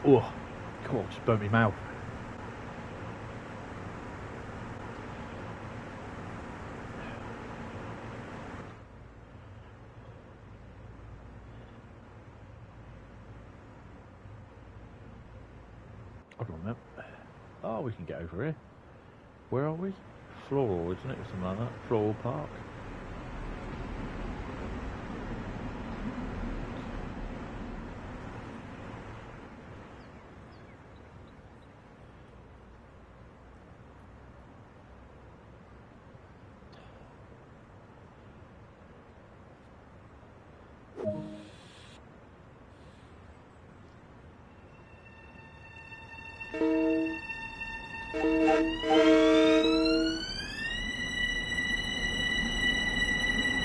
Oh, God, just burnt my mouth. Hold on a minute. Oh, we can get over here. Where are we? Floral, isn't it? Or something like that. Floral Park.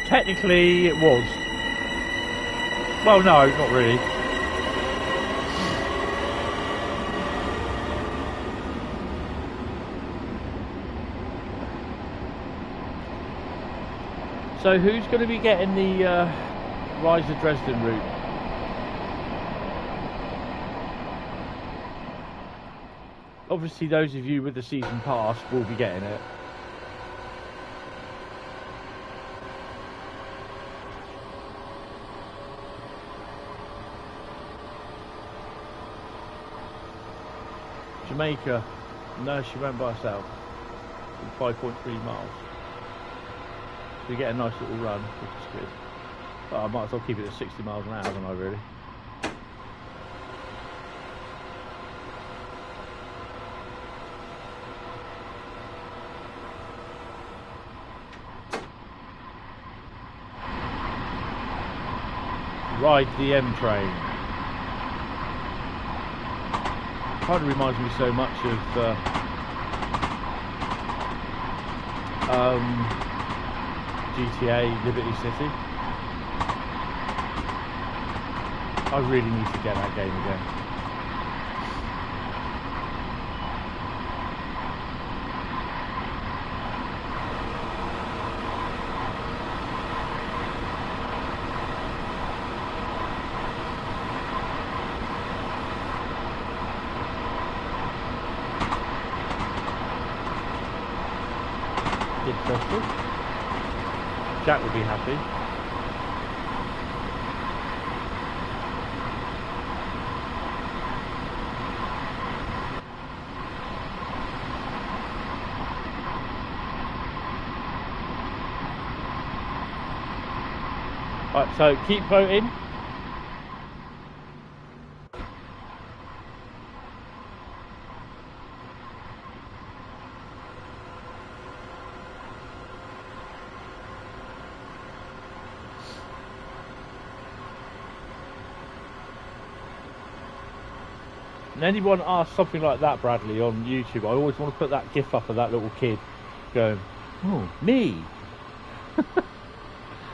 Technically, it was. Well, no, not really. So, who's going to be getting the Rise of Dresden route? Obviously, those of you with the season pass will be getting it. Jamaica. No, she went by herself. 5.3 miles. So you get a nice little run, which is good. But I might as well keep it at 60 miles an hour, don't I, really? Ride the M train. Kind of reminds me so much of GTA Liberty City. I really need to get that game again. Interesting. Jack will be happy. Right, so keep voting. And anyone asks something like that, Bradley, on YouTube, I always want to put that gif up of that little kid going, "Oh, me."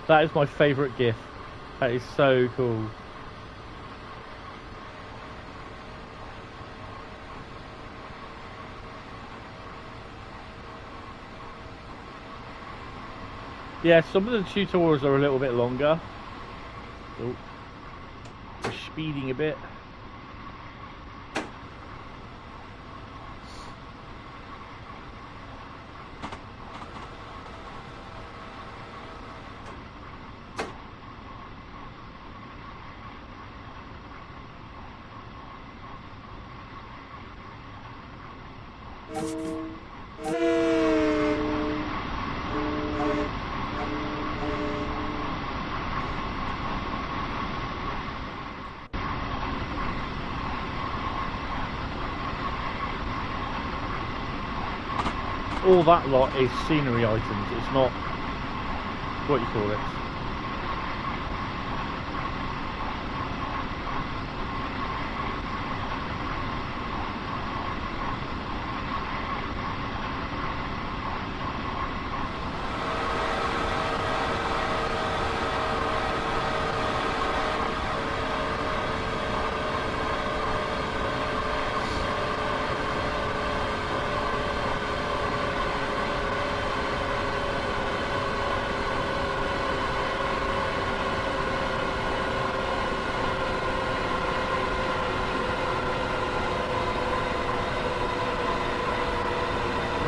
That is my favourite gif. That is so cool. Yeah, some of the tutorials are a little bit longer. Oh, we're speeding a bit. All that lot is scenery items, it's not, what you call it.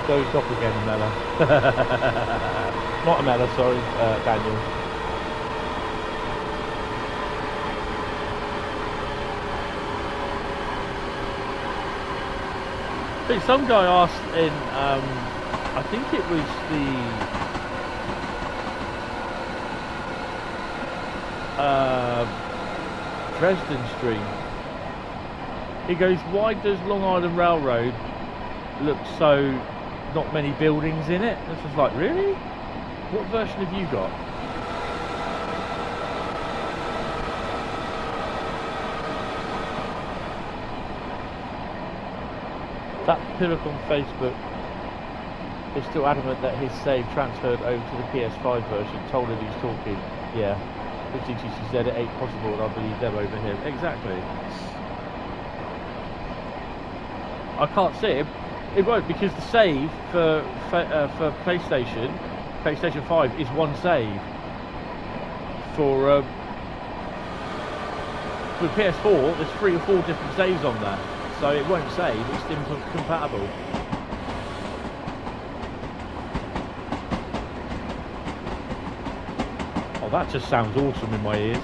Dozed off again, Mella. Not Mella, sorry, Daniel. I think some guy asked in, I think it was the Dresden stream. He goes, why does Long Island Railroad look so not many buildings in it? This was like, really? What version have you got? That Pillock on Facebook is still adamant that his save transferred over to the PS5 version. Told him he's talking. Yeah, with GTCZ it ain't possible, and I believe them over him. Exactly. I can't see it. It won't, because the save for PlayStation 5 is one save. For PS4, there's 3 or 4 different saves on there, so it won't save. It's incompatible. Oh, that just sounds awesome in my ears.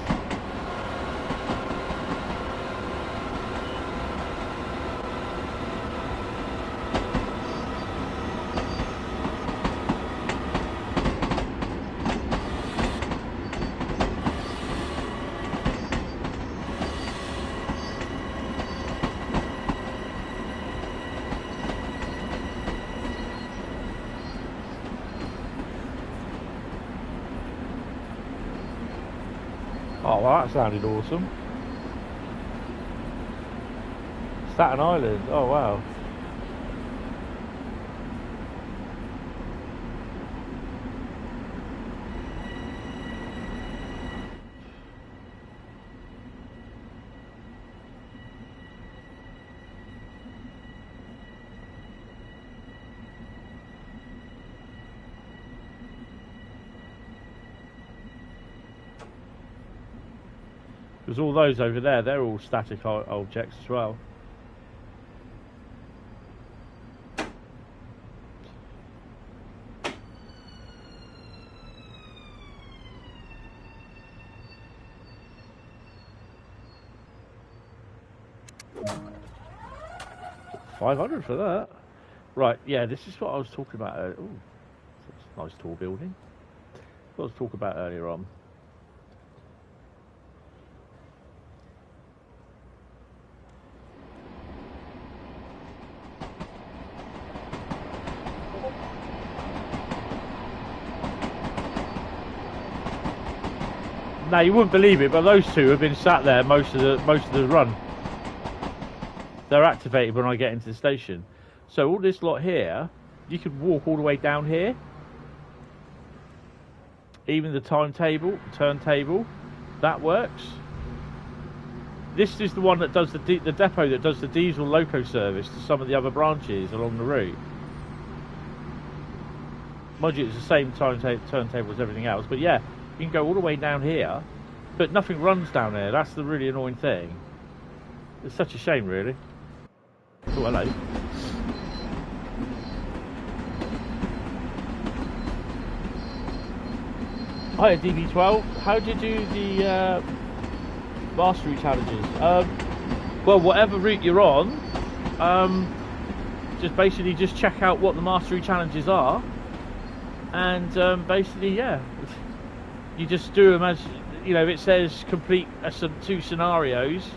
Oh, well, that sounded awesome. Staten Island. Oh, wow. Because all those over there, they're all static objects as well. $500 for that. Right, yeah, this is what I was talking about. Oh, that's a nice tall building. What I was talking about earlier on. Now you wouldn't believe it, but those two have been sat there most of the run. They're activated when I get into the station. So all this lot here, you could walk all the way down here. Even the timetable, turntable, that works. This is the one that does the depot that does the diesel loco service to some of the other branches along the route. Mind you, it's the same turntable as everything else, but yeah, you can go all the way down here, but nothing runs down there. That's the really annoying thing. It's such a shame, really. Oh, hello. Hi, DB12. How do you do the mastery challenges? Well, whatever route you're on, just check out what the mastery challenges are, and basically, yeah, you just do them as, you know, it says complete 2 scenarios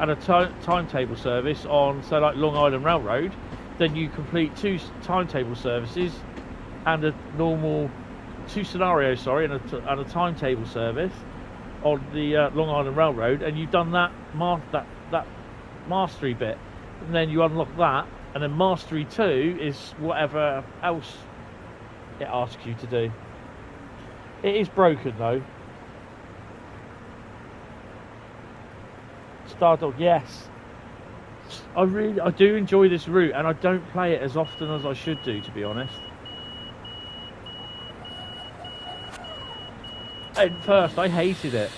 and a timetable service on, so like Long Island Railroad, then you complete 2 timetable services and a normal 2 scenarios, sorry, and a timetable service on the Long Island Railroad, and you've done that mastery bit, and then you unlock that, and then mastery 2 is whatever else it asks you to do. It is broken though. Stardog, yes. I do enjoy this route, and I don't play it as often as I should do, to be honest. At first, I hated it.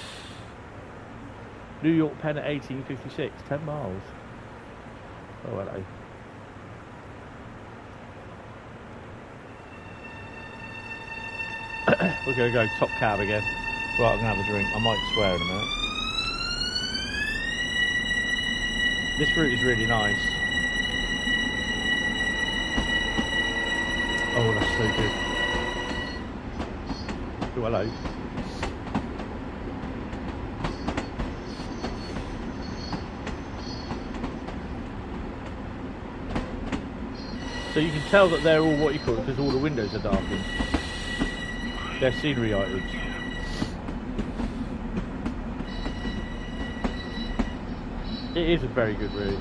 New York Penn at 1856, 10 miles. Oh, hello. We're going to go top cab again. Right, I'm going to have a drink. I might swear in a minute. This route is really nice. Oh, that's so good. Oh, hello. So you can tell that they're all what you call it, because all the windows are darkened. They're scenery items. It is a very good route.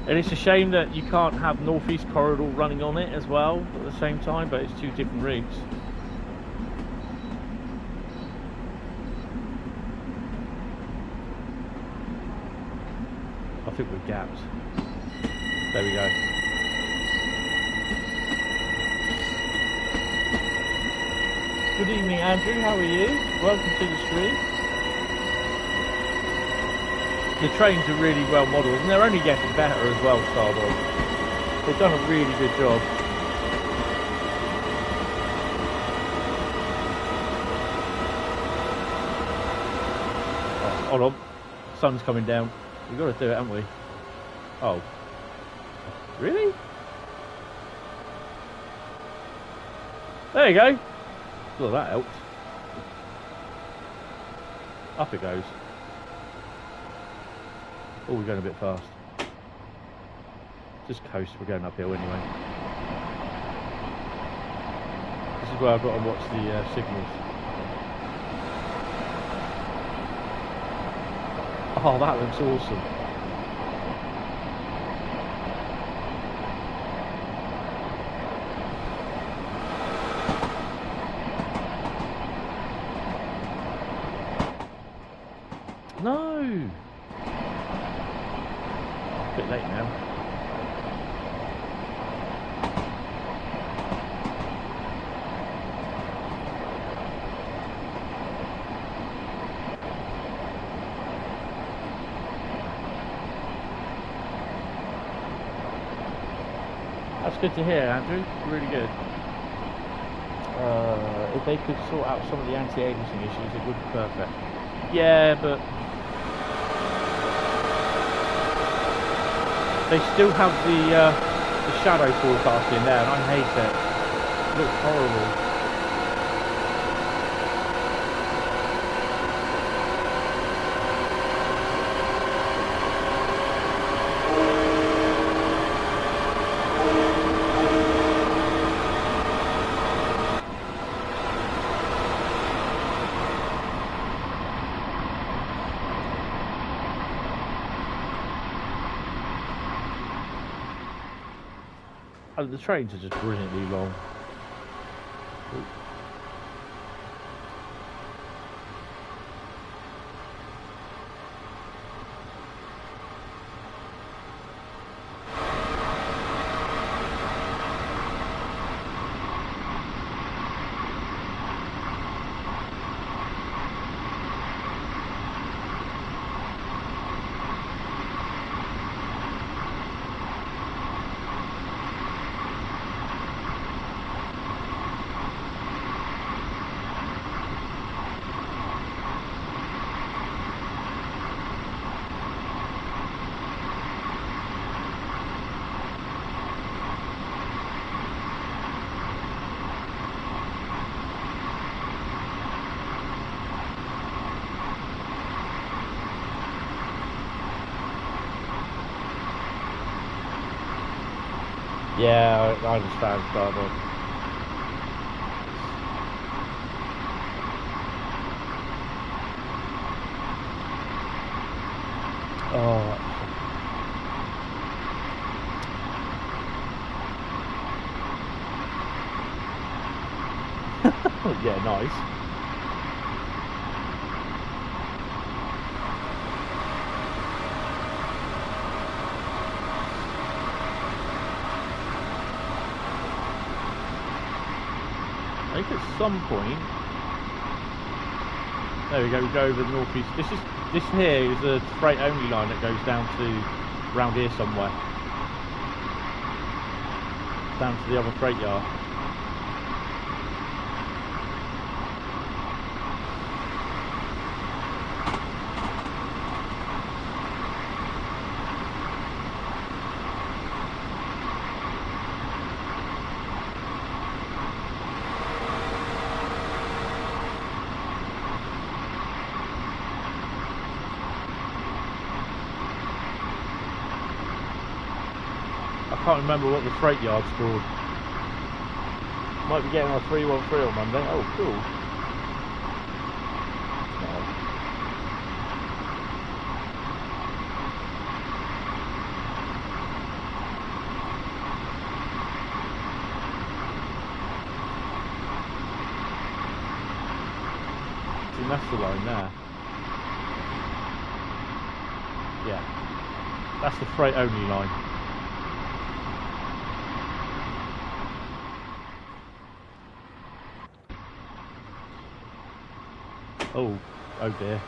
And it's a shame that you can't have Northeast Corridor running on it as well at the same time, but it's 2 different routes. I think we're gapped. There we go. Good evening, Andrew. How are you? Welcome to the stream. The trains are really well modelled, and they're only getting better as well, Stardog. They've done a really good job. Oh, hold on. Sun's coming down. We've got to do it, haven't we? Oh. Really? There you go. Well, that helped. Up it goes. Oh, we're going a bit fast. Just coast, we're going uphill anyway. This is where I've got to watch the signals. Oh, that looks awesome. No! A bit late now. That's good to hear, Andrew. Really good. If they could sort out some of the anti-aliasing issues, it would be perfect. Yeah, but they still have the shadow forecast in there, and I hate it. It looks horrible. Oh, the trains are just brilliantly long. Yeah, I understand, Cardioid. Oh, yeah, nice. I think at some point, there we go. We go over the northeast. This here is a freight only line that goes down to round here somewhere, down to the other freight yard. I can't remember what the freight yard's called. Might be getting our 313 on Monday. Oh, cool. See, that's the line there. Yeah. That's the freight only line. Oh dear.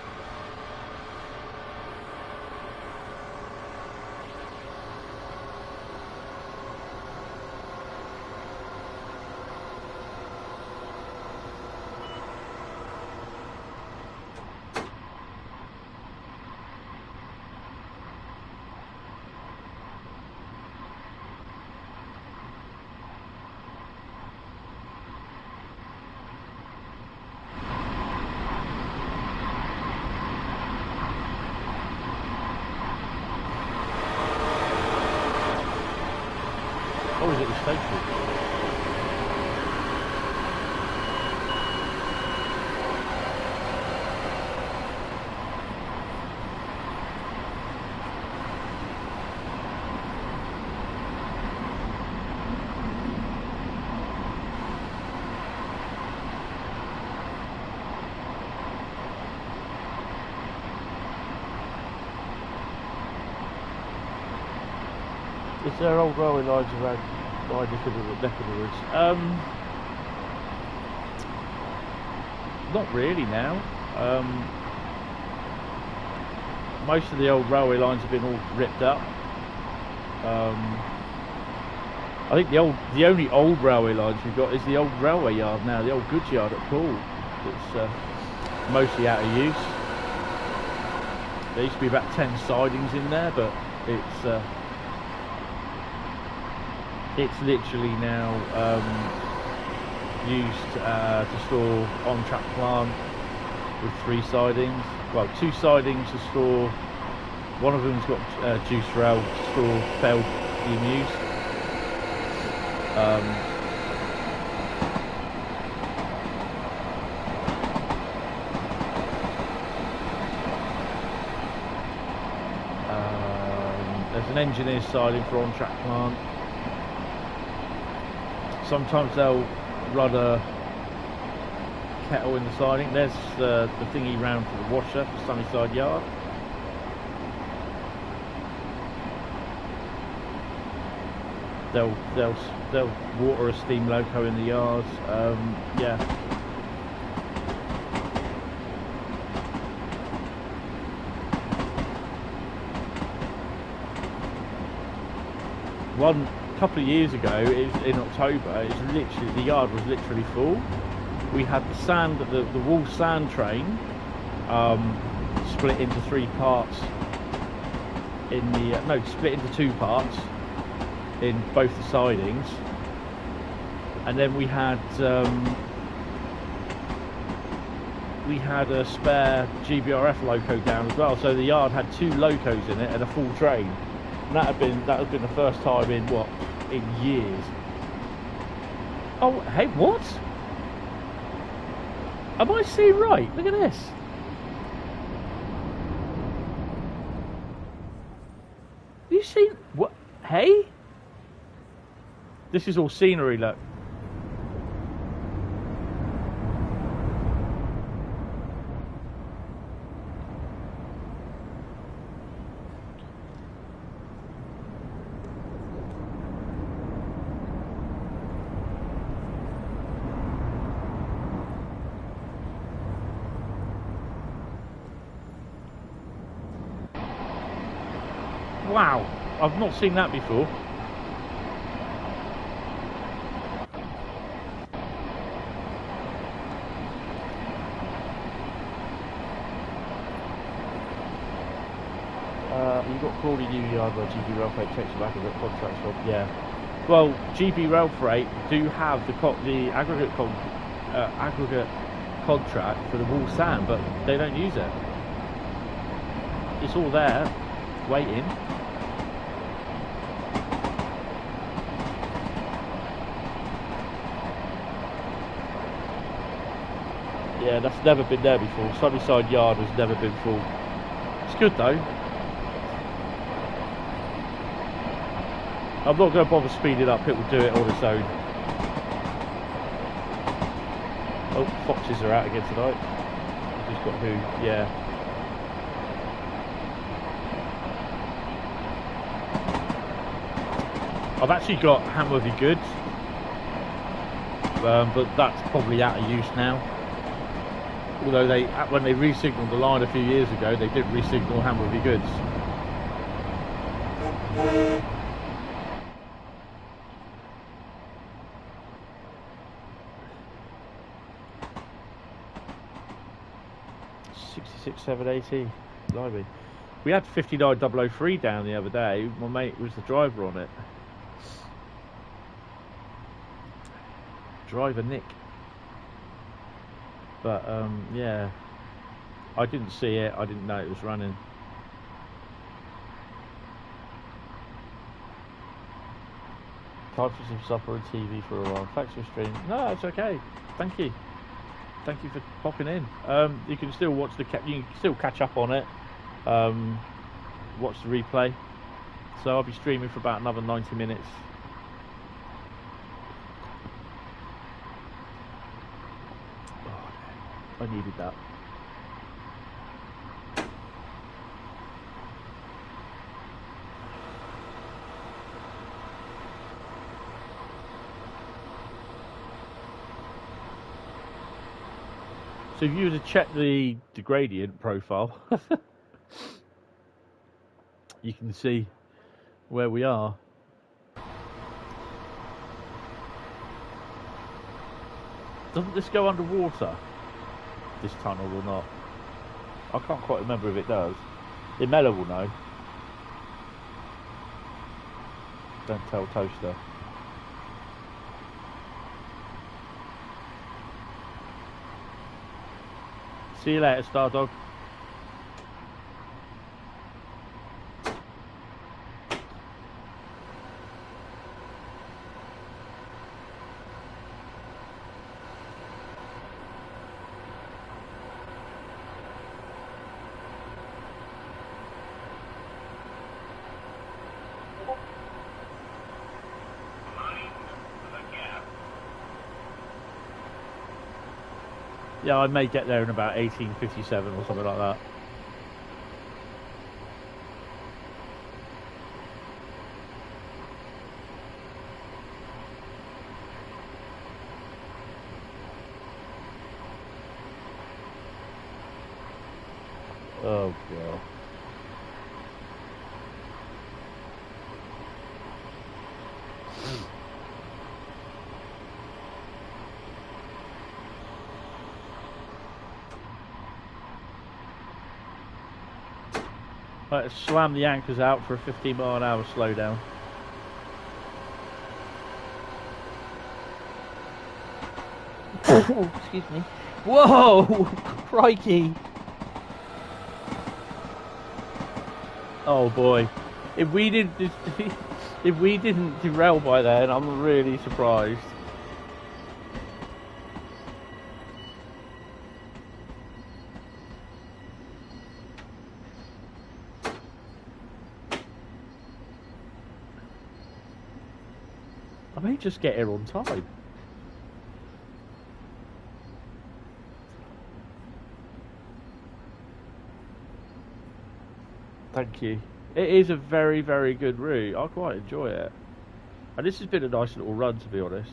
Oh, is it the station? Is there old railway lines around my neck of the woods? Not really now. Most of the old railway lines have been all ripped up. I think the only old railway lines we've got is the old railway yard now, the old goods yard at Poole. It's mostly out of use. There used to be about 10 sidings in there, but it's literally now used to store on-track plant with 3 sidings. Well, 2 sidings to store. One of them's got juice rail to store felled emus. There's an engineer's siding for on-track plant. Sometimes they'll run a kettle in the siding. There's the thingy round for the washer for Sunnyside Yard. They'll water a steam loco in the yards. Yeah. One couple of years ago, in October, the yard was literally full. We had the sand, the wall sand train, split into 3 parts. Split into 2 parts in both the sidings, and then we had a spare GBRF loco down as well. So the yard had 2 locos in it and a full train. And that had been the first time in years. Oh, hey, what? Am I seeing right? Look at this. You seen what? Hey, this is all scenery. Look. Wow, I've not seen that before. You got Crawley New Yard where GB Rail Freight takes you back and got contracts from. Yeah. Well, GB Rail Freight do have the aggregate contract for the wall sand, but they don't use it. It's all there, waiting. Yeah, that's never been there before. Sunnyside Yard has never been full. It's good though. I'm not going to bother speeding up, it will do it on its own. Oh, foxes are out again tonight. I've just got who, yeah. I've actually got Hamworthy Goods, but that's probably out of use now. Although when they re-signalled the line a few years ago, they did re-signal Hamworthy Goods. $66,780. Blimey. We had 59003 down the other day. My mate was the driver on it. Driver Nick. But yeah, I didn't see it. I didn't know it was running. Time for some supper and TV for a while. Thanks for streaming. No, it's okay. Thank you. Thank you for popping in. You can still watch you can still catch up on it. Watch the replay. So I'll be streaming for about another 90 minutes. I needed that. So if you were to check the gradient profile, you can see where we are. Doesn't this go underwater, this tunnel, or not? I can't quite remember if it does. Imella will know. Don't tell Toaster. See you later, Stardog. Yeah, I may get there in about 1857 or something like that. Oh, God. Right, let's slam the anchors out for a 15-mile-an-hour slowdown. Oh, excuse me. Whoa! Crikey! Oh boy, if we didn't derail by then, I'm really surprised. I may just get here on time. Thank you. It is a very, very good route. I quite enjoy it. And this has been a nice little run, to be honest.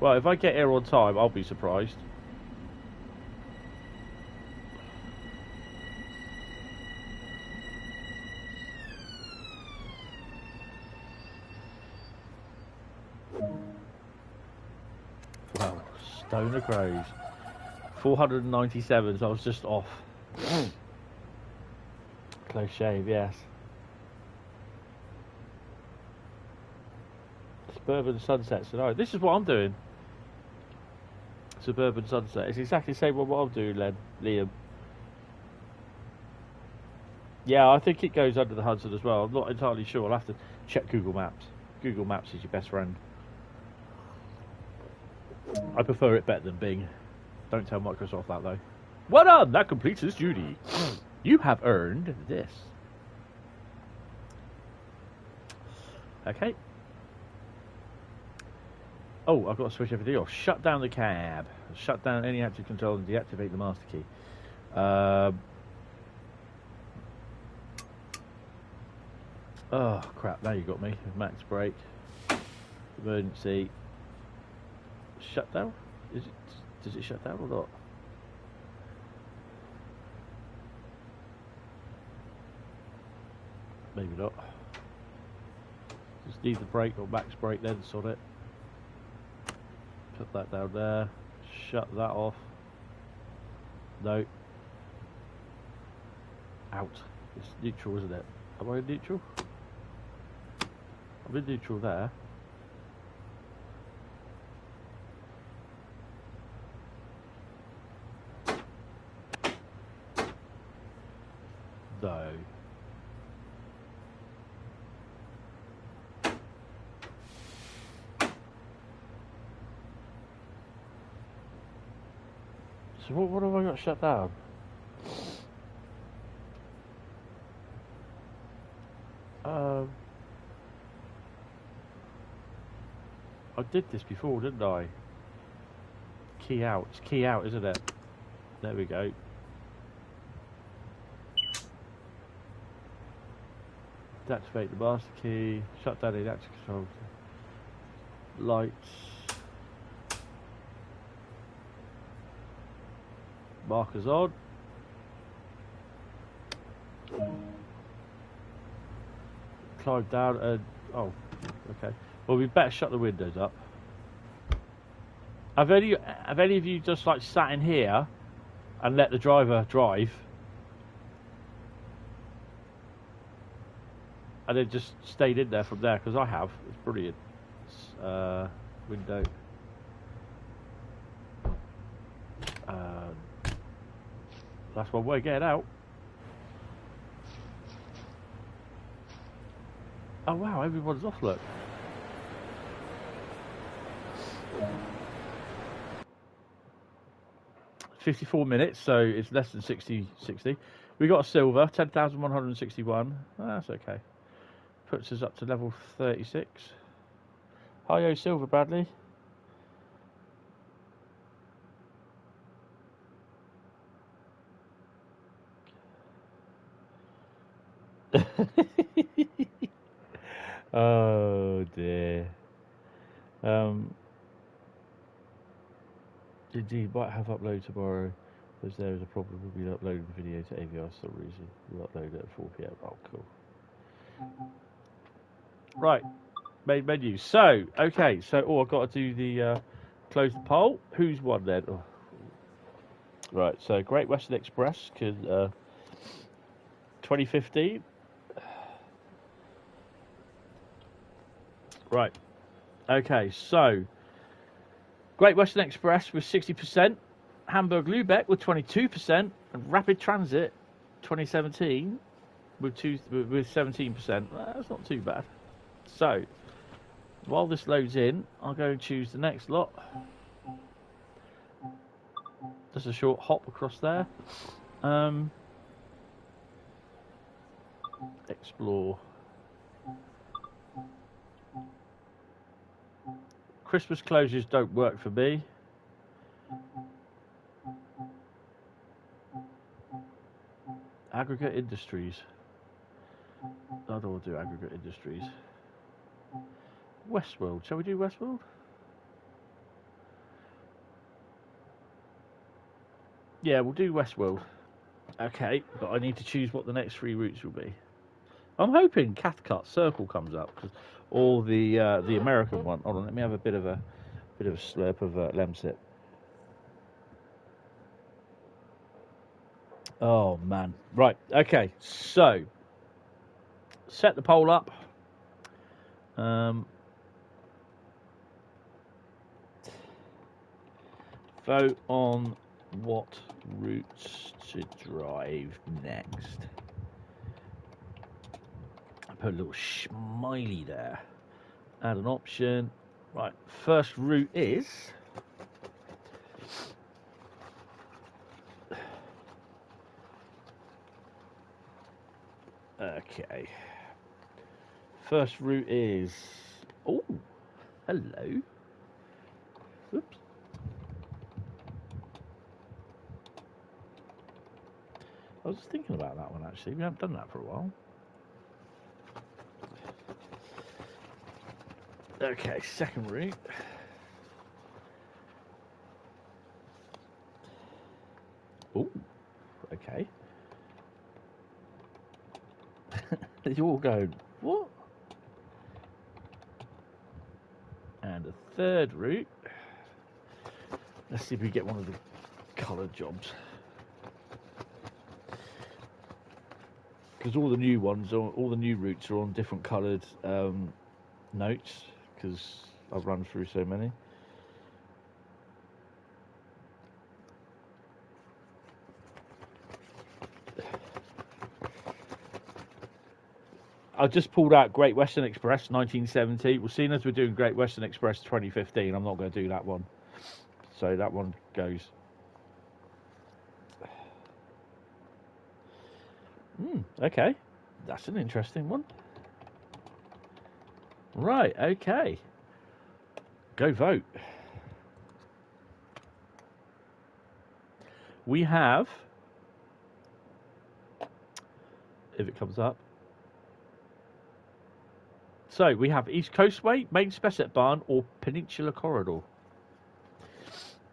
Well, if I get here on time, I'll be surprised. Wow, Stoner Crows. 497, so I was just off. Close shave, yes. Suburban sunset tonight. This is what I'm doing. Suburban sunset. It's exactly the same what I'm doing, Liam. Yeah, I think it goes under the Hudson as well. I'm not entirely sure. I'll have to check Google Maps. Google Maps is your best friend. I prefer it better than Bing. Don't tell Microsoft that, though. Well done! That completes its duty. You have earned this. Okay. Oh, I've got to switch everything off. Shut down the cab. Shut down any active control and deactivate the master key. Oh, crap. Now you got me. Max brake. Emergency. Shut down? Is it? Does it shut down or not? Maybe not. Just need the brake or max brake then, sod it. Put that down there. Shut that off. No. Out. It's neutral, isn't it? Am I in neutral? I'm in neutral there. No. So what have I got shut down? I did this before, didn't I? Key out. It's key out, isn't it? There we go. Deactivate the master key. Shut down the electric control. lights, markers on. Climb down and oh, okay. Well, we better shut the windows up. Have any of you just like sat in here and let the driver drive, and then just stayed in there from there? Because I have. It's brilliant. Window. That's one way getting out. Oh wow, everyone's off, look. $54 minutes, so it's less than 60. We got a silver, 10,161. Oh, that's okay. Puts us up to level 36. Hi-yo, silver, Bradley. Oh dear. Indeed, might have upload tomorrow, as there is a problem with me uploading the video to AVR for some reason. We'll upload it at 4 PM. Oh, cool. Right, main menu. So, okay, so I've got to do the close the poll. Who's won then? Oh. Right, so Great Western Express can 2015. Right. Okay, so Great Western Express with 60%, Hamburg Lübeck with 22%, and Rapid Transit 2017 with 17%. Well, that's not too bad. So while this loads in, I'll go and choose the next lot. Just a short hop across there. Explore. Christmas closures don't work for me. Aggregate industries. I don't want to do aggregate industries. Westworld. Shall we do Westworld? Yeah, we'll do Westworld. Okay, but I need to choose what the next 3 routes will be. I'm hoping Cathcart Circle comes up, or the American one. Hold on, let me have a bit of a slurp of Lemsip. Oh man, right, okay, so set the poll up. Vote on what routes to drive next. I put a little smiley there. Add an option. Right, first route is okay. First route is oh, hello. Oops. I was just thinking about that one actually. We haven't done that for a while. Okay, second route. Oh, okay. You're all going, what? And a third route. Let's see if we get one of the coloured jobs. Because all the new ones, all the new routes are on different coloured notes, because I've run through so many. I just pulled out Great Western Express 1970. Well, seeing as we're doing Great Western Express 2015, I'm not going to do that one. So that one goes. Okay, that's an interesting one. Right, okay. Go vote. We have, if it comes up, So we have East Coastway, Main Spessart Barn, or Peninsula Corridor.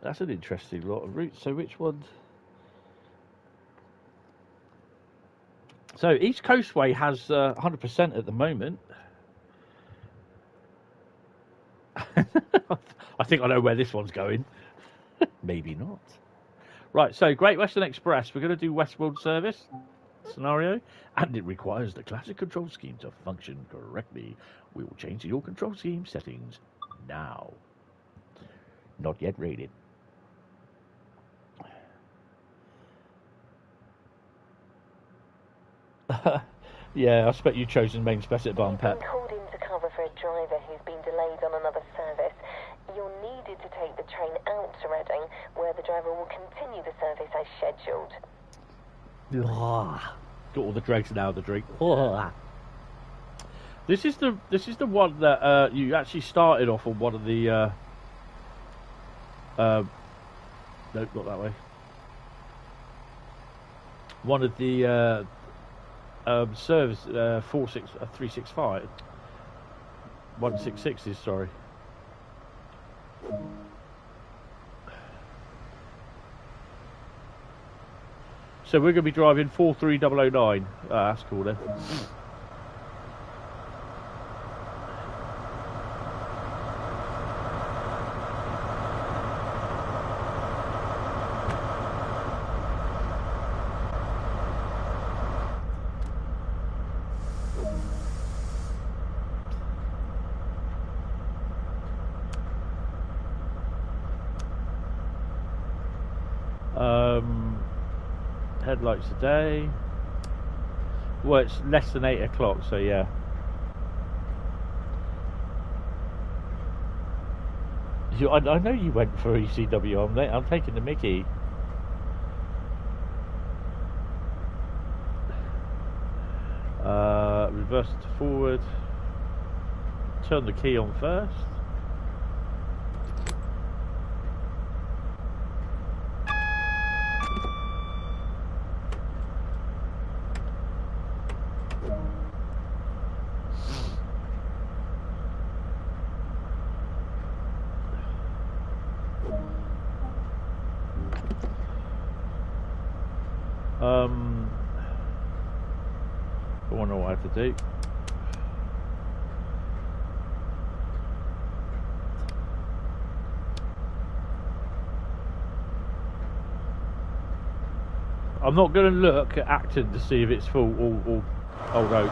That's an interesting lot of routes. So which one? So East Coastway has 100% at the moment. I think I know where this one's going. Maybe not. Right, so Great Western Express. We're going to do Westworld service scenario, and it requires the classic control scheme to function correctly. We will change your control scheme settings now. Not yet rated. Yeah, I expect you've chosen Main Spessart Barn, Pep. You've been called in to cover for a driver who's been delayed on another service. You're needed to take the train out to Reading, where the driver will continue the service as scheduled. Got all the dregs now, the drink. This is the one that you actually started off on one of the nope, not that way. One of the service 365 166s, sorry. So we're going to be driving 43009. That's cool then. Headlights today. Well, it's less than 8 o'clock, so yeah. I know you went for ECW. I'm taking the mickey. Reverse to forward. Turn the key on first. I wonder what I have to do. I'm not going to look at Acton to see if it's full or Old Oak.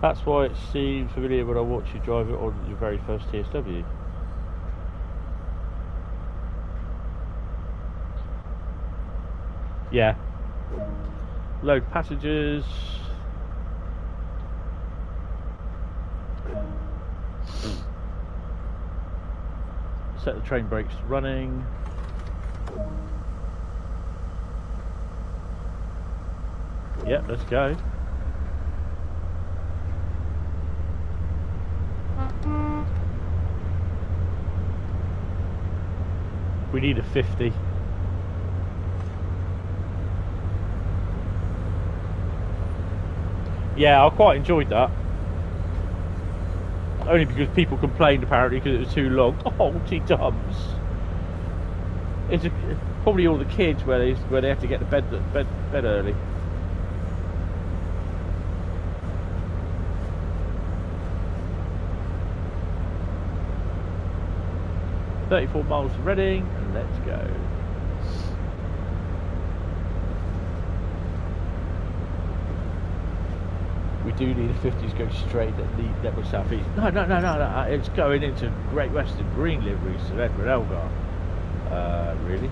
That's why it seemed familiar when I watched you drive it on your very first TSW. Yeah. Load passengers. Set the train brakes running. Yep, let's go. We need a 50. Yeah, I quite enjoyed that. Only because people complained apparently because it was too long. Oh, dums. It's probably all the kids where they have to get to bed early. $34 miles to Reading, and let's go. We do need a 50s go straight at the Network South East. No, it's going into Great Western Green liveries to Edward Elgar. Really?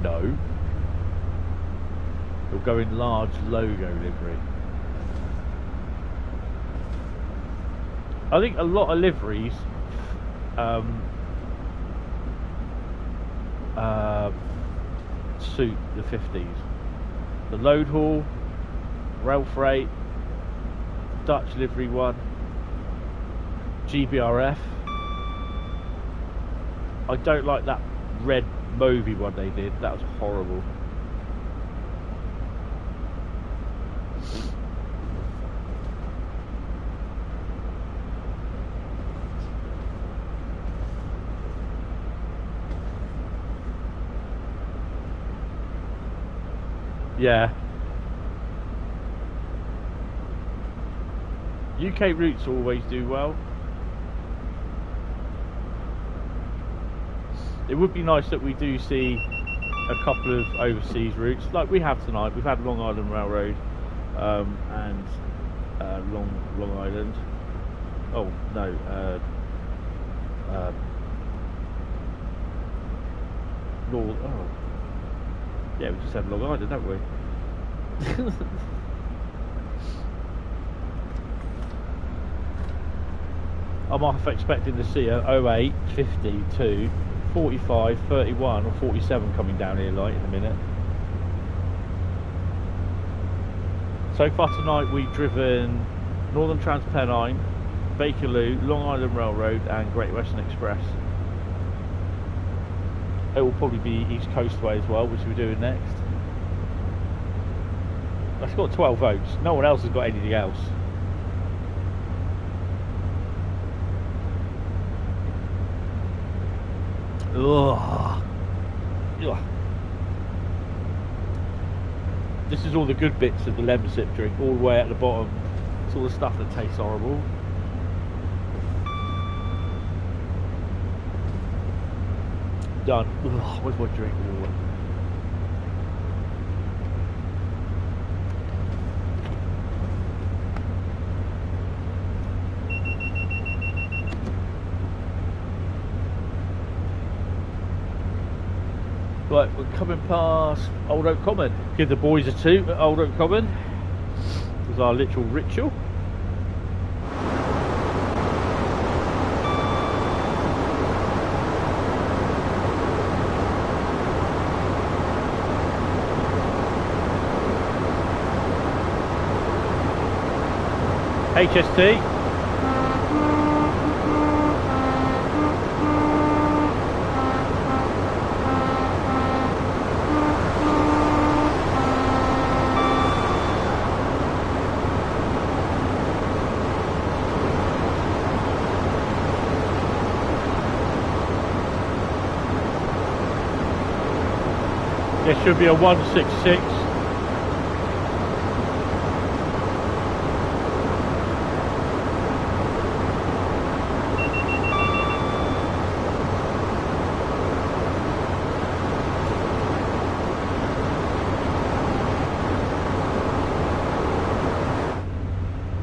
No. You'll go in large logo livery. I think a lot of liveries suit the 50s. The load haul, rail freight, Dutch livery one, GBRF. I don't like that red Movi one they did. That was horrible. Yeah. UK routes always do well. It would be nice that we do see a couple of overseas routes, like we have tonight. We've had Long Island Railroad and Long Island. Oh no, North. Oh, yeah, we just had Long Island, haven't we? I'm half expecting to see a 08, 52, 45, 31 or 47 coming down here light in a minute. So far tonight we've driven Northern Trans Pennine, Bakerloo, Long Island Railroad and Great Western Express. It will probably be East Coastway as well, which we're doing next. That's got 12 votes. No one else has got anything else. Ugh. Ugh. This is all the good bits of the lemon sip drink, all the way at the bottom. It's all the stuff that tastes horrible. Done. Ugh, where's my drink? Ugh. Right, we're coming past Old Oak Common. Give the boys a toot at Old Oak Common. This is our literal ritual. HST. There should be a 166.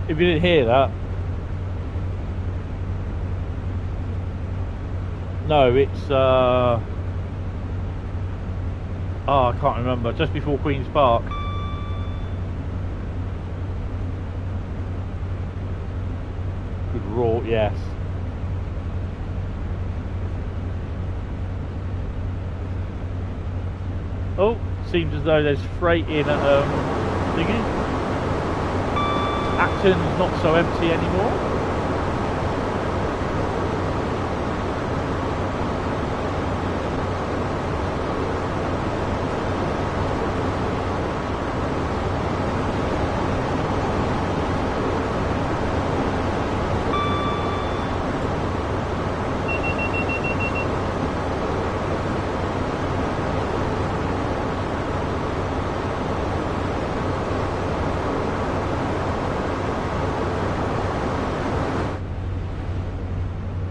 If you didn't hear that, no, it's oh, I can't remember. Just before Queen's Park. Good raw, yes. Oh, seems as though there's freight in at thingy. Acton's not so empty anymore.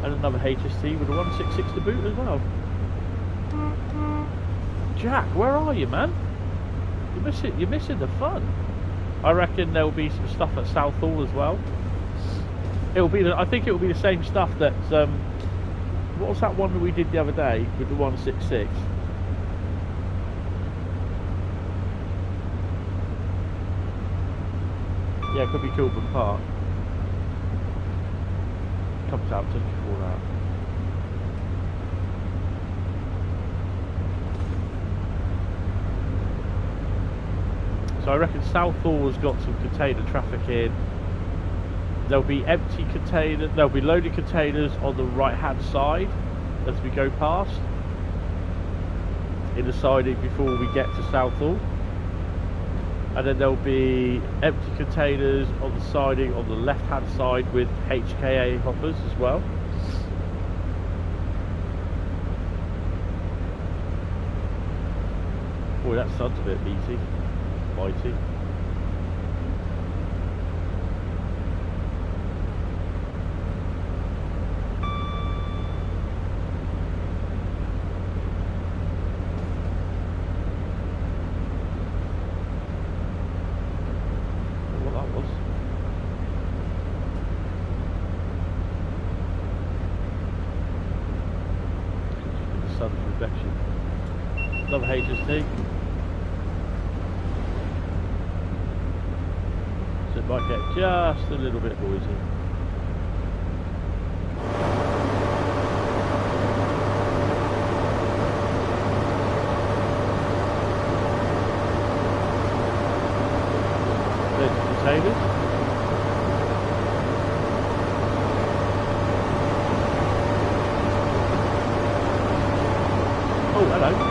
Another HST with a 166 to boot as well. Jack, where are you, man? You're missing the fun. I reckon there'll be some stuff at Southall as well. It'll be I think it will be the same stuff that what was that one that we did the other day with the 166? Yeah, it could be Kilburn Park. Comes out just before that. So I reckon Southall's got some container traffic in. There'll be empty containers, there'll be loaded containers on the right hand side as we go past, in the siding before we get to Southall. And then there'll be empty containers on the siding on the left hand side with HKA hoppers as well. Boy, that sun's a bit meaty, bitey. Another HST. So it might get just a little bit noisy. There's the containers. Oh, hello.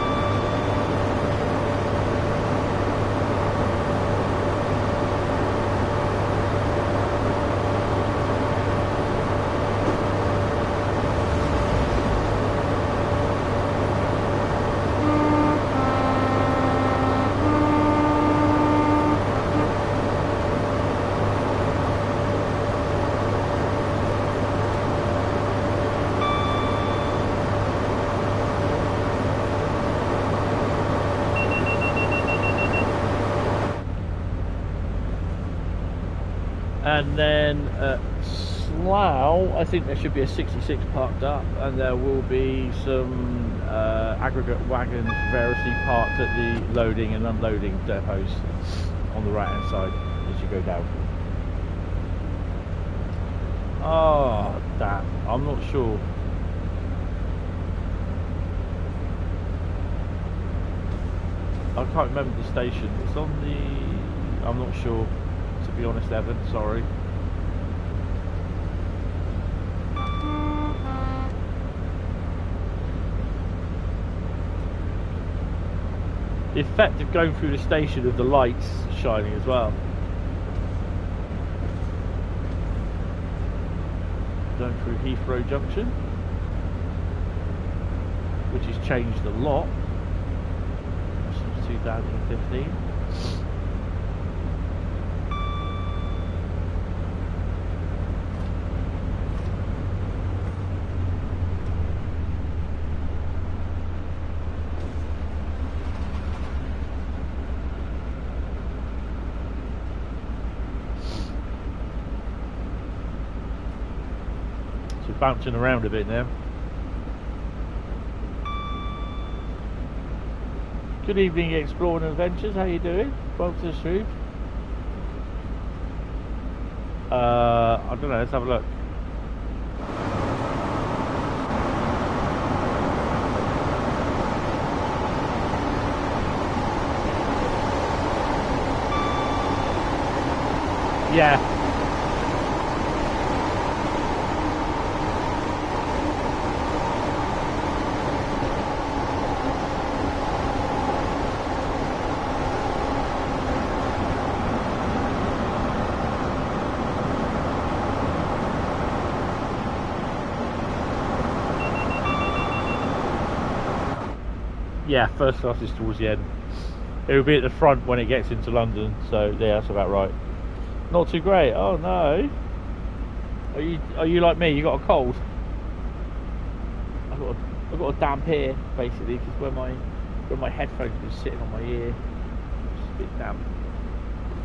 And then at Slough, I think there should be a 66 parked up, and there will be some aggregate wagons variously parked at the loading and unloading depots on the right hand side as you go down. Oh, damn, I'm not sure. I can't remember the station. It's on the... I'm not sure. To be honest, Evan, sorry. The effect of going through the station of the lights shining as well. Going through Heathrow Junction, which has changed a lot since 2015. Bouncing around a bit now. Good evening, Exploring Adventures. How you doing? Welcome to the stream. I don't know. Let's have a look. Yeah. Yeah, first class is towards the end. It will be at the front when it gets into London, so yeah, that's about right. Not too great. Oh no. Are you like me? You got a cold? I've got a damp ear basically because where my headphones have been sitting on my ear, it's a bit damp.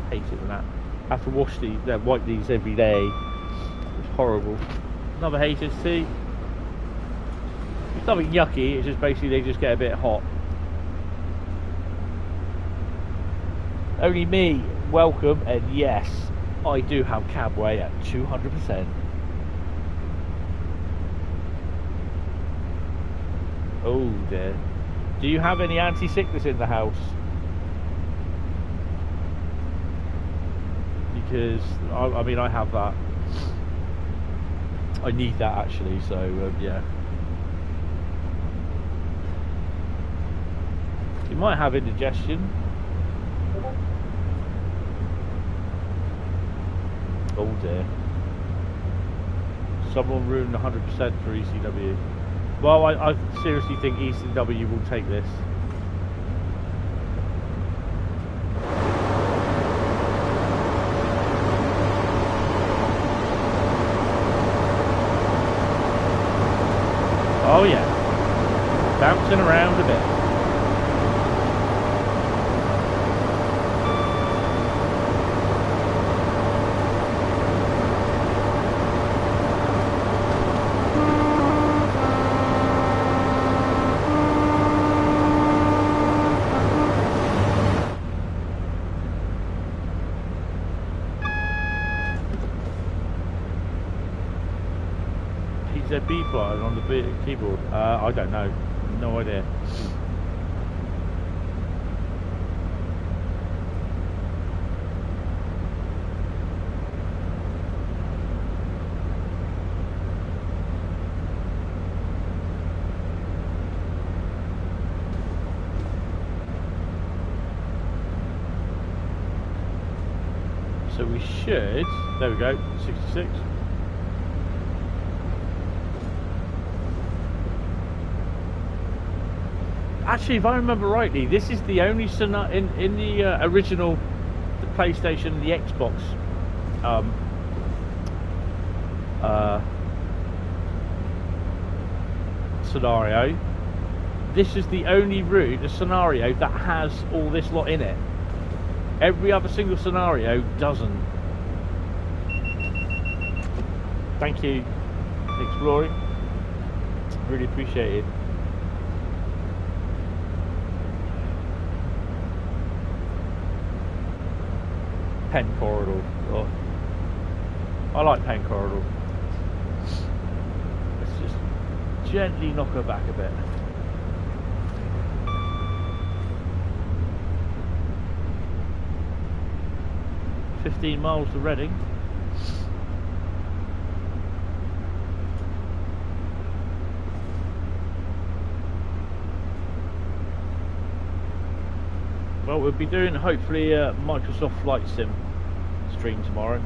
I hate it than that. I have to wash these, wipe these every day. It's horrible. Another HST. It's nothing yucky. It's just basically they just get a bit hot. Only me, welcome, and yes, I do have cabway at 200%. Oh dear. Do you have any anti-sickness in the house? because I mean I have that. I need that actually, so yeah. You might have indigestion. Oh dear. Someone ruined 100% for ECW. Well, I seriously think ECW will take this. Oh yeah. Bouncing around a bit. B button on the keyboard? I don't know. No idea. So we should. There we go. 66. Actually, if I remember rightly, this is the only in the original, the PlayStation, the Xbox scenario. This is the only route, the scenario that has all this lot in it. Every other single scenario doesn't. Thank you, Exploring. Really appreciate it. Pen corridor. Oh. I like pen corridor. Let's just gently knock her back a bit. $15 miles to Reading. Well, we'll be doing hopefully a Microsoft Flight Sim stream tomorrow.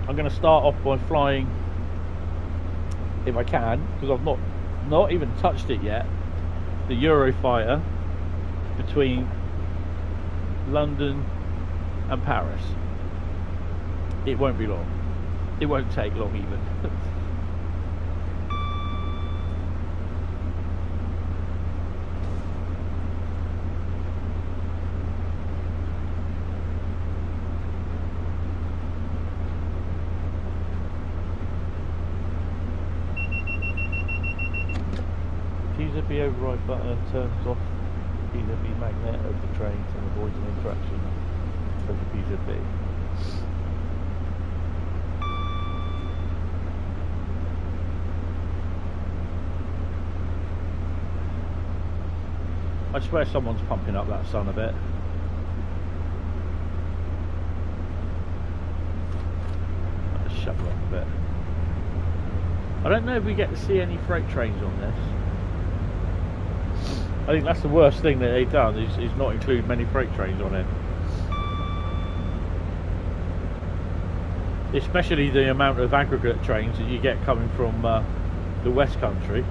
I'm going to start off by flying, if I can, because I've not even touched it yet, the Eurofighter between London and Paris. It won't be long. It won't take long even. PZB override button turns off PZB magnet of the trains and avoids an interaction of the PZB. I swear someone's pumping up that sun a bit. I'll just shut it up a bit. I don't know if we get to see any freight trains on this. I think that's the worst thing that they've done, is not include many freight trains on it. Especially the amount of aggregate trains that you get coming from the West Country.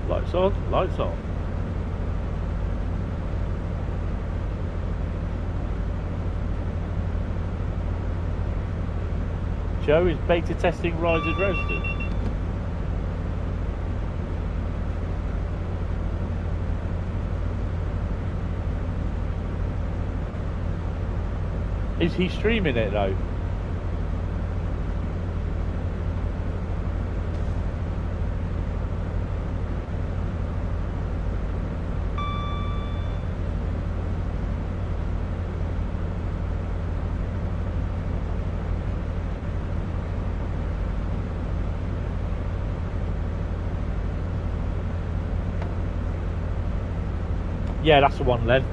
Lights on, lights off. Joe is beta testing Rise of Dresden. Is he streaming it though? Yeah, that's the one then.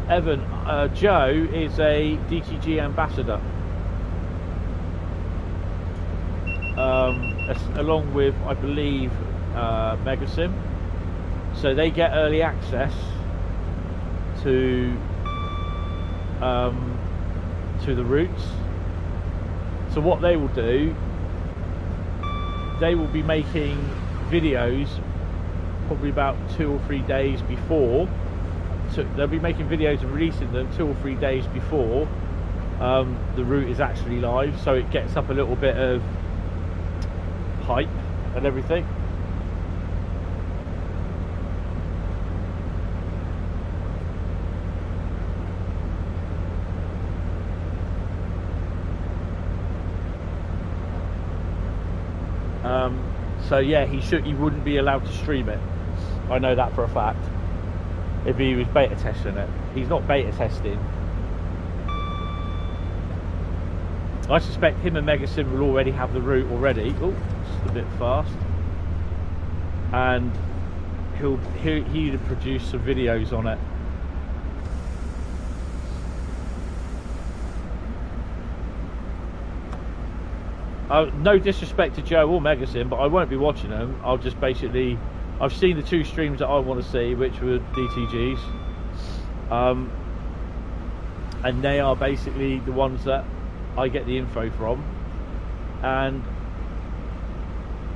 Evan, Joe is a DTG ambassador, along with, I believe, Megasim. So they get early access to the routes. So what they will do, they will be making videos probably about 2 or 3 days before. So they'll be making videos and releasing them 2 or 3 days before the route is actually live, so it gets up a little bit of hype and everything. So yeah, he wouldn't be allowed to stream it. I know that for a fact. If he was beta testing it, he's not beta testing. I suspect him and Megasim will already have the route already. Oh, just a bit fast. And he'd produce some videos on it. No disrespect to Joe or Megasim, but I won't be watching them. I'll just basically, I've seen the 2 streams that I want to see, which were DTGs, and they are basically the ones that I get the info from. And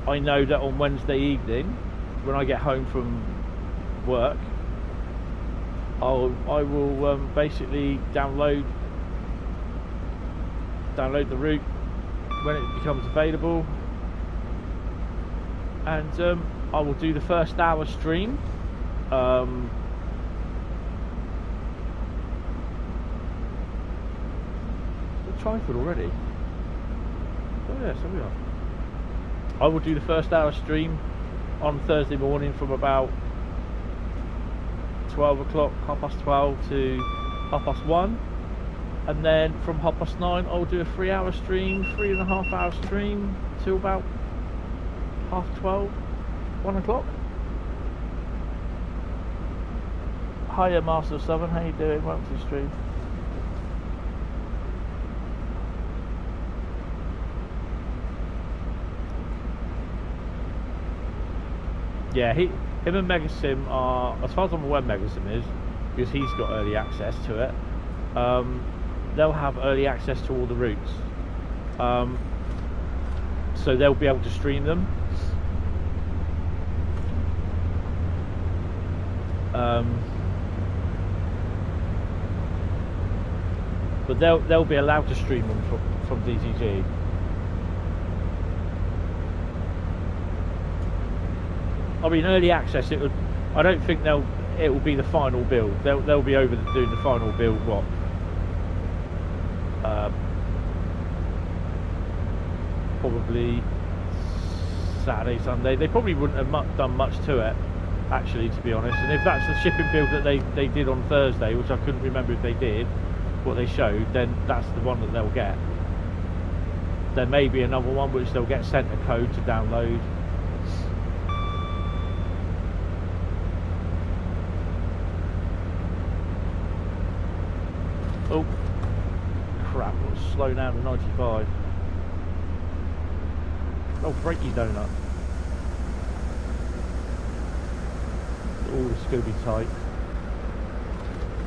I know that on Wednesday evening, when I get home from work, I will basically download the route when it becomes available, and I will do the first hour stream. The tripod already. Oh yeah, so we are. I will do the first hour stream on Thursday morning from about 12 o'clock, 12:30 to 1:30. And then from 9:30 I'll do a 3-hour stream, 3.5 hour stream till about 12:30, 1 o'clock. Hiya Master of Southern, how you doing? Welcome to the stream. Yeah, him and Megasim are, as far as I'm aware, Megasim is, because he's got early access to it. They'll have early access to all the routes, so they'll be able to stream them. But they'll be allowed to stream them from DTG. I mean, early access. I don't think it will be the final build. They'll be doing the final build. What? Probably Saturday, Sunday. They probably wouldn't have done much to it, actually, to be honest. And if that's the shipping build that they did on Thursday, which I couldn't remember if they did, what they showed, then that's the one that they'll get. There may be another one which they'll get sent a code to download. Oh crap, let's slow down to 95. Oh, break your donut. Oh, it's going to be tight.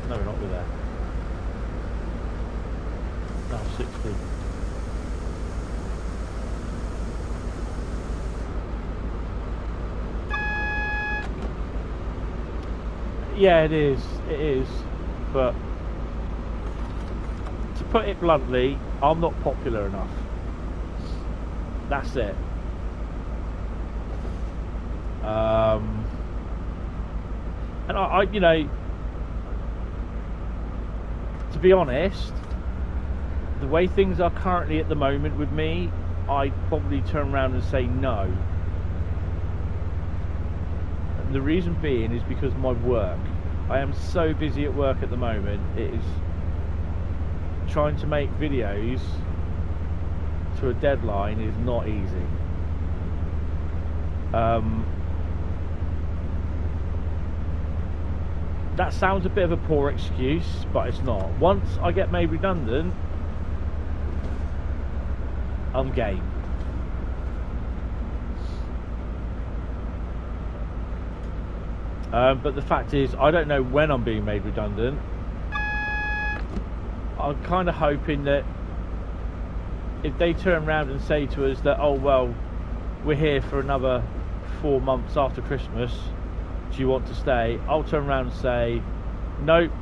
No, we're not with that. Now 60. Yeah, it is, but to put it bluntly, I'm not popular enough. That's it. And I, you know, to be honest, the way things are currently at the moment with me, I'd probably turn around and say no. And the reason being is because of my work. I am so busy at work at the moment. It is trying to make videos to a deadline is not easy. That sounds a bit of a poor excuse, but it's not. Once I get made redundant, I'm game. But the fact is, I don't know when I'm being made redundant. I'm kind of hoping that if they turn around and say to us that, oh well, we're here for another 4 months after Christmas, do you want to stay? I'll turn around and say, nope,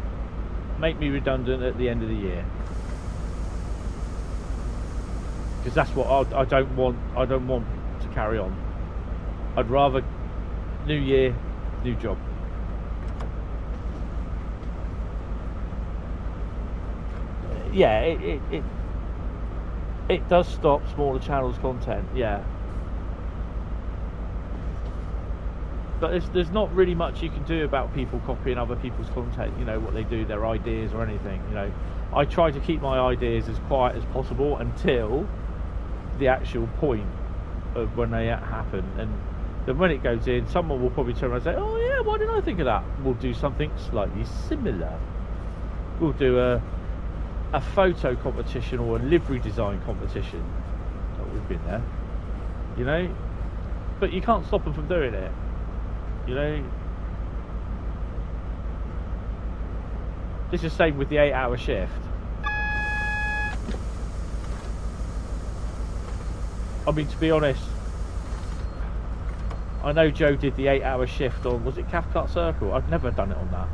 make me redundant at the end of the year. Because that's what I don't want to carry on. I'd rather new year, new job. Yeah, it does stop smaller channels' content, yeah. But there's not really much you can do about people copying other people's content, you know, what they do, their ideas or anything, you know. I try to keep my ideas as quiet as possible until the actual point of when they happen, and then when it goes in, someone will probably turn around and say, oh yeah, why didn't I think of that? We'll do something slightly similar. We'll do a photo competition or a livery design competition. Oh, we've been there, you know, but you can't stop them from doing it, you know. This is the same with the 8-hour shift. I mean, to be honest, I know Joe did the 8-hour shift on, was it Cathcart Circle? I've never done it on that.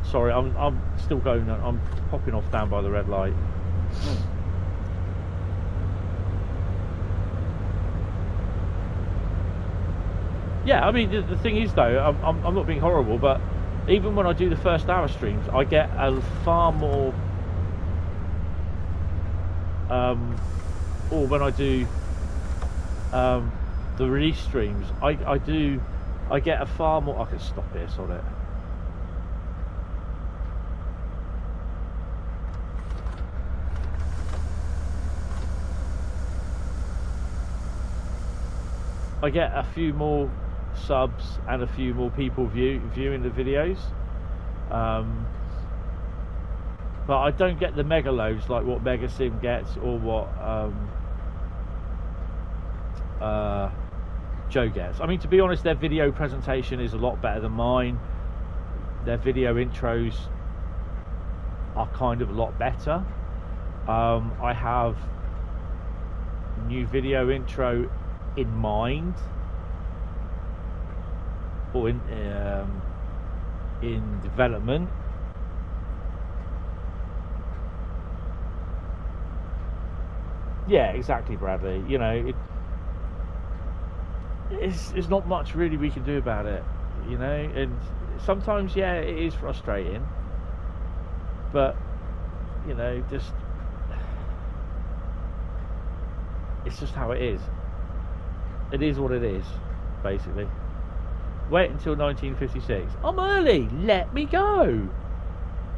Sorry, I'm still going. I'm popping off down by the red light. Yeah, I mean, the thing is though, I'm not being horrible, but even when I do the first hour streams, I get a far more, or when I do the release streams, I get a far more. I can stop this on it. I get a few more subs and a few more people viewing the videos, but I don't get the mega loads like what Megasim gets or what Joe gets. I mean, to be honest, their video presentation is a lot better than mine. Their video intros are kind of a lot better. I have new video intro in mind, or in development. Yeah, exactly, Bradley. You know, it's not much really we can do about it, you know. And sometimes, yeah, it is frustrating, but you know, it's just how it is. It is what it is, basically. Wait until 1956. I'm early. Let me go.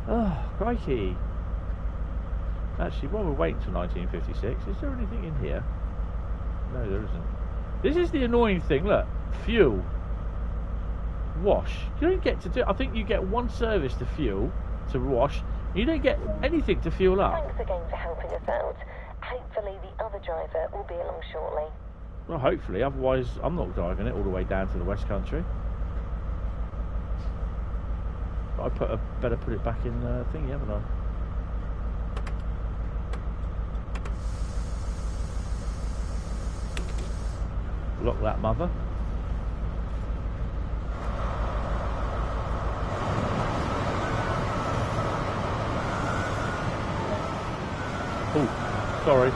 Oh, crikey. Actually, while we're waiting till 1956, is there anything in here? No, there isn't. This is the annoying thing. Look, fuel, wash. You don't get to do. I think you get one service to fuel, to wash. You don't get anything to fuel up. Thanks again for helping us out. Hopefully, the other driver will be along shortly. Well, hopefully, otherwise I'm not driving it all the way down to the West Country. I better put it back in the thingy, haven't I? Lock that mother. Oh, sorry.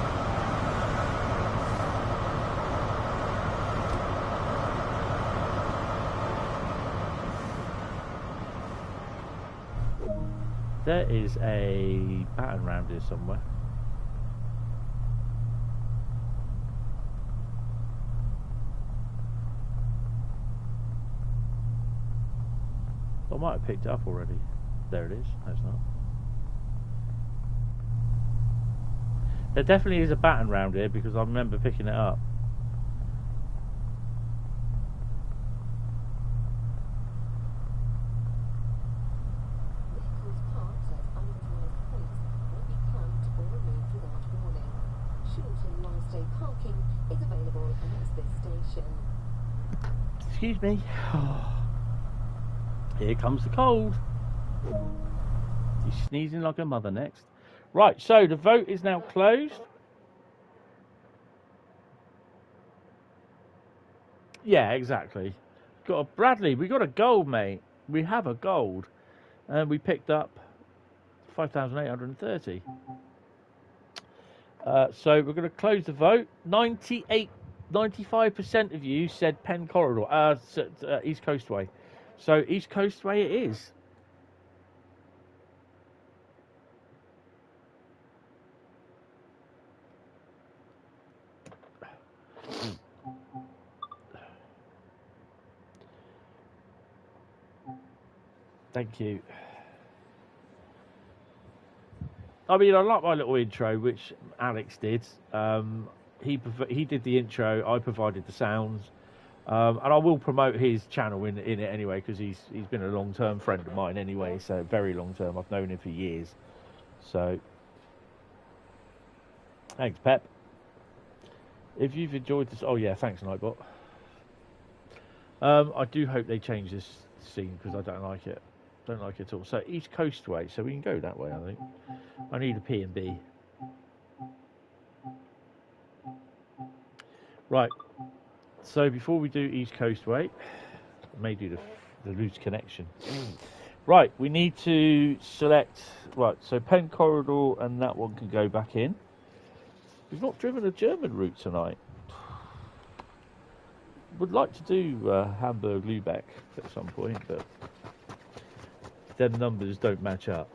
There is a pattern round here somewhere. I might have picked it up already. There it is. No, it's not. There definitely is a baton round here because I remember picking it up. Vehicles parked at unauthorised points will be clamped or removed without warning. Short and long-stay parking is available at this station. Excuse me. Here comes the cold. She's sneezing like a mother next. Right, so the vote is now closed. Yeah, exactly. Got a Bradley, we got a gold, mate. We have a gold. And we picked up 5,830. So we're going to close the vote. 95% of you said Penn Corridor, East Coastway. So East Coastway it is. Thank you. I mean, I like my little intro, which Alex did. He did the intro. I provided the sounds, and I will promote his channel in it anyway because he's been a long-term friend of mine anyway. So very long-term. I've known him for years. So thanks, Pep. If you've enjoyed this, oh yeah, thanks, Nightbot. I do hope they change this scene because I don't like it. Don't like it at all. So East Coastway, so we can go that way, I think. I need a P&B. Right. So before we do East Coastway, I may do the loose connection. Right, we need to select. Right, so Penn Corridor and that one can go back in. We've not driven a German route tonight. Would like to do Hamburg-Lübeck at some point, but their numbers don't match up.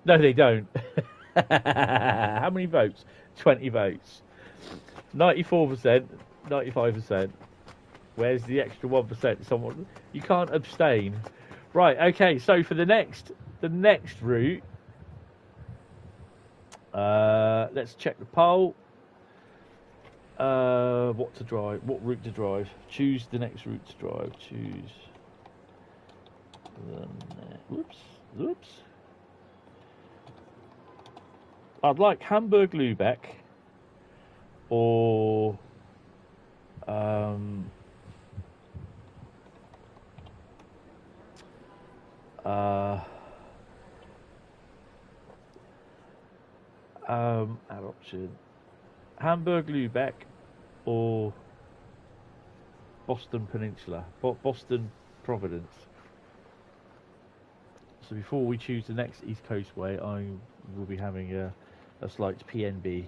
No, they don't. How many votes? 20 votes. 94%, 95%. Where's the extra 1%? Someone, you can't abstain. Right, okay, so for the next route, let's check the poll. What route to drive? Choose the next route to drive. Choose. Whoops. I'd like Hamburg-Lübeck or add option Hamburg-Lübeck or Boston Peninsula, Boston Providence. So before we choose the next East Coastway, I will be having a slight PNB.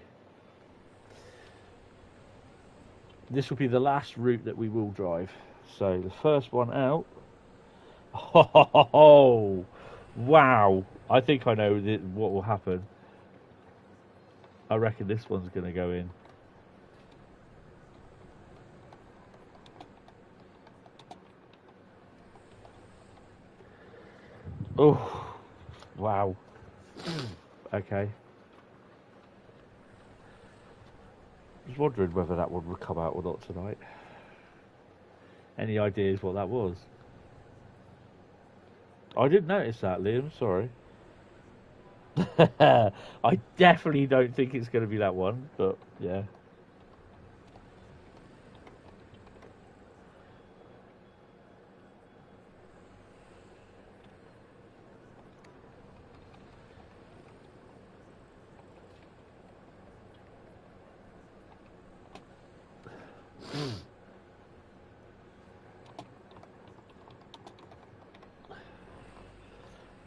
This will be the last route that we will drive. So the first one out. Oh, wow. I think I know what will happen. I reckon this one's going to go in. Oh, wow. Okay. I was wondering whether that one would come out or not tonight. Any ideas what that was? I didn't notice that, Liam. Sorry. I definitely don't think it's going to be that one, but yeah.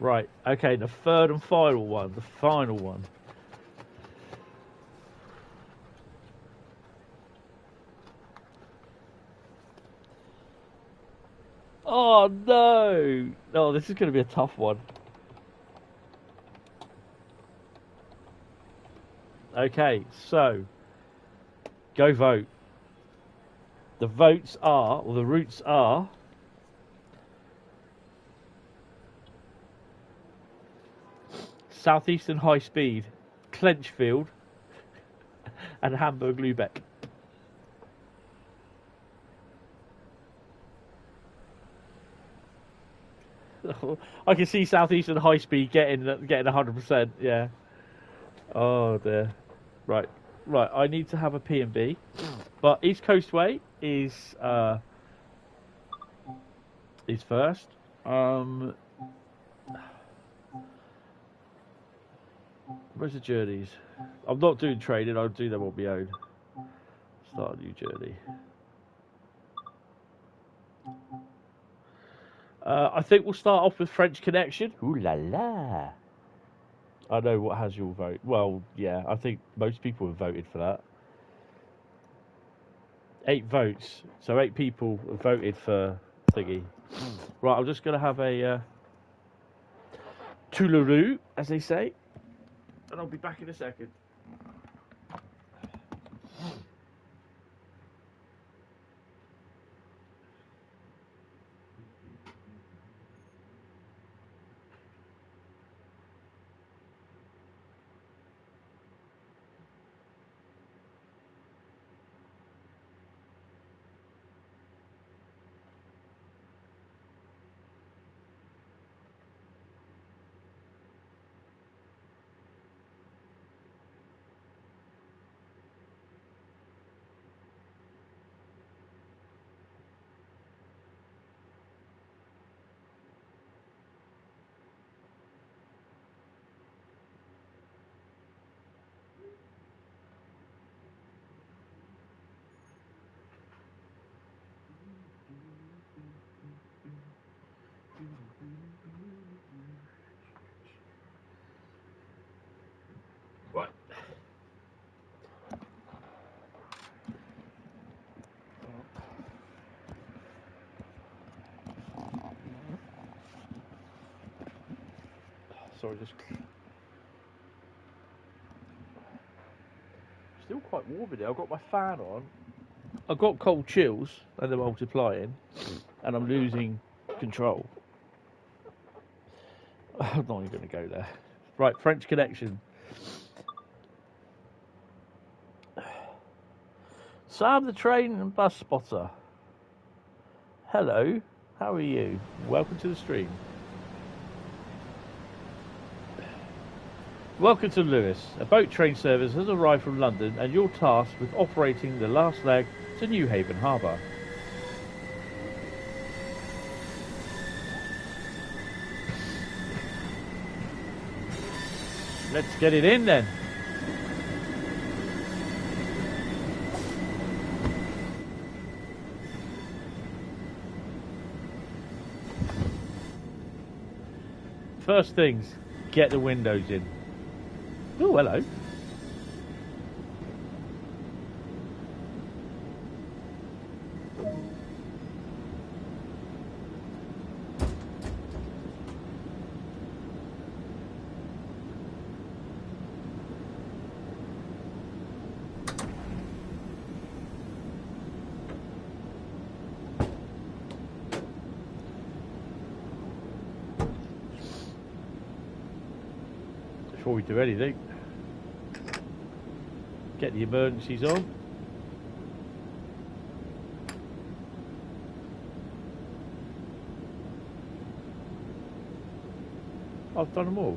Right, okay, the third and final one, Oh no! Oh, this is going to be a tough one. Okay, so go vote. The votes are, or the routes are, Southeastern Highspeed, Clenchfield, and Hamburg-Lübeck. I can see Southeastern Highspeed getting 100%. Yeah. Oh dear. Right. I need to have a P&B, but East Coastway is first. Where's the journeys? I'm not doing trading. I'll do them on my own. Start a new journey. I think we'll start off with French Connection. Ooh la la. I know what has your vote. Well, yeah, I think most people have voted for that. 8 votes. So 8 people have voted for thingy. Right, I'm just going to have a Toulourou, as they say. And I'll be back in a second. Right. Sorry, just still quite warm in here. I've got my fan on. I've got cold chills and they're multiplying, and I'm losing control. I'm not even going to go there. Right, French Connection. Sam the train and bus spotter. Hello, how are you? Welcome to the stream. Welcome to Lewis. A boat train service has arrived from London and you're tasked with operating the last leg to New Haven Harbour. Let's get it in then. First things, get the windows in. Oh, hello. Before we do anything, get the emergencies on. I've done them all.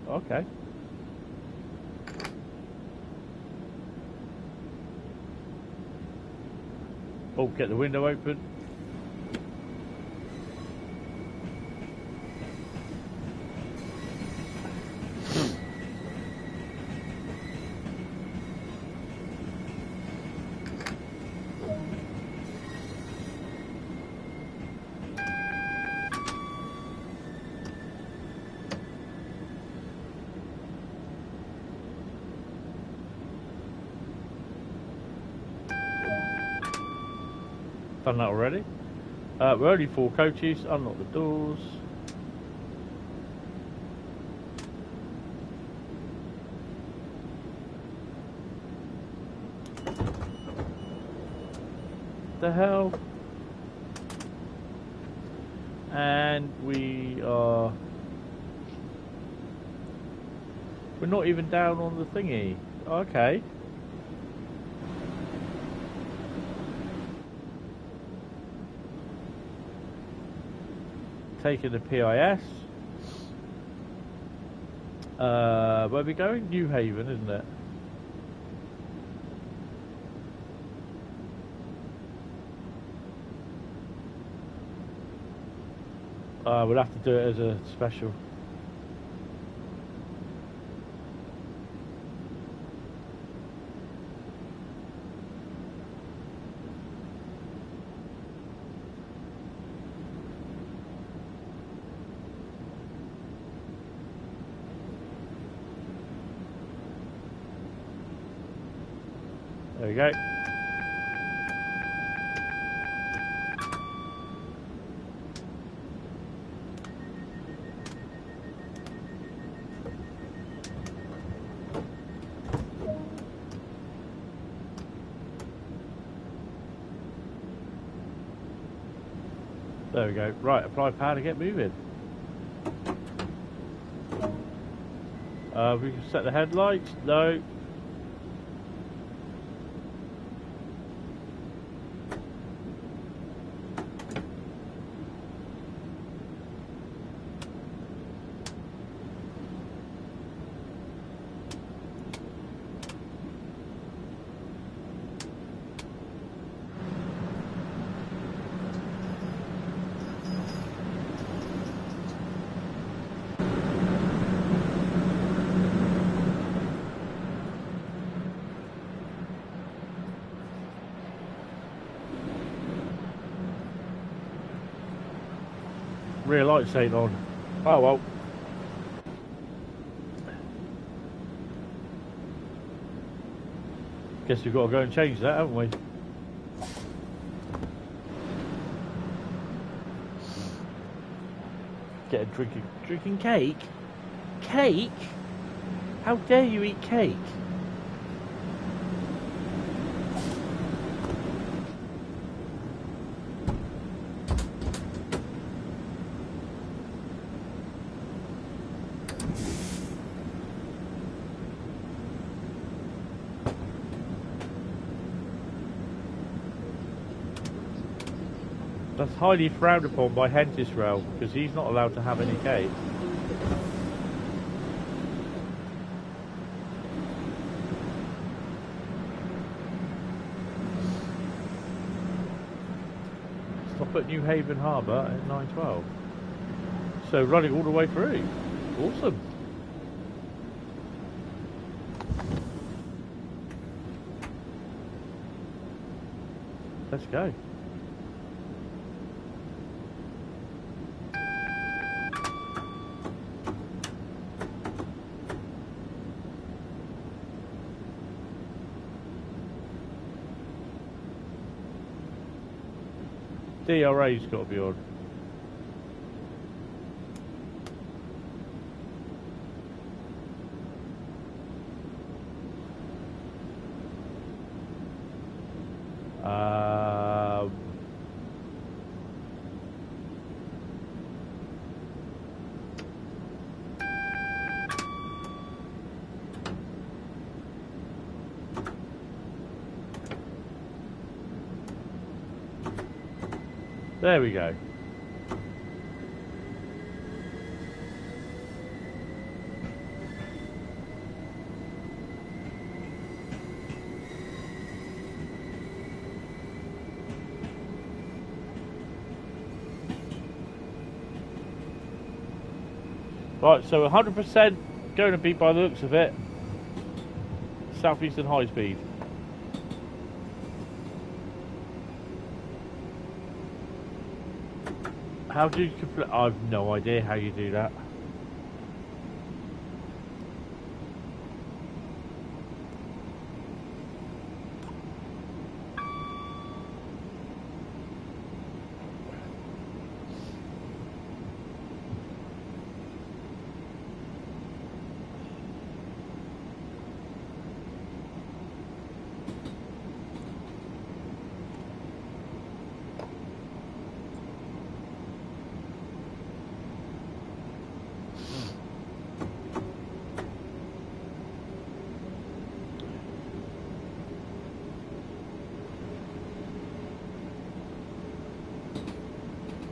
Okay. Oh, get the window open. Done that already. We're only 4 coaches. Unlock the doors. The hell? And we're not even down on the thingy. Okay. Taking the PIS. Where are we going? New Haven, isn't it? We'll have to do it as a special. There we go. There we go. Right, apply power to get moving. We can set the headlights. No. Rear lights ain't on. Oh well. Guess we've got to go and change that, haven't we? Get a drinking cake? Cake? How dare you eat cake? That's highly frowned upon by Hentis Rail, because he's not allowed to have any cake. Stop at New Haven Harbour at 9:12. So running all the way through. Awesome. Let's go. DRA's got to be on. There we go. Right, so 100% going to be, by the looks of it, Southeastern Highspeed. How do you complete? I've no idea how you do that.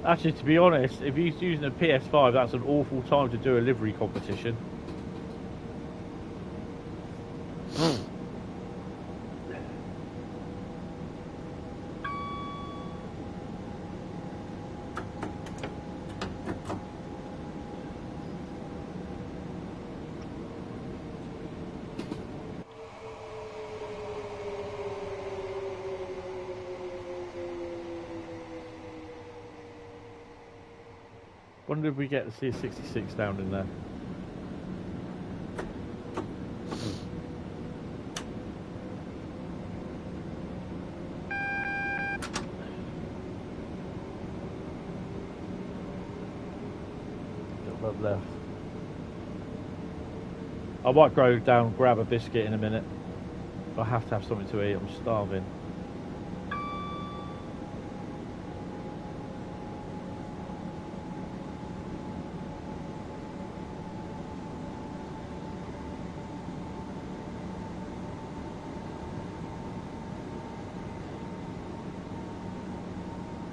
Actually, to be honest, if he's using a PS5, that's an awful time to do a livery competition. Wonder if we get to see a 66 down in there. Got that left. I might go down, grab a biscuit in a minute. I have to have something to eat. I'm starving.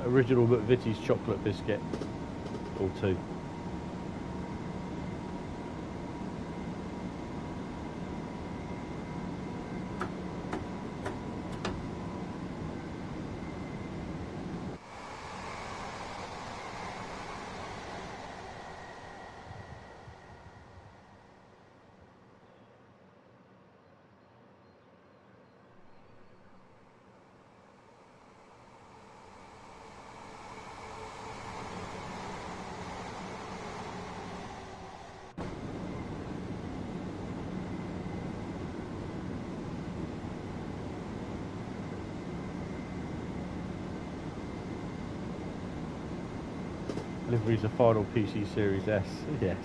Original McVitie's chocolate biscuit, or two. Livery's a final PC Series S, yes.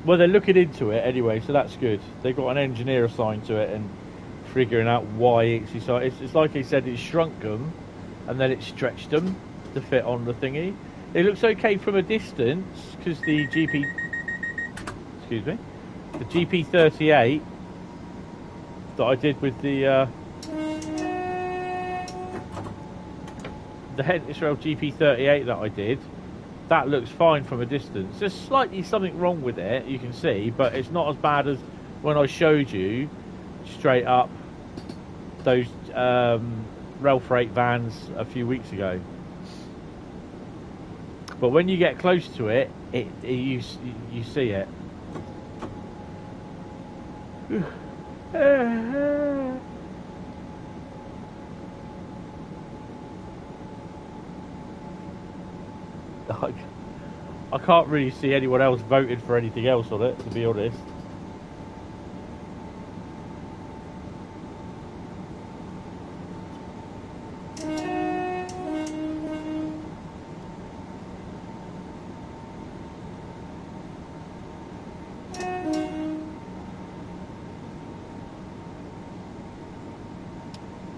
Well, they're looking into it anyway, so that's good. They've got an engineer assigned to it and figuring out why it's like he said, it's shrunk them and then it stretched them to fit on the thingy. It looks okay from a distance because the GP38 that I did with the Hentis GP38 that I did, that looks fine from a distance. There's slightly something wrong with it, you can see, but it's not as bad as when I showed you straight up those rail freight vans a few weeks ago. But when you get close to it, you see it. I can't really see anyone else voted for anything else on it, to be honest.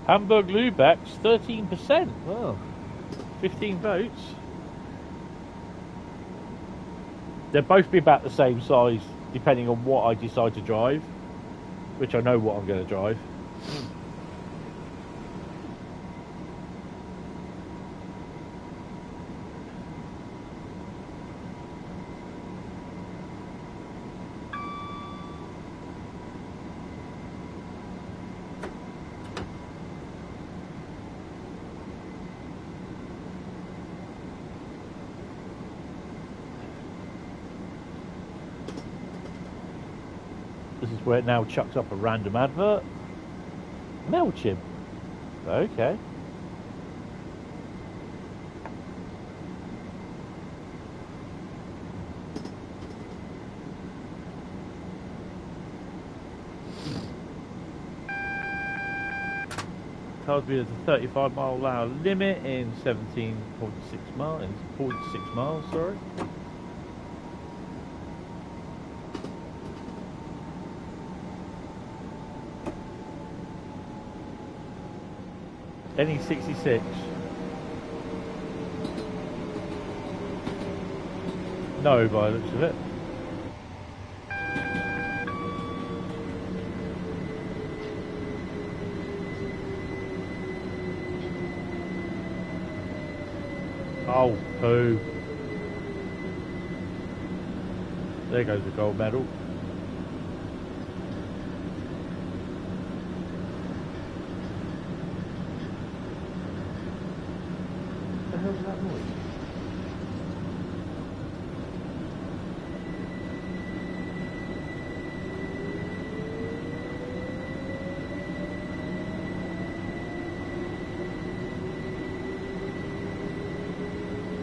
Hamburg-Lübeck's 13%. Oh, 15 votes. They'll both be about the same size, depending on what I decide to drive, which I know what I'm going to drive. This is where it now chucks up a random advert. MailChimp. Okay. Cars be at a 35-mile-an-hour limit in 17.6 miles. In 0.6 miles, sorry. Any 66. No, by the looks of it. Oh, poo. There goes the gold medal. What the hell's that noise?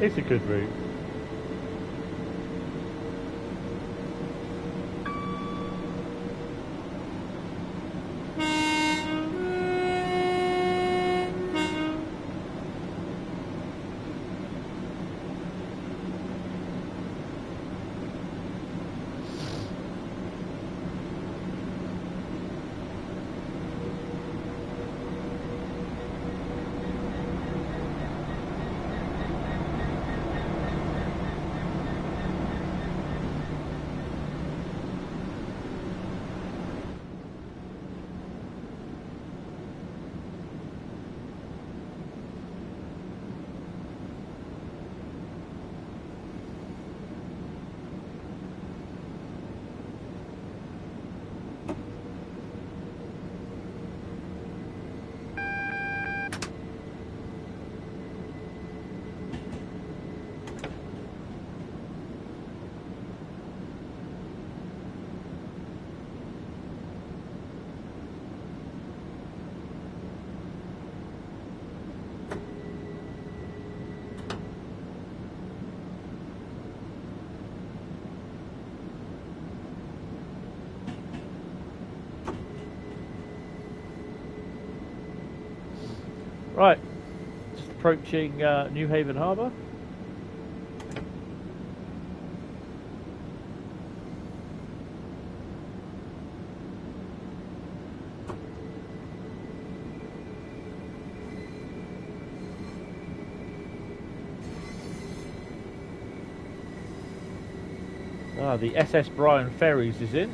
It's a good route. Right, just approaching New Haven Harbour. The SS Brian Ferries is in.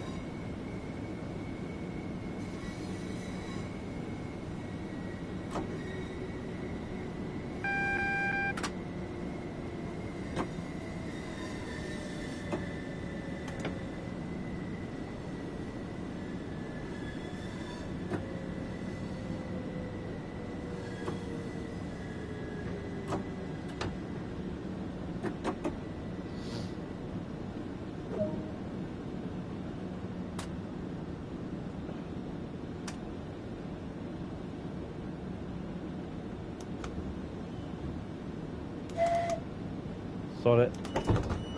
Solid.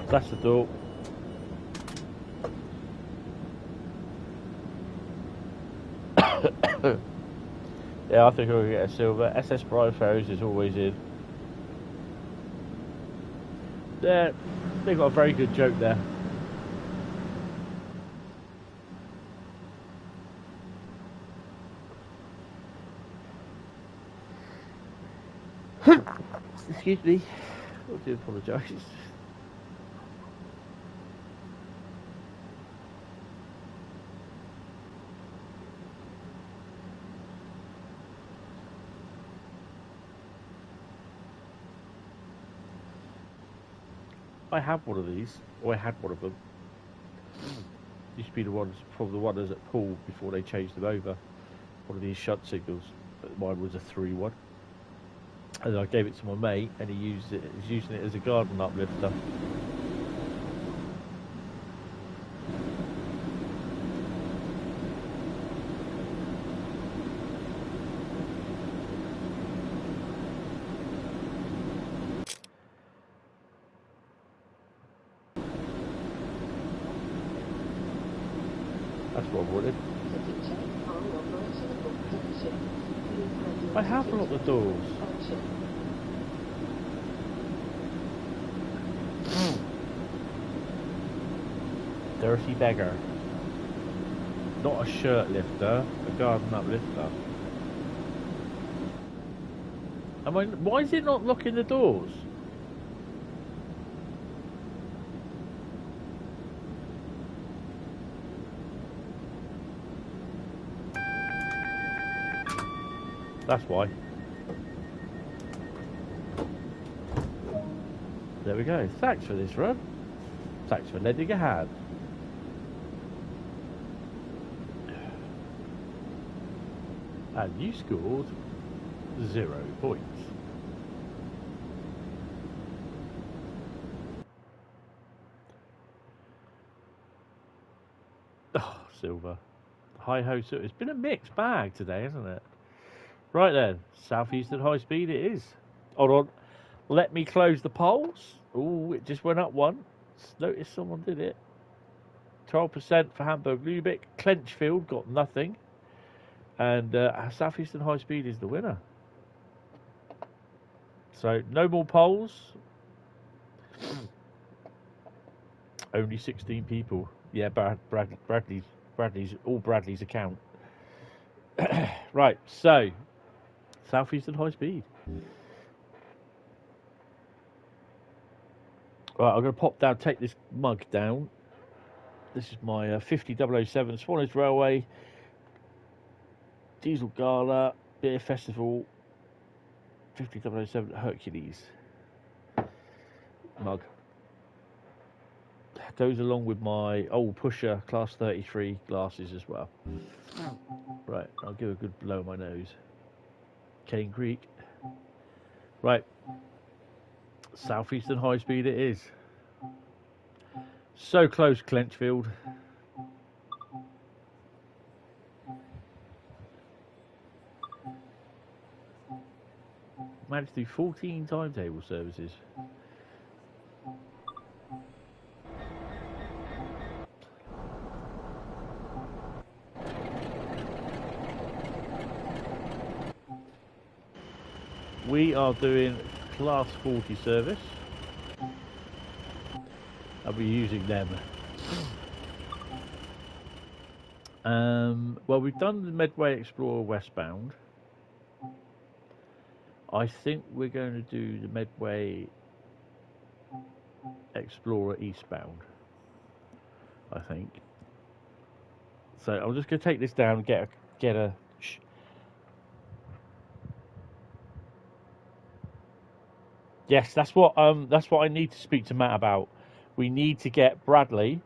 That's the door. Yeah, I think we'll get a silver. SS Brian Ferries is always in. They've got a very good joke there. Excuse me. I do apologise. I have one of these, or I had one of them. Used to be the ones, probably the one that was at Poole before they changed them over. One of these shunt signals, but mine was a 3-1. And I gave it to my mate, and he was using it as a garden uplifter. That's what I wanted. I have locked the doors. Dirty beggar. Not a shirt lifter, a garden uplifter. Why is it not locking the doors? That's why. There we go. Thanks for this run. Thanks for lending a hand. And you scored 0 points. Oh, silver. Hi-ho, so it's been a mixed bag today, hasn't it? Right then, Southeastern Highspeed it is. Hold on. Let me close the polls. Oh, it just went up once. Notice someone did it. 12% for Hamburg-Lübeck. Clenchfield got nothing. And Southeastern Highspeed is the winner. So, no more polls. Only 16 people. Yeah, Bradley's all Bradley's account. Right, so Southeastern Highspeed. Right, I'm going to pop down, take this mug down. This is my 50007 Swanage Railway Diesel Gala Beer Festival 50007 Hercules mug. Goes along with my old Pusher Class 33 glasses as well. Right, I'll give a good blow on my nose. Cane Creek. Right, Southeastern Highspeed it is. So close, Clenchfield. Managed to do 14 timetable services. We are doing Class 40 service. I'll be using them. Well, we've done the Medway Explorer westbound. I think we're going to do the Medway Explorer eastbound. I think. So I'm just going to take this down and get a. Yes, that's what I need to speak to Matt about. We need to get Bradley,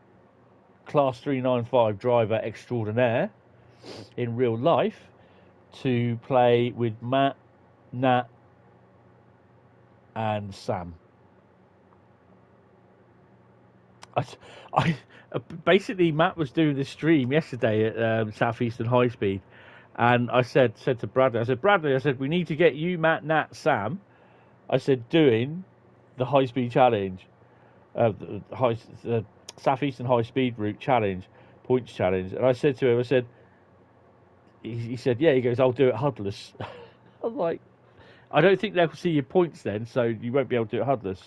Class 395 driver extraordinaire, in real life, to play with Matt, Nat, and Sam. I basically Matt was doing this stream yesterday at Southeastern Highspeed, and I said to Bradley, I said we need to get you, Matt, Nat, Sam. I said doing the high speed challenge, the Southeastern High Speed Route challenge, points challenge, and I said to him, I said, he said, yeah. He goes, I'll do it HUDless. I'm like, I don't think they'll see your points then, so you won't be able to do it HUDless.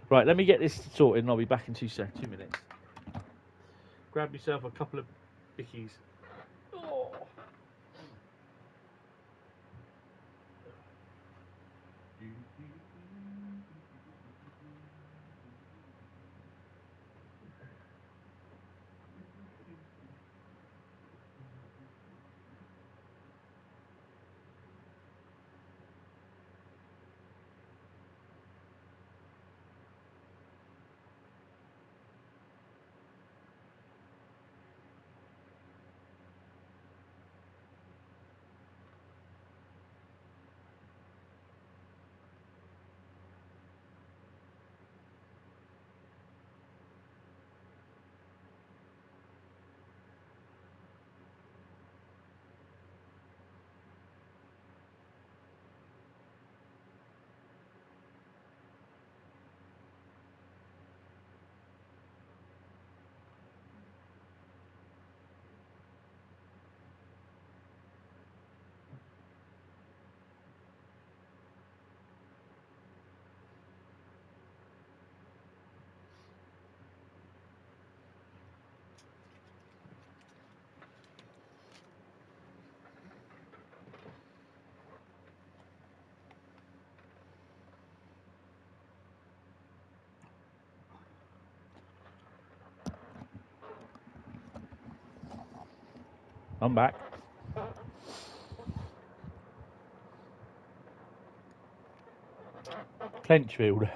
Right, let me get this sorted, and I'll be back in 2 minutes. Grab yourself a couple of bickies. Oh. I'm back. Clenchfield.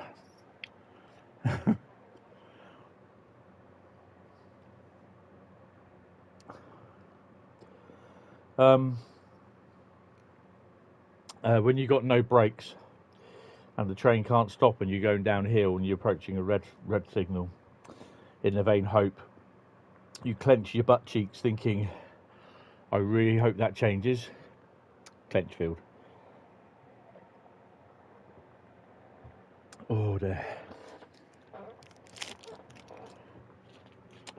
When you got no brakes and the train can't stop and you're going downhill and you're approaching a red signal, in the vain hope, you clench your butt cheeks thinking, I really hope that changes. Clenchfield. Oh dear.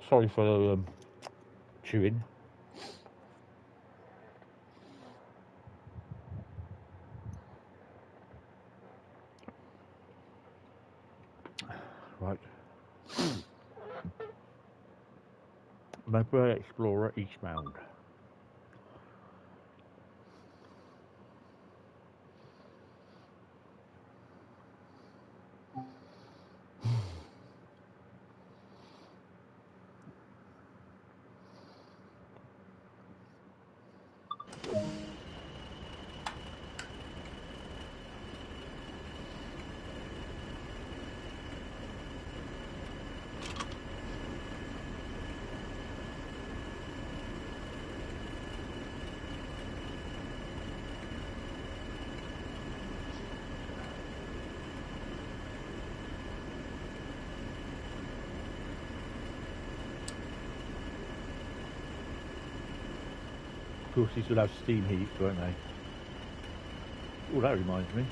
Sorry for chewing. Right. Mobile Explorer eastbound. Of course, these will have steam heat, won't they? Oh, that reminds me.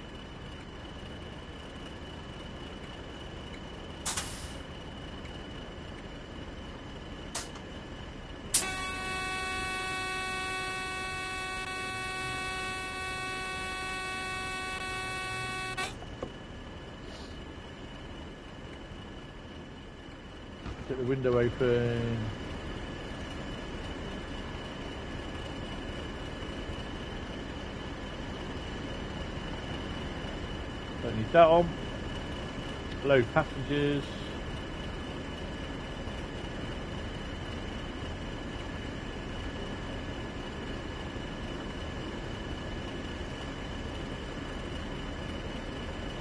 Get the window open. Don't need that on. Load passengers.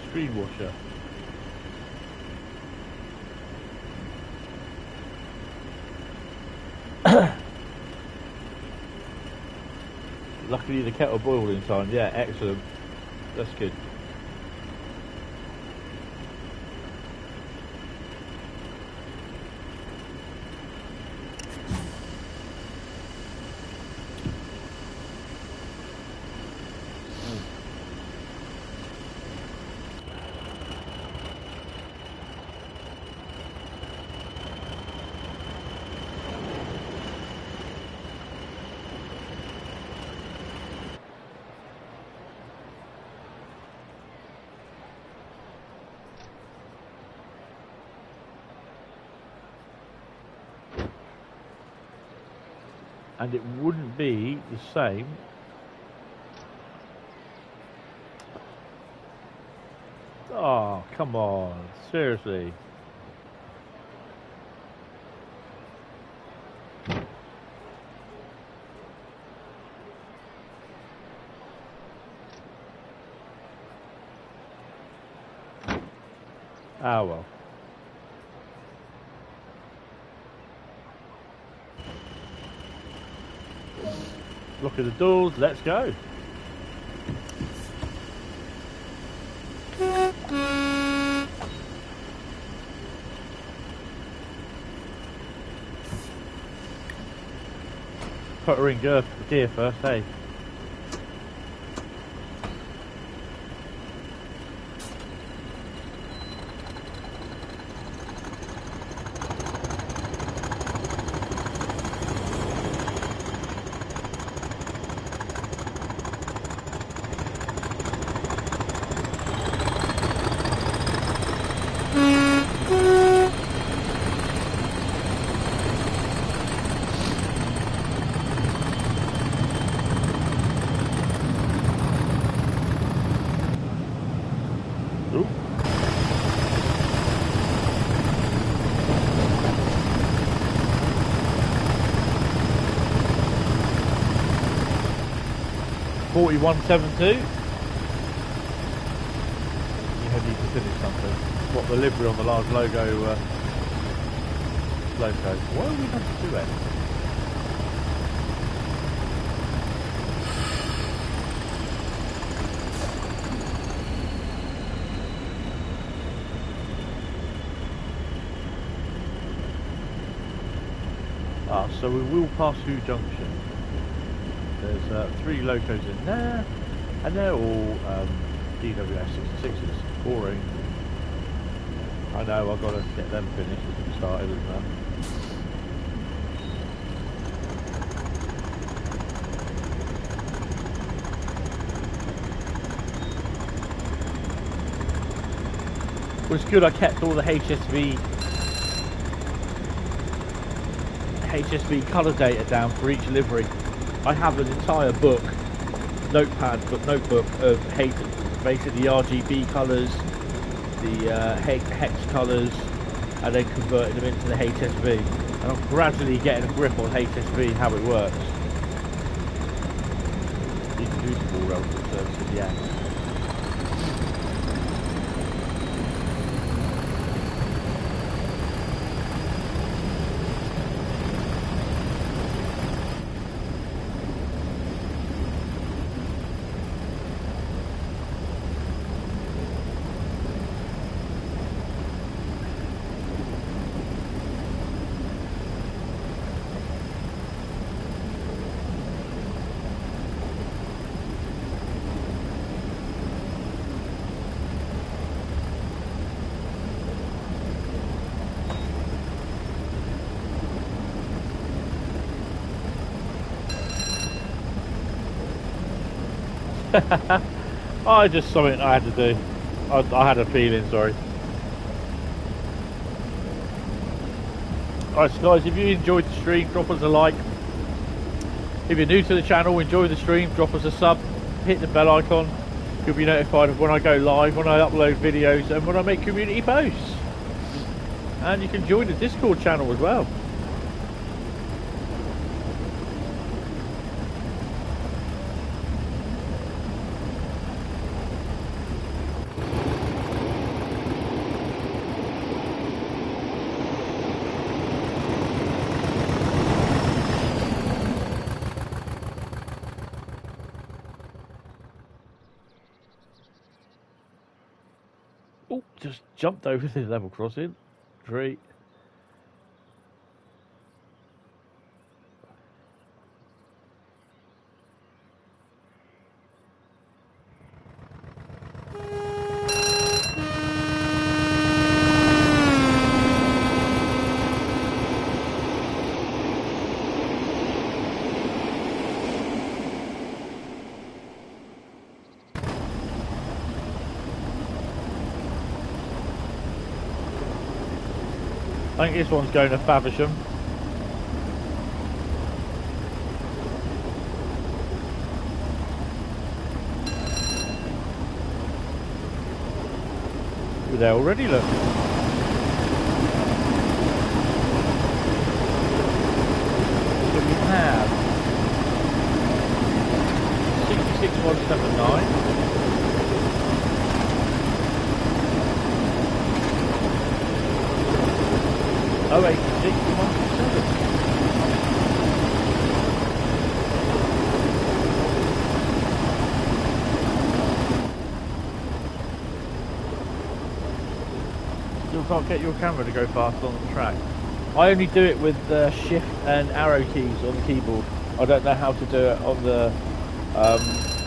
Screen washer. Luckily the kettle boiled in time. Yeah, excellent. That's good. And it wouldn't be the same oh, come on, seriously. Ah well. Look at the doors, let's go. Put her in gear first, hey. Oop. $41.72. You need to finish something. What the livery on the large logo? Why are we going to do it? So we will pass through junction. There's 3 locos in there, and they're all DWS 66s. Boring. I know, I've got to get them finished as we started as well. Well, it's good I kept all the HSV colour data down for each livery. I have an entire book, notebook of basically the RGB colours, the hex colours, and then converting them into the HSV. And I'm gradually getting a grip on HSV, how it works. You can do some more relevant services, yeah. Just something I had to do. I had a feeling, sorry. Alright, so guys, if you enjoyed the stream, drop us a like. If you're new to the channel, enjoy the stream, drop us a sub, hit the bell icon. You'll be notified of when I go live, when I upload videos, and when I make community posts. And you can join the Discord channel as well. Just jumped over the level crossing. Great. I think this one's going to Faversham. You're there already, look. So we have 66179. 08617. Still can't get your camera to go fast on the track. I only do it with shift and arrow keys on the keyboard. I don't know how to do it on the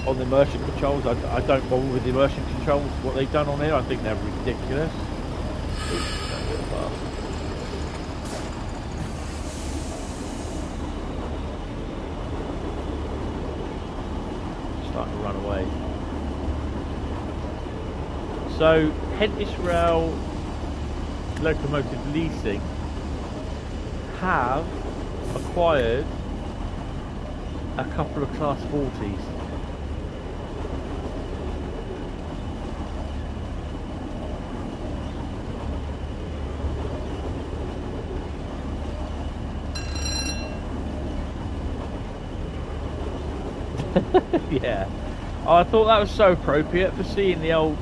immersion controls. I don't bother with the immersion controls. What they've done on here, I think they're ridiculous. Oops, that's a bit fast. Starting to run away. So Hentis Rail Locomotive Leasing have acquired a couple of Class 40s. Yeah, I thought that was so appropriate for seeing the old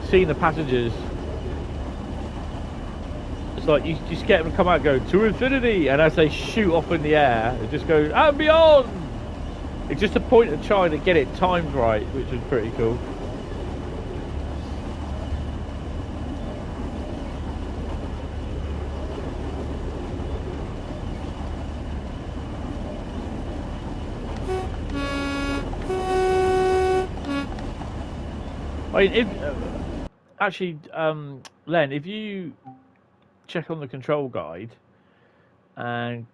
seeing the passengers It's like you just get them to come out and go to infinity, and as they shoot off in the air, it just goes and beyond. It's just a point of trying to get it timed right, which was pretty cool. I mean, if actually, Len, if you check on the control guide and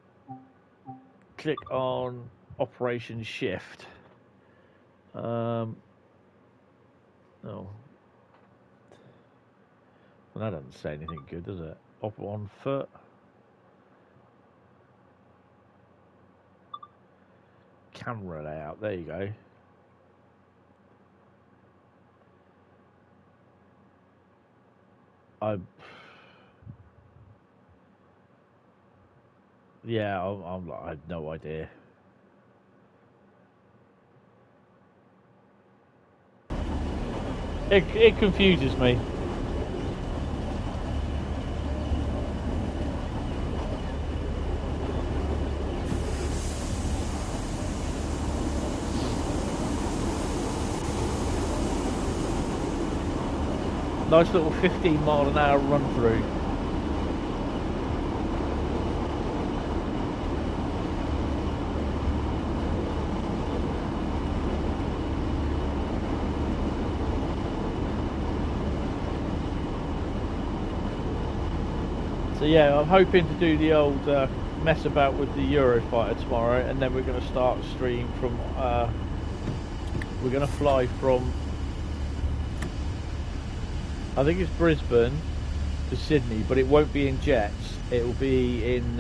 click on Operation Shift, oh, well, that doesn't say anything good, does it? Op on foot. Camera layout. There you go. I have no idea. It confuses me. Nice little 15-mile-an-hour run through. So yeah, I'm hoping to do the old mess about with the Eurofighter tomorrow, and then we're going to start a stream from. We're going to fly from. I think it's Brisbane to Sydney, but it won't be in jets. It will be in.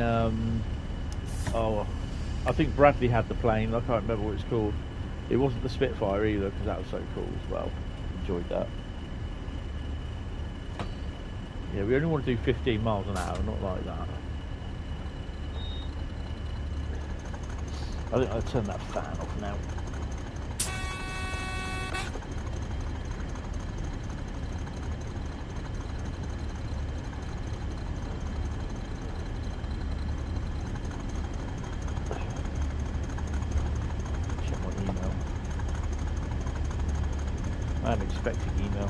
I think Bradley had the plane. I can't remember what it's called. It wasn't the Spitfire either, because that was so cool as well. Enjoyed that. Yeah, we only want to do 15 miles an hour, not like that. I think I'll turn that fan off now. Check my email. I'm expecting email.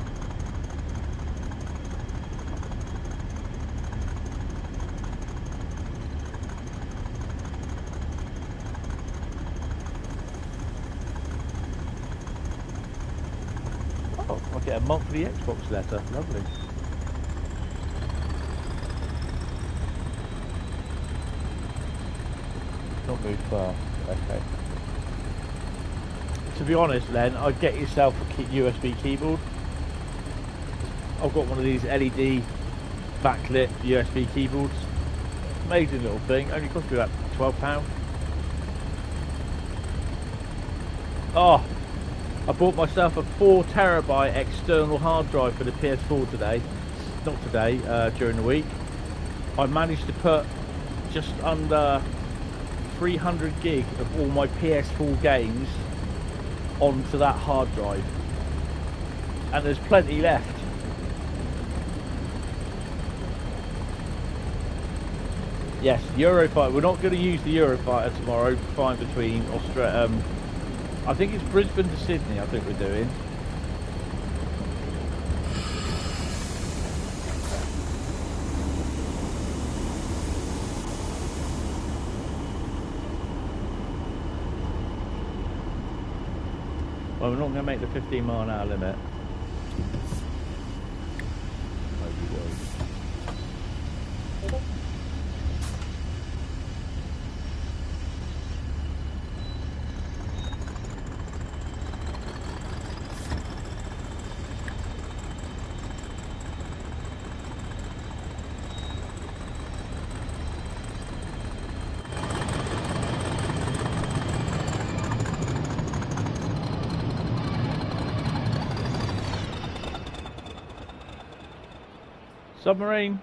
Get a monthly Xbox letter, lovely. Not move fast, okay. To be honest, Len, I'd get yourself a USB keyboard. I've got one of these LED backlit USB keyboards. Amazing little thing, only cost me about £12. Oh! I bought myself a 4TB external hard drive for the PS4 today. Not today, during the week. I managed to put just under 300 gig of all my PS4 games onto that hard drive. And there's plenty left. Yes, Eurofighter. We're not going to use the Eurofighter tomorrow. Flying between Australia. I think it's Brisbane to Sydney, I think we're doing. Well, we're not going to make the 15-mile-an-hour limit. Submarine.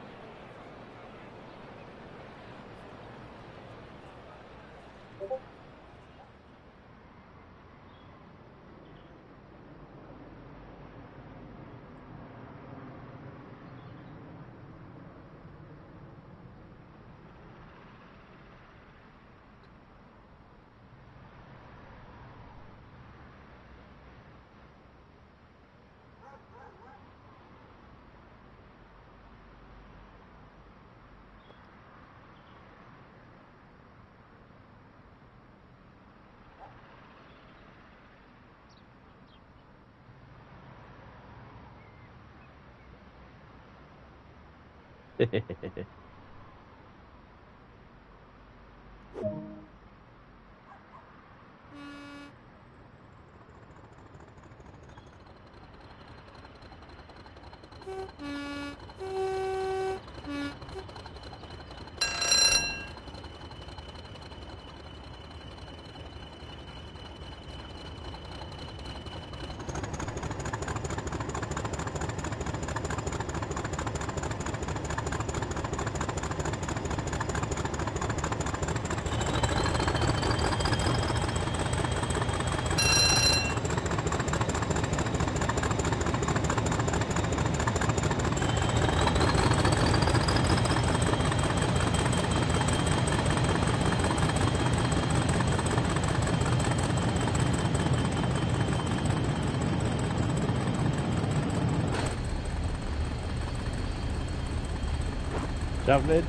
Javelin?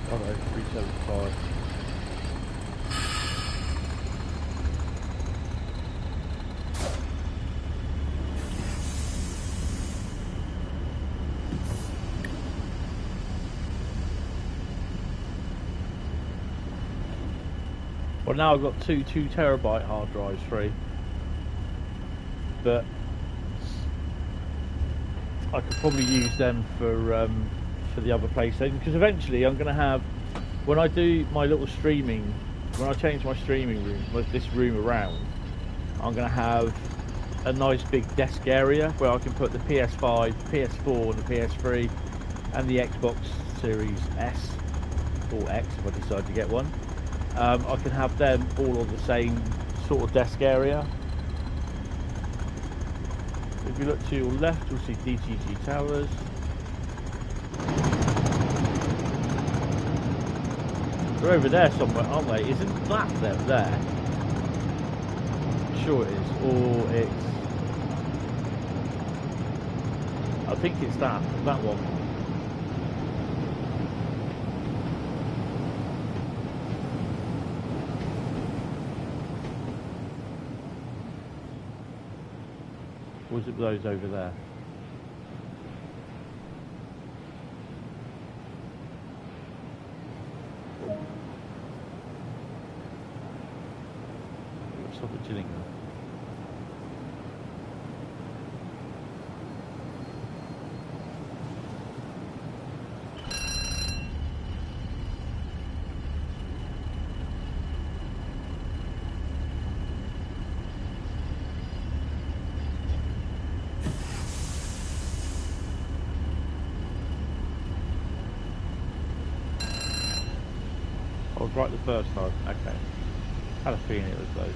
Oh no, 375. Well, now I've got two 2 terabyte hard drives free, but I could probably use them for the other PlayStation, because eventually I'm going to have, when I do my little streaming, when I change my streaming room, this room around, I'm going to have a nice big desk area where I can put the PS5, PS4 and the PS3 and the Xbox Series S or X if I decide to get one. I can have them all on the same sort of desk area. If you look to your left, you'll see DTG Towers. They're over there somewhere, aren't they? Isn't that them there? Sure it is. Or it's... I think it's that one. Or is it those over there? Stop at Gillingham. I was right the first time. Okay. Had a feeling it was those.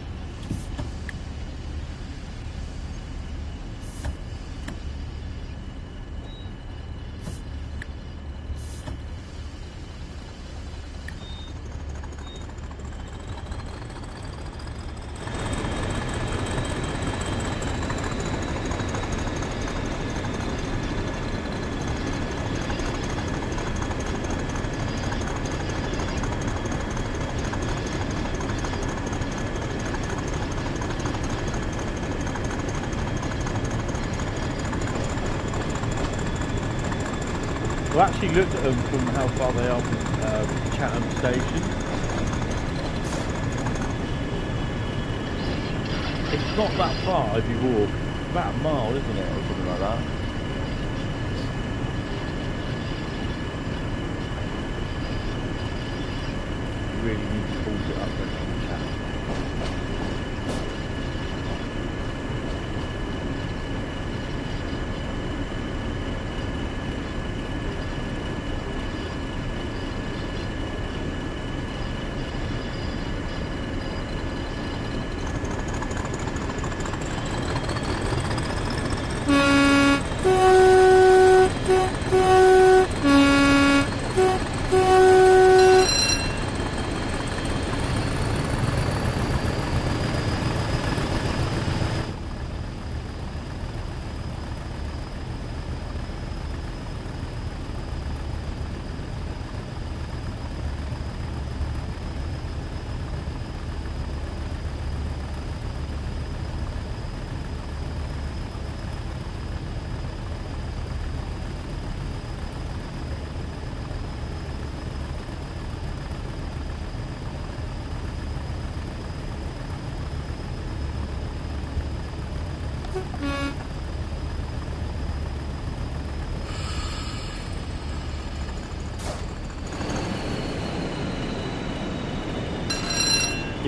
I actually looked at them from how far they are from Chatham Station. It's not that far if you walk. It's about a mile, isn't it, or something like that? You really need to force it up from Chatham.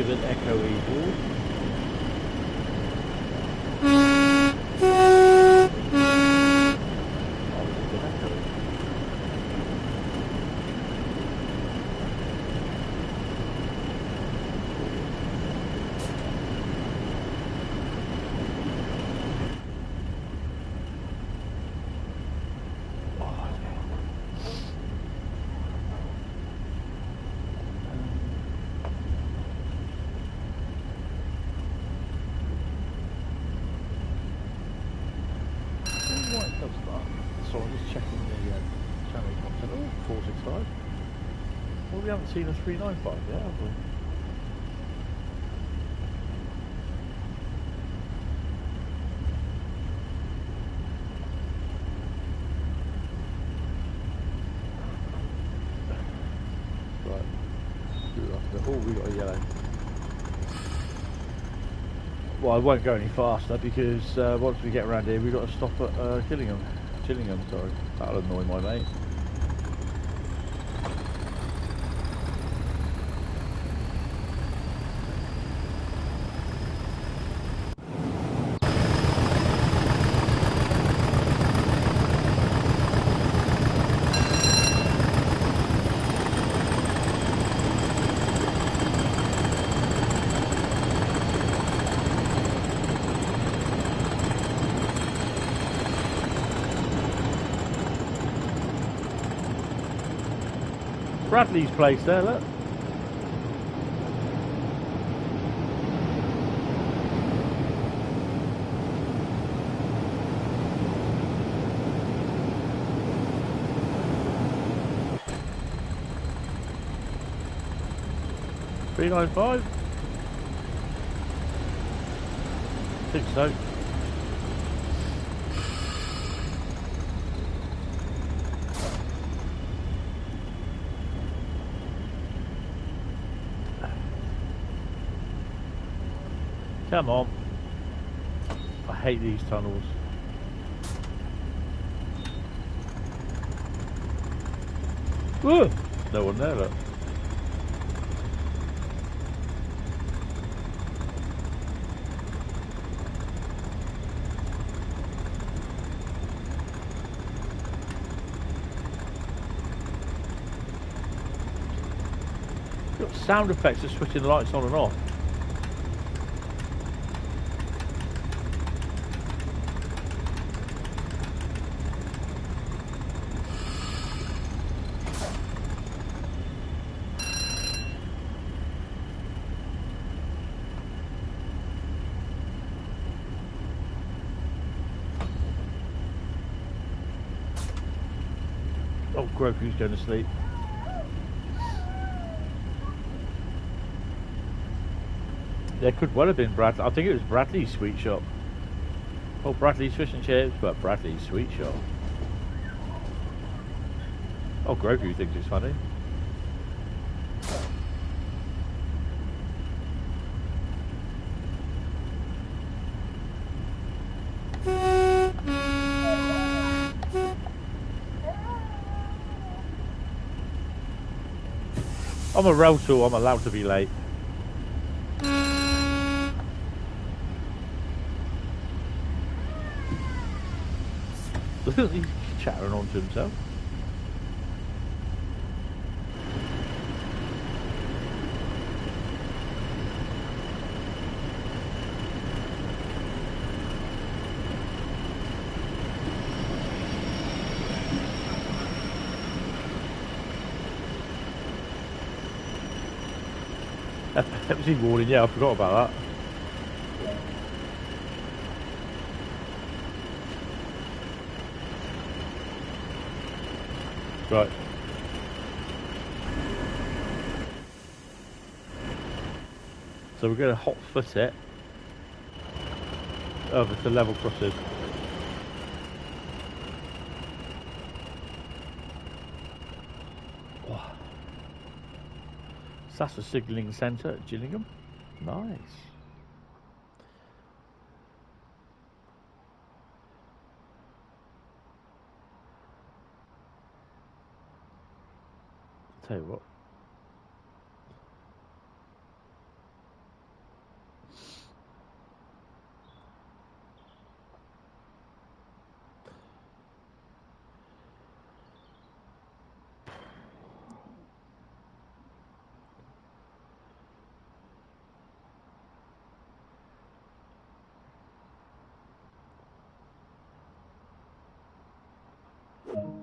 massive and echoey board. We haven't seen a 395 yet, have we? Right. Oh, we got a yellow. Well, I won't go any faster because once we get around here, we've got to stop at Chillingham, sorry. That'll annoy my mate. Bradley's place there, look. $395? Think so. Come on. I hate these tunnels. Whoa! No one there, look. Got sound effects of switching the lights on and off. Oh, Groku's going to sleep. There could well have been Bradley. I think it was Bradley's sweet shop. Oh, Bradley's fish and chips, but Bradley's sweet shop. Oh, Groku thinks it's funny. I'm a rail tool, I'm allowed to be late. Look at he's chattering on to himself. Pepsi warning, yeah, I forgot about that. Right. So we're going to hot foot it over to level crossing. Oh. So that's the signalling centre at Gillingham. Nice. Tell you what.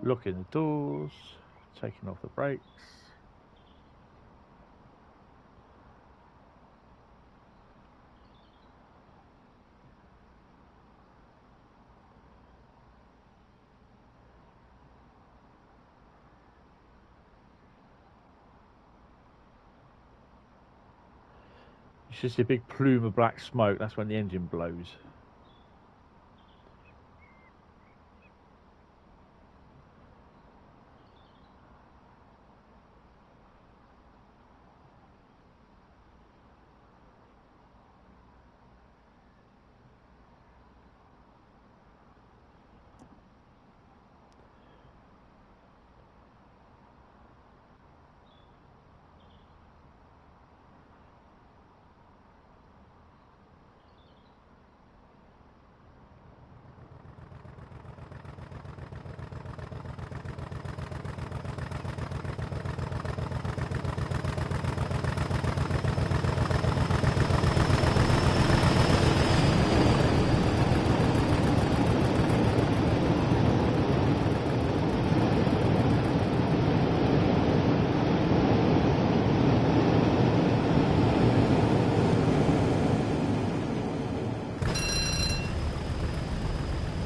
Locking the doors, taking off the brakes. You should see a big plume of black smoke. That's when the engine blows.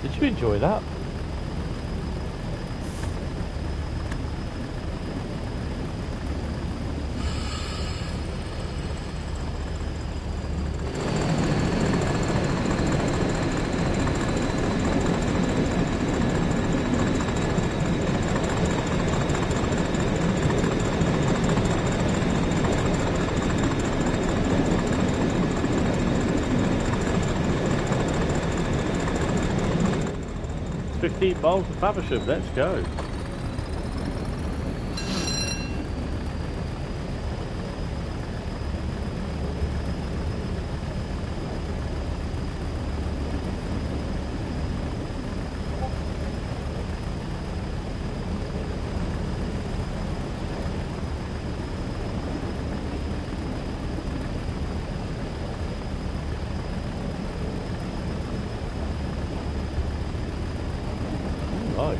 Did you enjoy that? Miles to Faversham, let's go. Nice.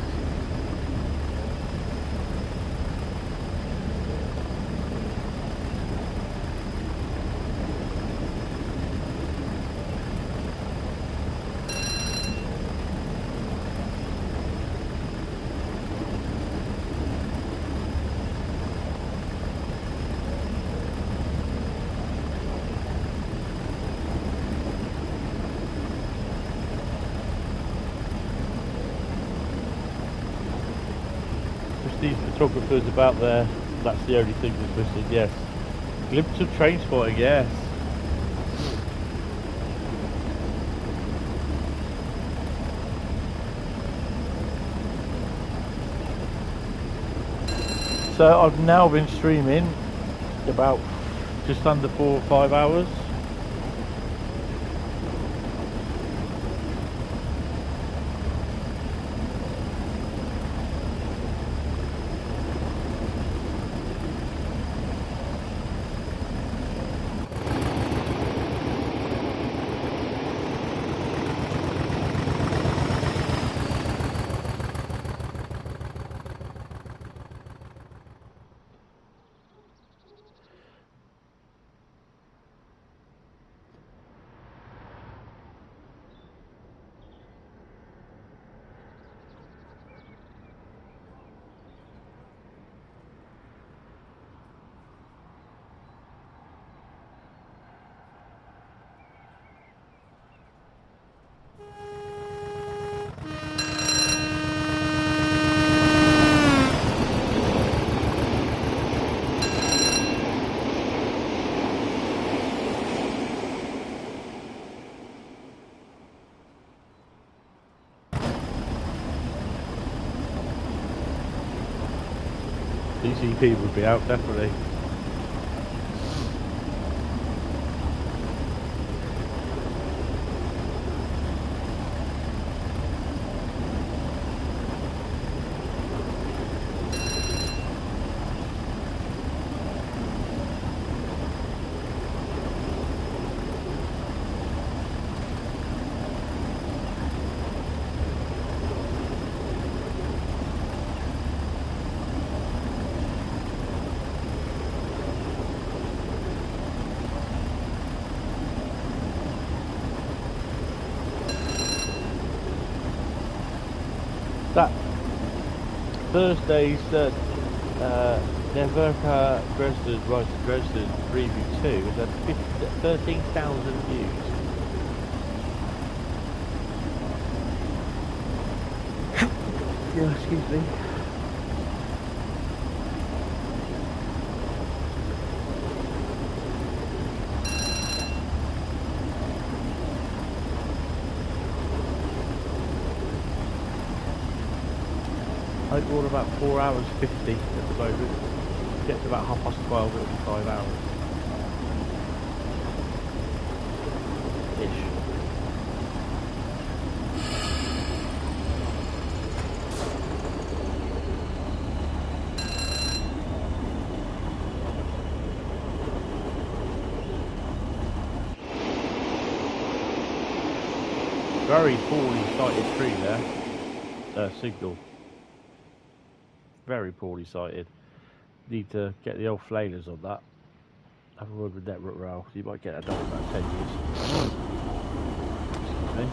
These photographers about there, that's the only thing that's missing, yes. Glimpse of train spotting, yes. So I've now been streaming about just under 4 or 5 hours. DCP would be out, definitely. That Thursday's Neverka Dresden Rise to Dresden Review 2 is at 13,000 views. Yeah, excuse me. I think we're on about 4 hours 50 at the moment. Get to about 12:30, it'll be 5 hours. Ish. Very poorly sighted tree there. Signal. Very poorly sighted. Need to get the old flailers on that. Have a word with Network Rail. You might get that done in about 10 years. Excuse me.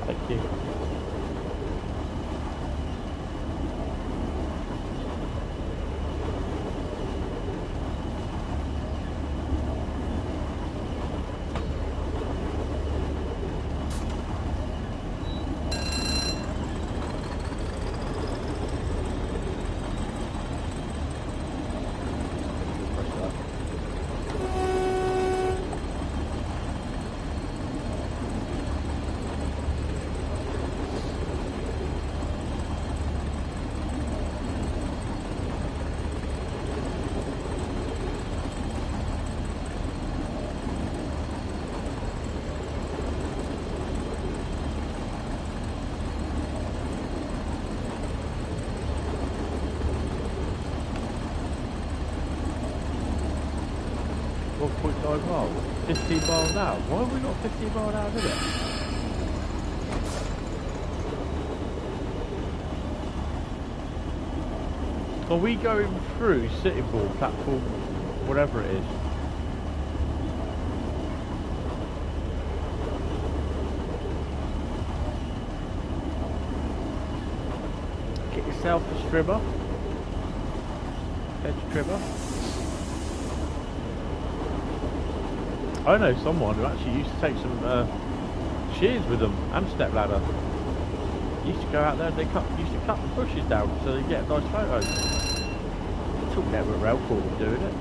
Thank you. Miles, 15 miles an hour. Why have we got 15 miles an hour in it? Are we going through Sitting Bull platform, whatever it is? Get yourself a trimmer, hedge trimmer. I know someone who actually used to take some shears with them and step ladder. Used to go out there and used to cut the bushes down so they get nice photos. Took Network Rail for them doing it.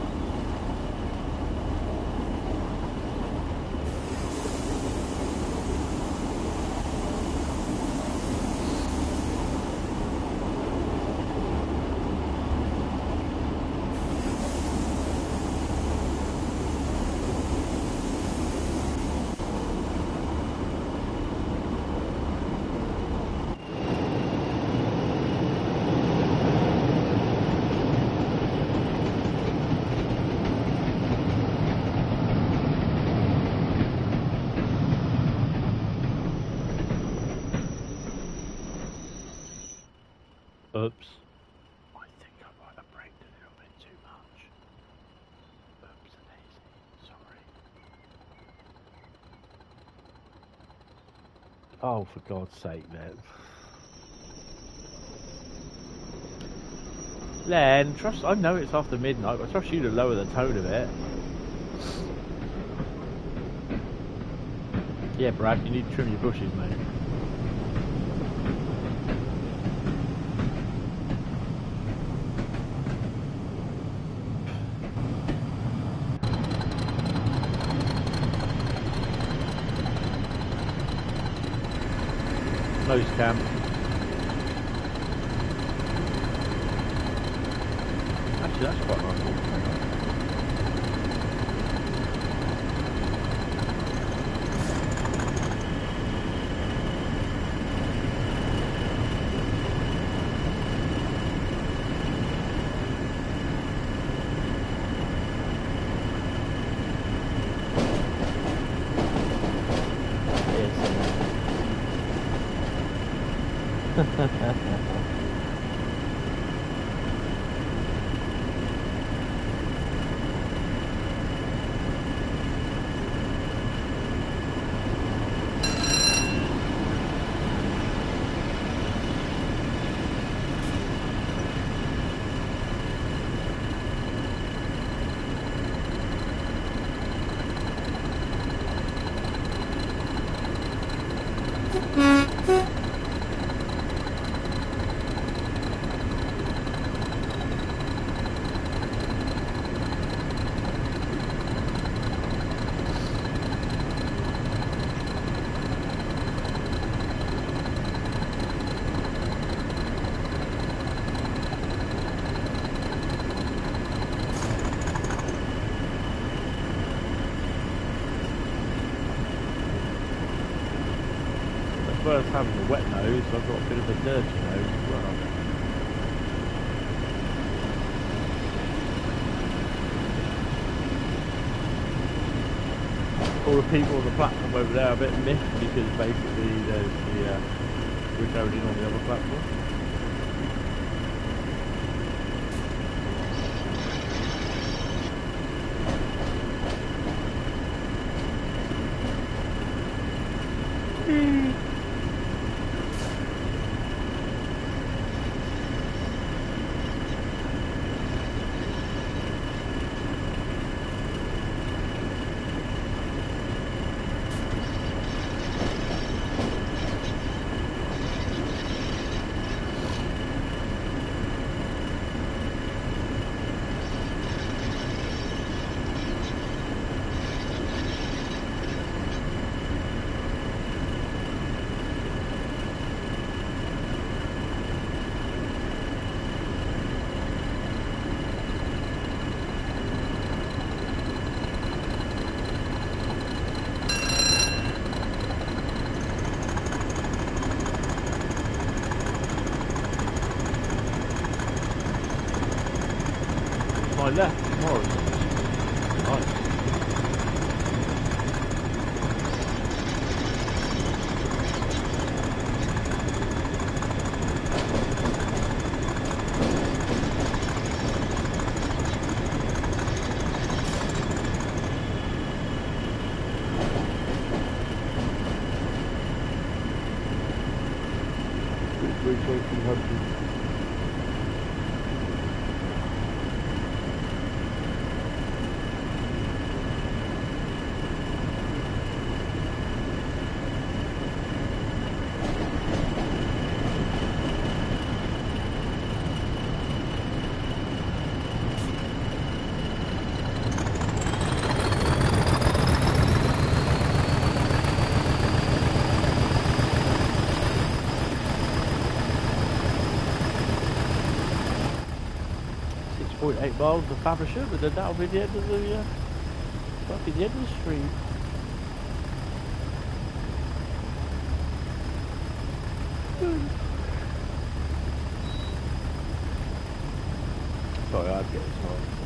Oops. I think I might have braked a little bit too much. Oops, a daisy. Sorry. Oh, for God's sake, man. Len, trust. I know it's after midnight, but I trust you to lower the tone of it. Yeah, Brad, you need to trim your bushes, mate. Nose cam. Actually, that's quite nice. As having a wet nose, I've got a bit of a dirty nose as well. All the people on the platform over there are a bit miffed because basically there's we're going in on the other platform. My left, Morrison. Nice. Miles to Faversham, and then that'll be the end of the the end of the stream. Sorry, I'd get this one.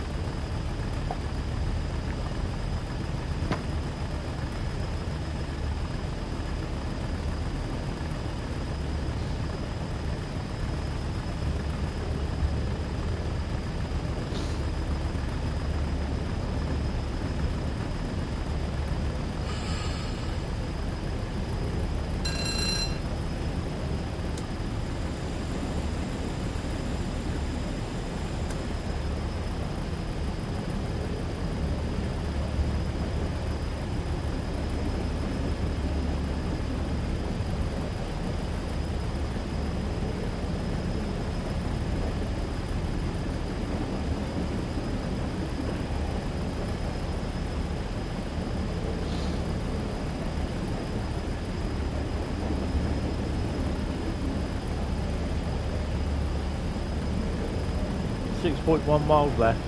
6.1 miles left.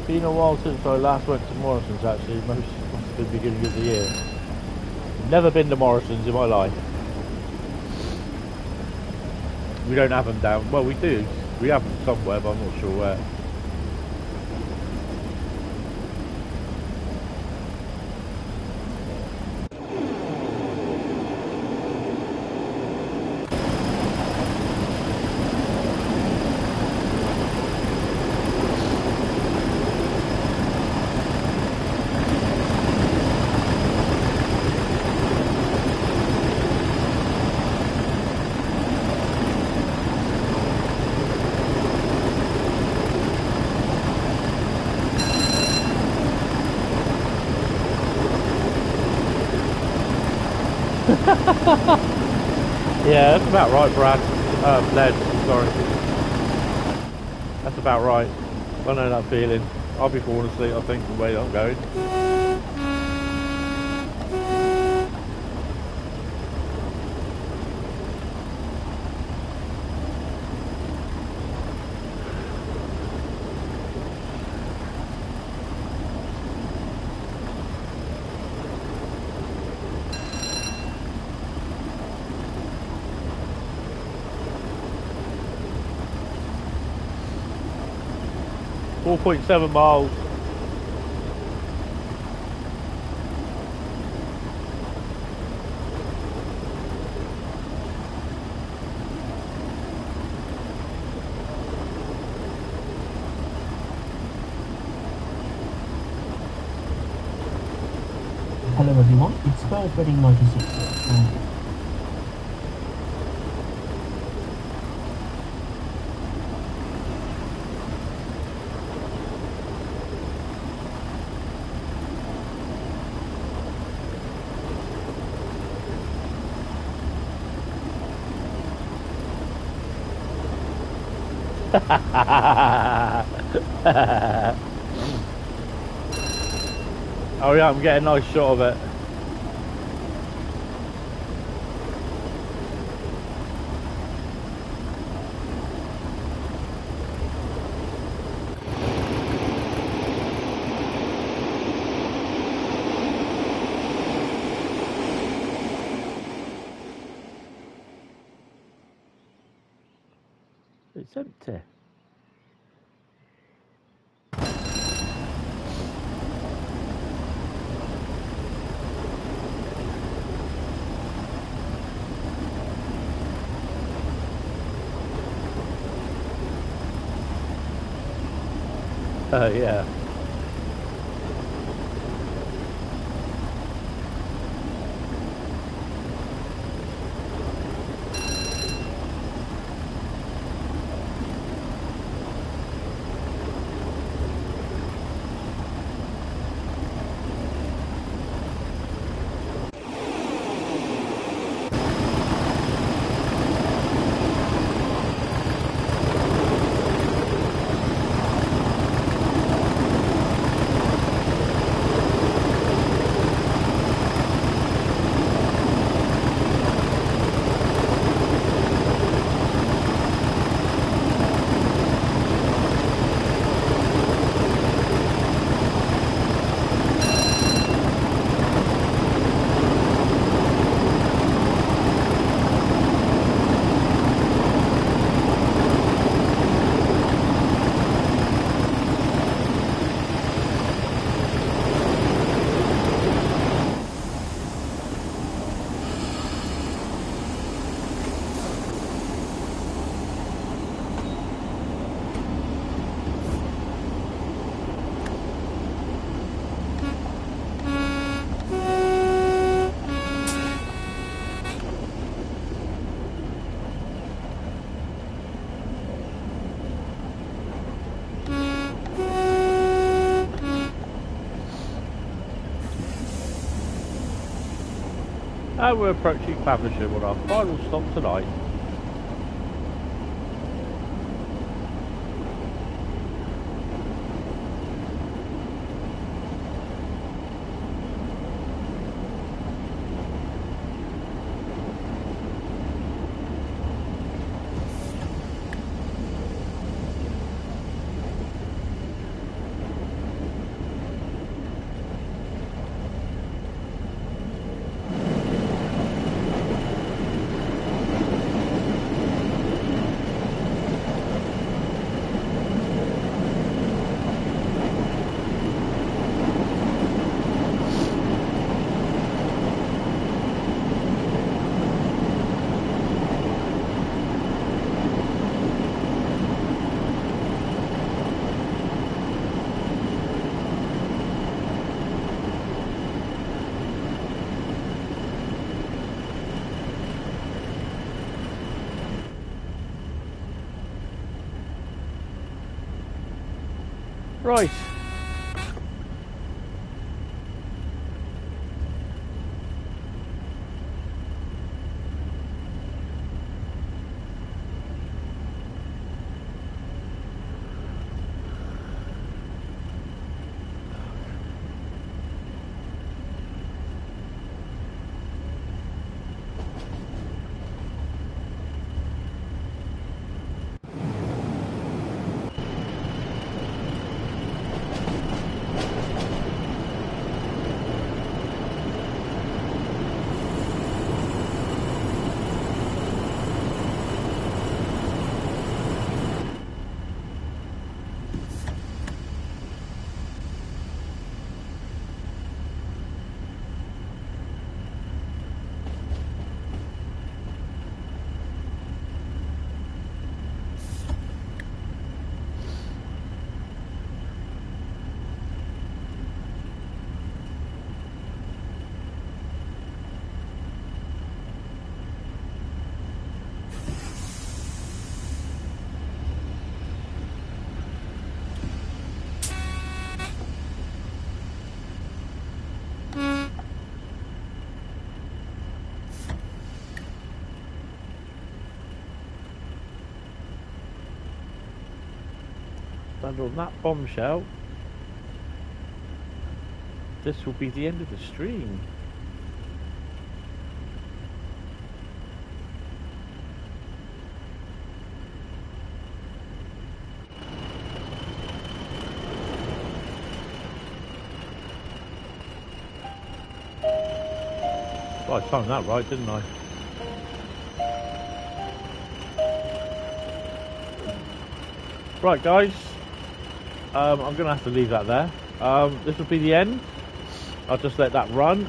Been a while since I last went to Morrison's actually, must have been the beginning of the year. Never been to Morrison's in my life. We don't have them down, well we do, we have them somewhere but I'm not sure where. Yeah, that's about right, Brad. Ned, sorry. That's about right. I know that feeling. I'll be falling asleep, I think, the way I'm going. .7 miles. Hello everyone, it's Bird Reading 96 here. Oh yeah, I'm getting a nice shot of it. It's empty. Yeah. And we're approaching Faversham on our final stop tonight. Right. And on that bombshell, this will be the end of the stream. Well, I timed that right, didn't I? Right, guys. I'm going to have to leave that there. This will be the end. I'll just let that run.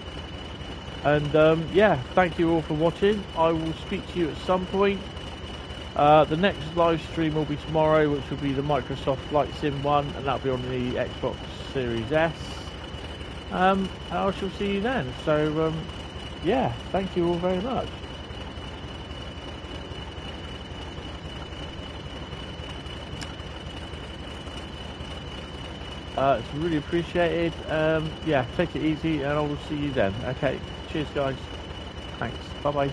And yeah, thank you all for watching. I will speak to you at some point. The next live stream will be tomorrow, which will be the Microsoft Flight Sim one, and that'll be on the Xbox Series S. And I shall see you then. So yeah, thank you all very much. It's really appreciated. Yeah, take it easy and I will see you then. Okay, cheers guys. Thanks. Bye bye.